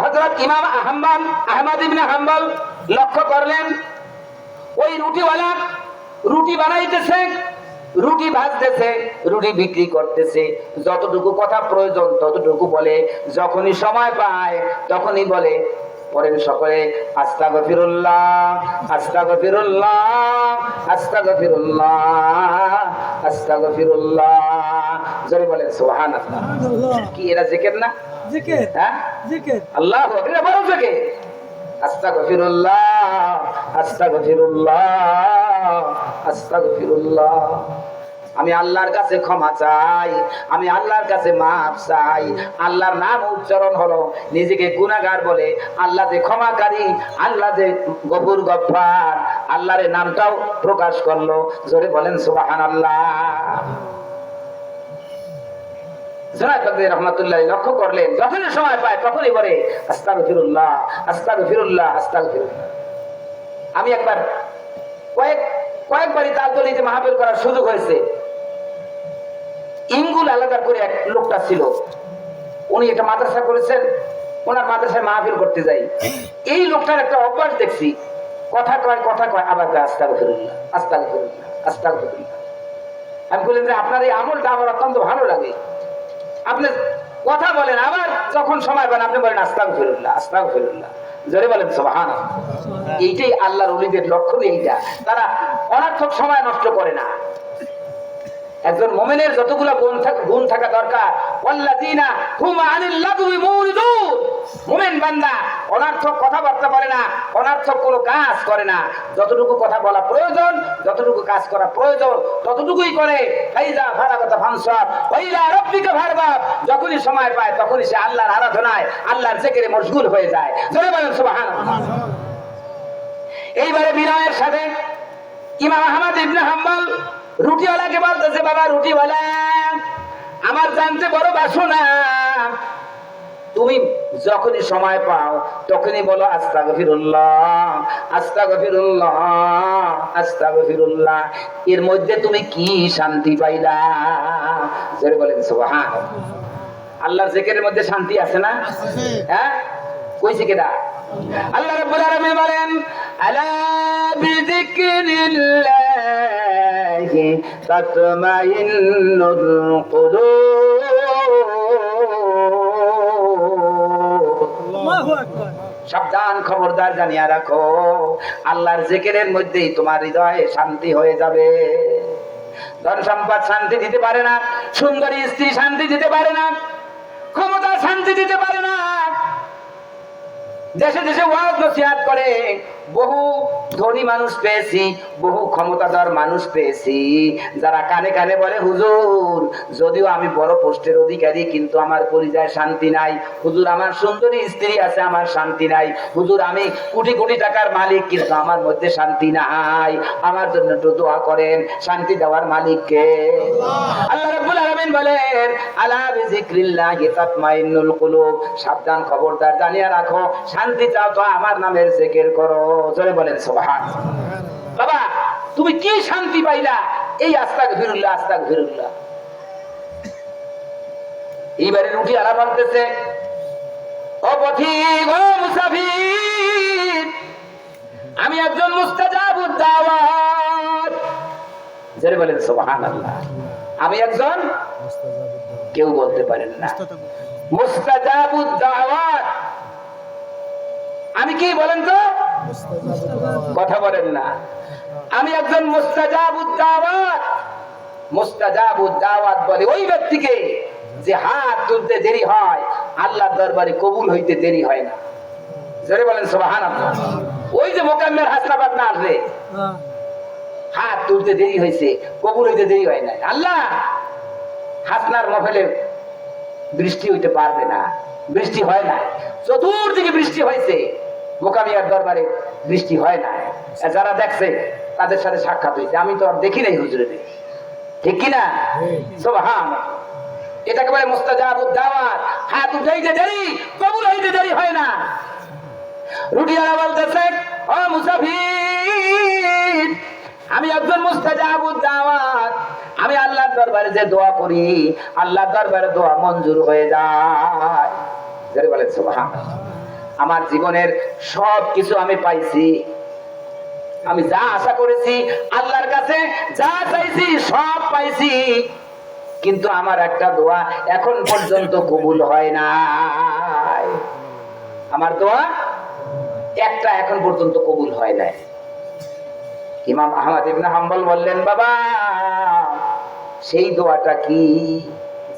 হযরত ইমাম আহমদ ইবনে হাম্বল লক্ষ্য করলেন, ওই রুটিওয়ালা রুটি বানাইতেছে, রুটি ভাজতেছে, রুটি বিক্রি করতেছে, যতটুকু কথা প্রয়োজন ততটুকু বলে, যখনই সময় পায় তখনই বলে। পড়েন সকলে, আস্তাগফিরুল্লাহ, আস্তাগফিরুল্লাহ, আস্তাগফিরুল্লাহ, আস্তাগফিরুল্লাহ। জোরে বলেন সুবহানাল্লাহ। কি এরা জিকির না? জিকির। হ্যাঁ, জিকির। আল্লাহু আকবার, বড় জিকির। আস্তাগফিরুল্লাহ, আস্তাগফিরুল্লাহ, আস্তাগফিরুল্লাহ। আমি আল্লাহর কাছে ক্ষমা চাই, আমি আল্লাহর কাছে মাফ চাই। আল্লাহর নাম উচ্চারণ হলো, নিজেকে গুনাহগার বলে আল্লাহ যে ক্ষমাকারী, আল্লাহ যে গফুর গফফার, আল্লাহর নামটাও প্রকাশ করলো। জোরে বলেন সুবহানাল্লাহ। রহমাতুল্লাহ লক্ষ্য করলেন, যখনই সময় পায় তখনই বলে আস্তাগফিরুল্লাহ, আস্তাগফিরুল্লাহ, আস্তাগফিরুল্লাহ। আমি একবার কয়েকবারই তালতলিতে মাহফিল করার সুযোগ হয়েছে। ইঙ্গুল আলাদা করে এক লোকটা ছিল, উনি একটা মাদ্রাসা করেছেন, ওনার মাদ্রাসায় মাহফিল করতে যাই। এই লোকটার একটা অভ্যাস দেখছি, কথা কয় আবার আস্তাগফিরুল্লাহ, আস্তাগফিরুল্লাহ, আস্তাগফিরুল্লাহ। আমি বললাম যে আপনার এই আমলটা আমার অত্যন্ত ভালো লাগে, আপনি কথা বলেন, আবার যখন সময় পান আপনি বলেন আস্তাগফিরুল্লাহ আস্তাগফিরুল্লাহ, জোরে বলেন সুবহানাল্লাহ। এইটাই আল্লাহর ওলিদের লক্ষণ, এইটা তারা অনর্থক সময় নষ্ট করে না। একজন মুমিনের যতগুলো গুণ থাকা দরকার, ওয়াল্লাযিনা হুম আনিল লাগwi মুরিদুন, মুমিন বান্দা অনর্থক কথাবার্তা বলে না, অনর্থক কোনো কাজ করে না। যতটুকু কথা বলা প্রয়োজন, যতটুকু কাজ করা প্রয়োজন, ততটুকুই করে। ফাইজা ফারাগাতা ফানসাব ওয়া ইলা রাব্বিকা ফারগাব, যখনই সময় পায় তখনই সে আল্লাহর আরাধনায়, আল্লাহর জিকিরে মশগুল হয়ে যায়। জোরে বলেন সুবহানাল্লাহ। এইবারে বিনয়ের সাথে ইমাম আহমদ ইবনে হাম্বল রুটিওয়ালাকে বলতেছে, বাবা রুটিওয়ালা, আমার জানতে বড় বাসনা, তুমি যখনই সময় পাও তখনই বলো আস্তাগফিরুল্লাহ আস্তাগফিরুল্লাহ আস্তাগফিরুল্লাহ। এর মধ্যে তুমি কি শান্তি পাইলা? জোরে বলেন সুবহানাল্লাহ। আল্লাহর জিকিরের মধ্যে শান্তি আছে না? হ্যাঁ, কইছে কেডা? আল্লাহ রাব্বুল আলামিন বলেন, আলা বিযিকরিল্লাহি তাতমাইন্নুল কুলুব। আল্লাহু আকবার। সাবধান, খবরদার, জানিয়া রাখো, আল্লাহর জিকিরের মধ্যেই তোমার হৃদয়ে শান্তি হয়ে যাবে। ধন সম্পদ শান্তি দিতে পারে না, সুন্দরী স্ত্রী শান্তি দিতে পারে না, ক্ষমতা শান্তি দিতে পারে না। দেশে দেশে ওয়াজ নসিহত করে বহু ধনী মানুষ পেয়েছি, বহু ক্ষমতাধর মানুষ পেয়েছি, যারা কানে কানে বলে, হুজুর যদিও আমি বড় পোস্টের অধিকারী কিন্তু আমার পরিচয় শান্তি নাই, হুজুর আমার সুন্দরী স্ত্রী আছে আমার শান্তি নাই, হুজুর আমি কোটি কোটি টাকার মালিক কিন্তু আমার মধ্যে শান্তি নাই, আমার জন্য একটু দোয়া করেন, শান্তি দেওয়ার মালিক কে? আল্লাহ রাব্বুল আলামিন বলেন, আলা বিযিকরিল্লাহি তাতমাইন্নুল কুলুব। সাবধান, খবরদার, জানিয়া রাখো, শান্তি চাও তো আমার নামের জিকির করো। জোরে বলেন সুবহানাল্লাহ। বাবা তুমি কি শান্তি পাইলা? এই আস্তাগফিরুল্লাহ আস্তাগফিরুল্লাহ। এইবারে রুটি আলা বলতেছে, ও পথিক, ও মুসাফির, আমি একজন মুস্তাজাবুদ দাওয়াত। জোরে বলেন সুবহানাল্লাহ। আমি একজন, কেউ বলতে পারেন না, মুস্তাজাবুদ দাওয়াত। আমি কি বলেন তো? কথা বলেন না। আমি একজন মুস্তাজাবুদ দাওয়াত। মুস্তাজাবুদ দাওয়াত বলে ওই ব্যক্তিকে যে হাত তুলতে দেরি হয়, আল্লাহর দরবারে কবুল হইতে দেরি হয় না। জোরে বলেন সুবহানাল্লাহ। ওই যে মোকাম্মেল হাসনাবাদ না আসলে হাত তুলতে দেরি হয়েছে, কবুল হইতে দেরি হয় না। আল্লাহ হাসনার মহলে বৃষ্টি হইতে পারবে না, বৃষ্টি হয় না, চতুর্দিকে বৃষ্টি হয়েছে, মোকামিয়ার দরবারে বৃষ্টি হয় না। যারা দেখছে তাদের সাথে সাক্ষাৎ হয়েছে, আমি তো আর দেখি নাই হুজুরে, ঠিক কিনা? সুবহানাল্লাহ। এটাকে বলে মুস্তাজাবুদ দাওয়াত। হাত উঠাইতে দেরি, কবুল হইতে দেরি হয় না। রুটিওয়ালা বলতেছে, ও মুসাফির, আমি একজন মুস্তাজাবুদ দাওয়াত। আমি আল্লাহর দরবারে যে দোয়া করি, আল্লাহর দরবারে দোয়া মঞ্জুর হয়ে যায়। যারা বলেন সুবহানাল্লাহ। আমার জীবনের সব কিছু আমি পাইছি, আমি যা আশা করেছি আল্লাহর কাছে, যা চাইছি সব পাইছি, কিন্তু আমার একটা দোয়া এখন পর্যন্ত কবুল হয় নাই। আমার দোয়া একটা এখন পর্যন্ত কবুল হয় নাই। ইমাম আহমদ ইবনে হাম্বল বললেন, বাবা সেই দোয়াটা কি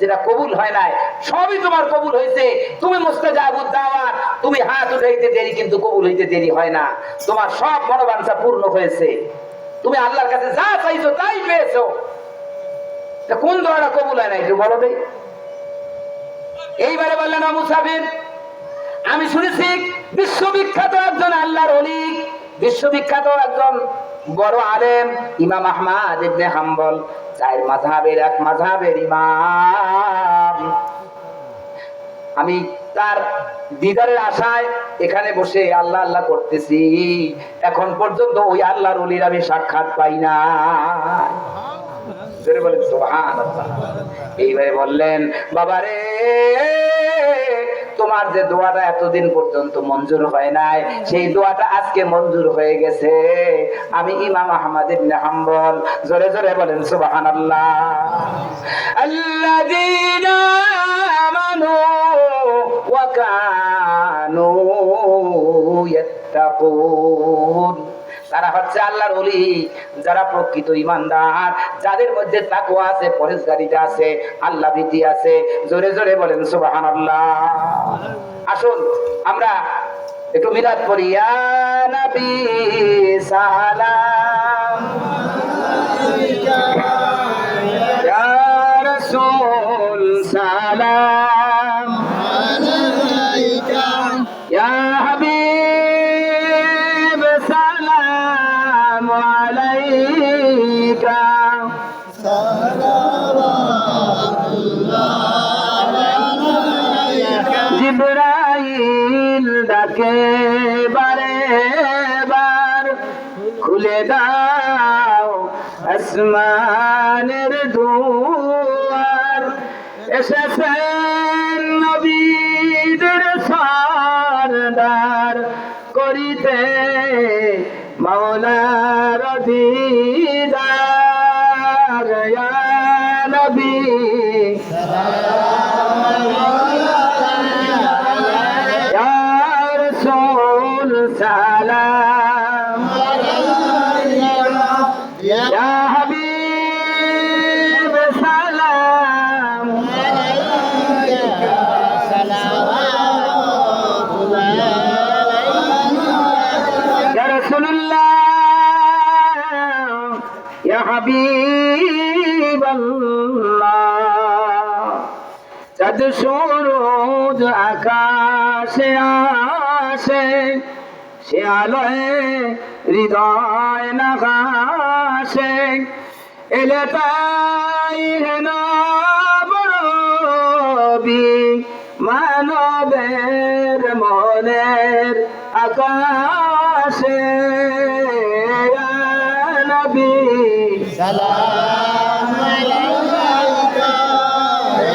যেটা কবুল হয় নাই? সবই তোমার কবুল হয়েছে, তুমি মুস্তাজাবুদ দাওয়াত, তুমি হাত উঠাইতে দেরি কিন্তু কবুল হইতে দেরি হয় না, তোমার সব মনোবাঞ্ছা পূর্ণ হয়েছে, তুমি আল্লাহর কাছে যা চাইছো তাই পেয়েছো। কোন দোয়াটা কবুল হয় না একটু বলো দেই। এইবারে বললেন, ও মুসাফির, আমি শুনেছি বিশ্ববিখ্যাত একজন আল্লাহর ওলি, বিশ্ববিখ্যাত একজন বড় আলেম ইমাম আহমদ ইবনে হাম্বল, চার মাযহাবের এক মাযহাবের ইমাম। আমি তার দিদারের আশায় এখানে বসে আল্লাহ আল্লাহ করতেছি, এখন পর্যন্ত ওই আল্লাহর ওলির আমি সাক্ষাৎ পাই না। জোরে বলেন সুবহানাল্লাহ। এইভাবে বললেন, বাবারে তোমার যে দোয়াটা এতদিন পর্যন্ত মঞ্জুর হয় নাই, সেই দোয়াটা আজকে মঞ্জুর হয়ে গেছে। আমি ইমাম আহমদ ইবনে হাম্বল। জোরে জোরে বলেন সুবহানাল্লাহ। আল্লাযীনা আমানু وكانوا يتقون তারা হচ্ছে আল্লাহর ওলি, যারা প্রকৃত ঈমানদার, যাদের মধ্যে তাকওয়া আছে, পরহেজগারিতা আছে, আল্লাহ ভীতি আছে। জোরে জোরে বলেন সুবহানাল্লাহ। আসুন আমরা একটু মিলাদ পড়ি। ইয়া নবী সালাম, ইয়া রাসূল সালাম, ইয়া হাবিব সালাম আলাইকা। জিবরাইল ডাকে বারে বার, খুলে দাও আসমানের দুয়ার। এসেছেন নবীদের সরদার, করিতে মাওলার দিদার। ইয়া নবী ইয়া রাসূল সালাম, ইয়া হাবিব সালাম, ইয়া রাসূলুল্লাহ, ইয়া হাবিবাল্লাহ। চাঁদ সূরজ আকাশে আসে, সে আলোয় হৃদয় নাগাসে। এলে তাই হেন বড়বি, মানবের মনের আকাশে। ইয়া নবী সালাম আলাইকা,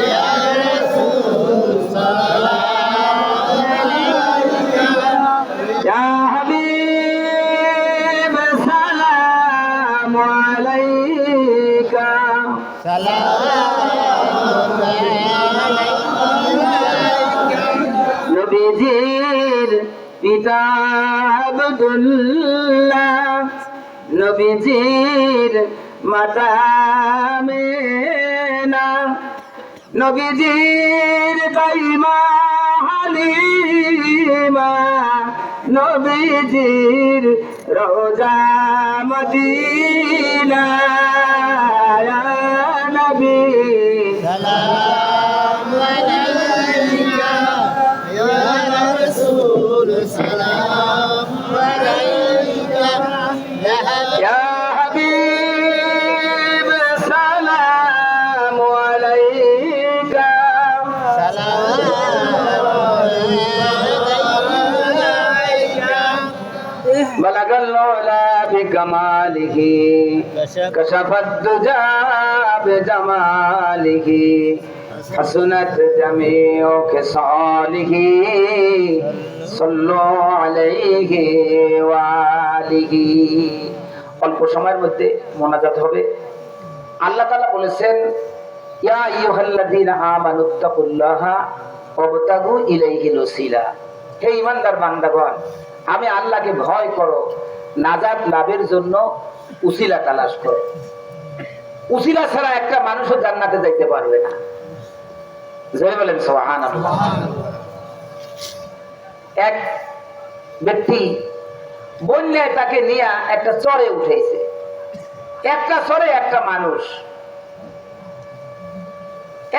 ইয়া রাসূল সালাম আলাইকা, ইয়া হাবিব সালাম আলাইকা। সালাম আলাইকা। নবীজির পিতা আব্দুল্লাহ, নবীজির মাতা আমেনা, নবীজির দাইমা হালিমা, নবীজির রোজা মদিনা। ইয়া নবী সালাম আলাইকা, ইয়া রাসূল সালাম আলাইকা, ইয়া হাবিব সালাম আলাইকা। বালাগাল উলা বিকামালিহি, কাশাফাত দুজা বিজামালিহি, হাসুনাত জামিউ খিসালিহি, সাল্লু আলাইহি ওয়া আলিহি। অল্প সময়ের মধ্যে মোনাজাত হবে। আল্লাহ তাআলা বলেছেন, ইয়া আইয়ুহাল্লাযীনা আমানুত্তাকুল্লাহা ওয়াবতাগু ইলাইহিল ওসিলা। হে ঈমানদার বান্দাগণ, আমি আল্লাহকে ভয় করো, নাজাত লাভের জন্য উসিলা তালাশ করো। উসিলা ছাড়া একটা মানুষও জান্নাতে যাইতে পারবে না। জয় বলেন সুবহানাল্লাহ। এক ব্যক্তি বন্যায় তাকে নিয়ে একটা চরে উঠেছে। একটা চরে একটা মানুষ,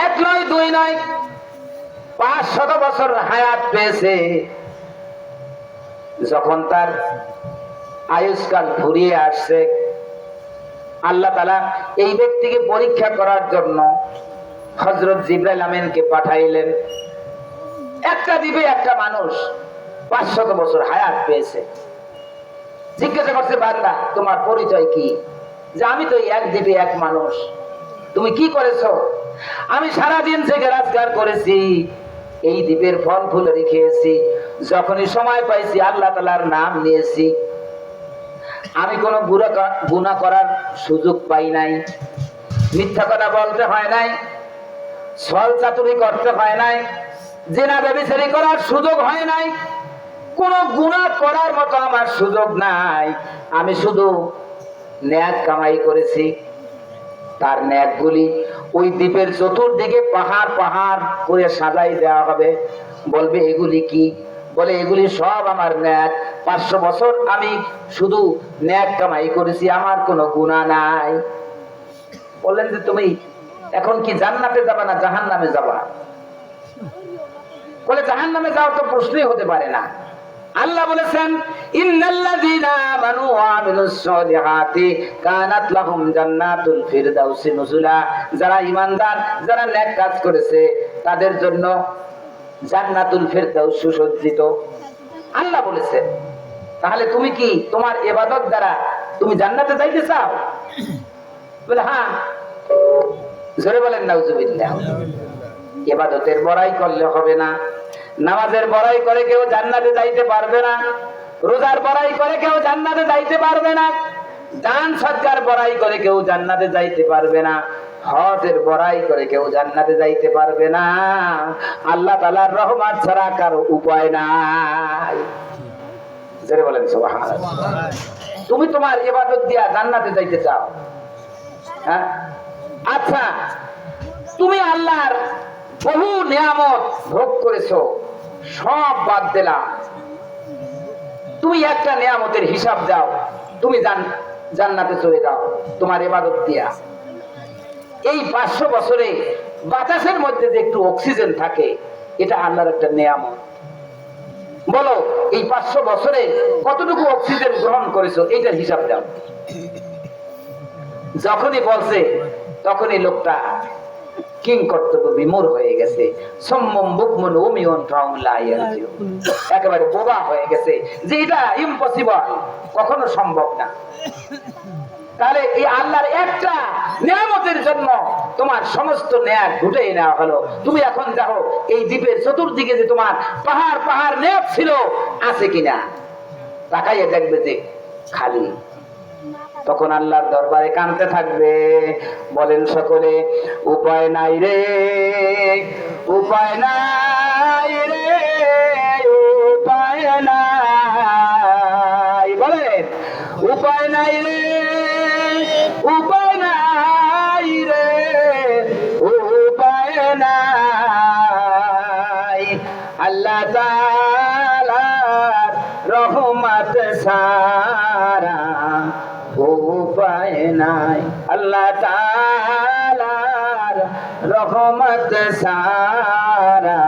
এক নয় দুই নয় 500 বছর হায়াত পেয়েছে। যখন তার আয়ুষ্কাল ফুরিয়ে আসছে, আল্লাহ তাআলা এই ব্যক্তিকে পরীক্ষা করার জন্য হযরত জিবরাইল আমিনকে পাঠাইলেন। একটা দ্বীপে একটা মানুষ 500 বছর হায়াত পেয়েছে। জিজ্ঞাসা করছে, বান্দা তোমার পরিচয় কি? যে আমি তো এক দ্বীপে এক মানুষ। তুমি কি করেছো? আমি সারাদিন থেকে রাজগার করেছি, এই দ্বীপের ফল ফুল রেখেছি, যখনই সময় পাইছি আল্লাহ তাআলার নাম নিয়েছি। আমি কোনো গুনাহ করার সুযোগ পাই নাই, মিথ্যা কথা বলতে হয় নাই। ছল চাতুরি করতে হয় নাই, জিনা ব্যভিচারী করার সুযোগ হয় নাই, কোন গুনাহ করার মতো আমার সুযোগ নাই। আমি শুধু ন্যাক কামাই করেছি। তার ন্যাকগুলি ওই দ্বীপের চতুর্দিকে পাহাড় পাহাড় করে সাজাই দেওয়া হবে। বলবে এগুলি কি? বলে এগুলি সব আমার ন্যাক। 500 বছর আমি শুধু ন্যাক কামাই করেছি, আমার কোনো গুনাহ নাই। বললেন যে তুমি এখন কি জান্নাতে যাবা না জাহান্নামে যাবা? বলে জাহান্নামে যাওয়ার তো প্রশ্নই হতে পারে না। আল্লাহ বলেছেন ইন্নাল্লাযীনা আমানু ওয়া আমিলুস সালিহাতি কানাত লাহুম জান্নাতুল ফিরদাউসি নুজুলা। যারা ঈমানদার, যারা নেক কাজ করেছে, তাদের জন্য জান্নাতুল ফিরদাউস সুসজ্জিত। আল্লাহ বলেছেন। তাহলে তুমি কি তোমার ইবাদত দ্বারা তুমি জান্নাতে যাইতে চাও? বলে হ্যাঁ। জোরে বলেন নাউজুবিল্লাহ। ইবাদতের বড়াই করলে হবে না, নামাজের বড়াই করে কেউ জান্নাতে যাইতে পারবে না, রোজার বড়াই করে কেউ জান্নাতে যাইতে পারবে না, দান সদকার বড়াই করে কেউ জান্নাতে যাইতে পারবে না, হজের বড়াই করে কেউ জান্নাতে যাইতে পারবে না। আল্লাহ তাআলার রহমত ছাড়া কারো উপায় নাই। জোরে বলেন সুবহানাল্লাহ। তুমি তোমার ইবাদত দিয়া জান্নাতে যাইতে চাও? হ্যাঁ, আচ্ছা, তুমি আল্লাহর বহু নিয়ামত ভোগ করেছো, সব বাদ দিলাম। তুমি একটা নিয়ামতের হিসাব দাও, তুমি জান্নাতে চলে যাও তোমার ইবাদত দিয়া। এই 500 বছরে বাতাসের মধ্যে যে একটু অক্সিজেন থাকে, এটা আল্লাহর একটা নিয়ামত। বলো এই 500 বছরে কতটুকু অক্সিজেন গ্রহণ করেছো, এইটার হিসাব দাও। যখনই বলছে তখনই লোকটা কিং কর্তব্য বিমূর হয়ে গেছে, সম্মম বুকমন ওমিয়ন ট্রাউলাইয়ারজিও, একেবারে বোবা হয়ে গেছে যে এটা ইম্পসিবল, কখনো সম্ভব না। তাহলে এই আল্লাহর একটা নিয়ামতের জন্য তোমার সমস্ত ন্যাক ঘুটেই নেওয়া হলো। তুমি এখন দেখো এই দ্বীপের চতুর্দিকে যে তোমার পাহাড় পাহাড় ন্যাক ছিল, আছে কিনা তাকাইয়ে দেখবে যে খালি। তখন আল্লাহর দরবারে কাঁদতে থাকবে। বলেন সকলে, উপায় নাই রে, উপায় নাই রে, উপায় নাই। বলেন উপায় নাই রে, উপায় নাই রে, উপায় নাই। আল্লাহ তাআলার রহমত সারা উপায় নাই। আল্লাহ তাআলার রহমত সারা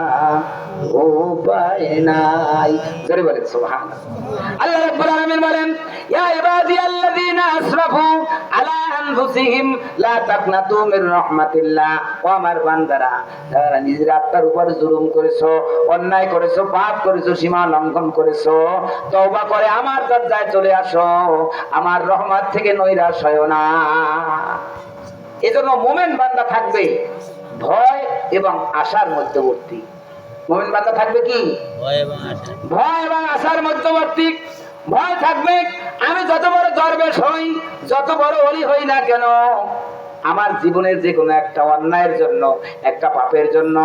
উপায় নাই। জোরে বলেন সুবহানাল্লাহ। আল্লাহ রাব্বুল আলামিন বলেন, ইয়া ইবাদিয়াল্লাযীনা আসরাফু আলা আনফুসিহিম লা তাকনাতু মির রাহমাতিল্লাহ। ও আমার বান্দারা, যারা নিজের আত্মার উপর জুলুম করেছো, অন্যায় করেছো, পাপ করেছো, সীমা লঙ্ঘন করেছো, তওবা করে আমার দরজায় চলে আসো, আমার রহমত থেকে নৈরাশ হয়ো না। এজন্য মুমিন বান্দা থাকবে ভয় এবং আশার মধ্যবর্তী। মুমিন বান্দা থাকবে কি? ভয় এবং আশার মধ্যবর্তী। ভয় থাকবে আমি যত বড় দরবেশ হই, যত বড় ওলি হই না কেন, আমার জীবনের যে কোনো একটা অন্যায়ের জন্য, একটা পাপের জন্য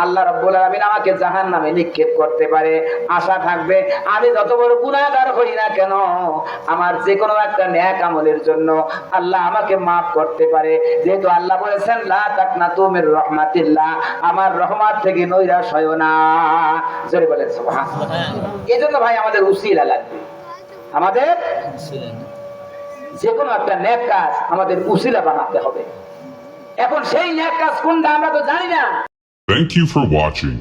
আল্লাহ রাব্বুল আলামিন আমাকে জাহান্নামে নিক্ষেপ করতে পারে। আশা থাকবে আমি যত বড় গুনাহগার হই না কেন, আমার যে কোনো একটা নেক আমলের জন্য আল্লাহ আমাকে মাফ করতে পারে। যেহেতু আল্লাহ বলেছেন লা তাকনাতু মির রাহমাতিল্লাহ, আমার রহমত থেকে নৈরাশ হয়ো না। জোরে বলেন সুবহানাল্লাহ। এজন্য ভাই আমাদের উসিলা লাগবে, আমাদের যে কোনো একটা নেক কাজ আমাদের উসিলা বানাতে হবে। এখন সেই নেক কাজ কোনটা আমরা তো জানি না। Thank you for watching.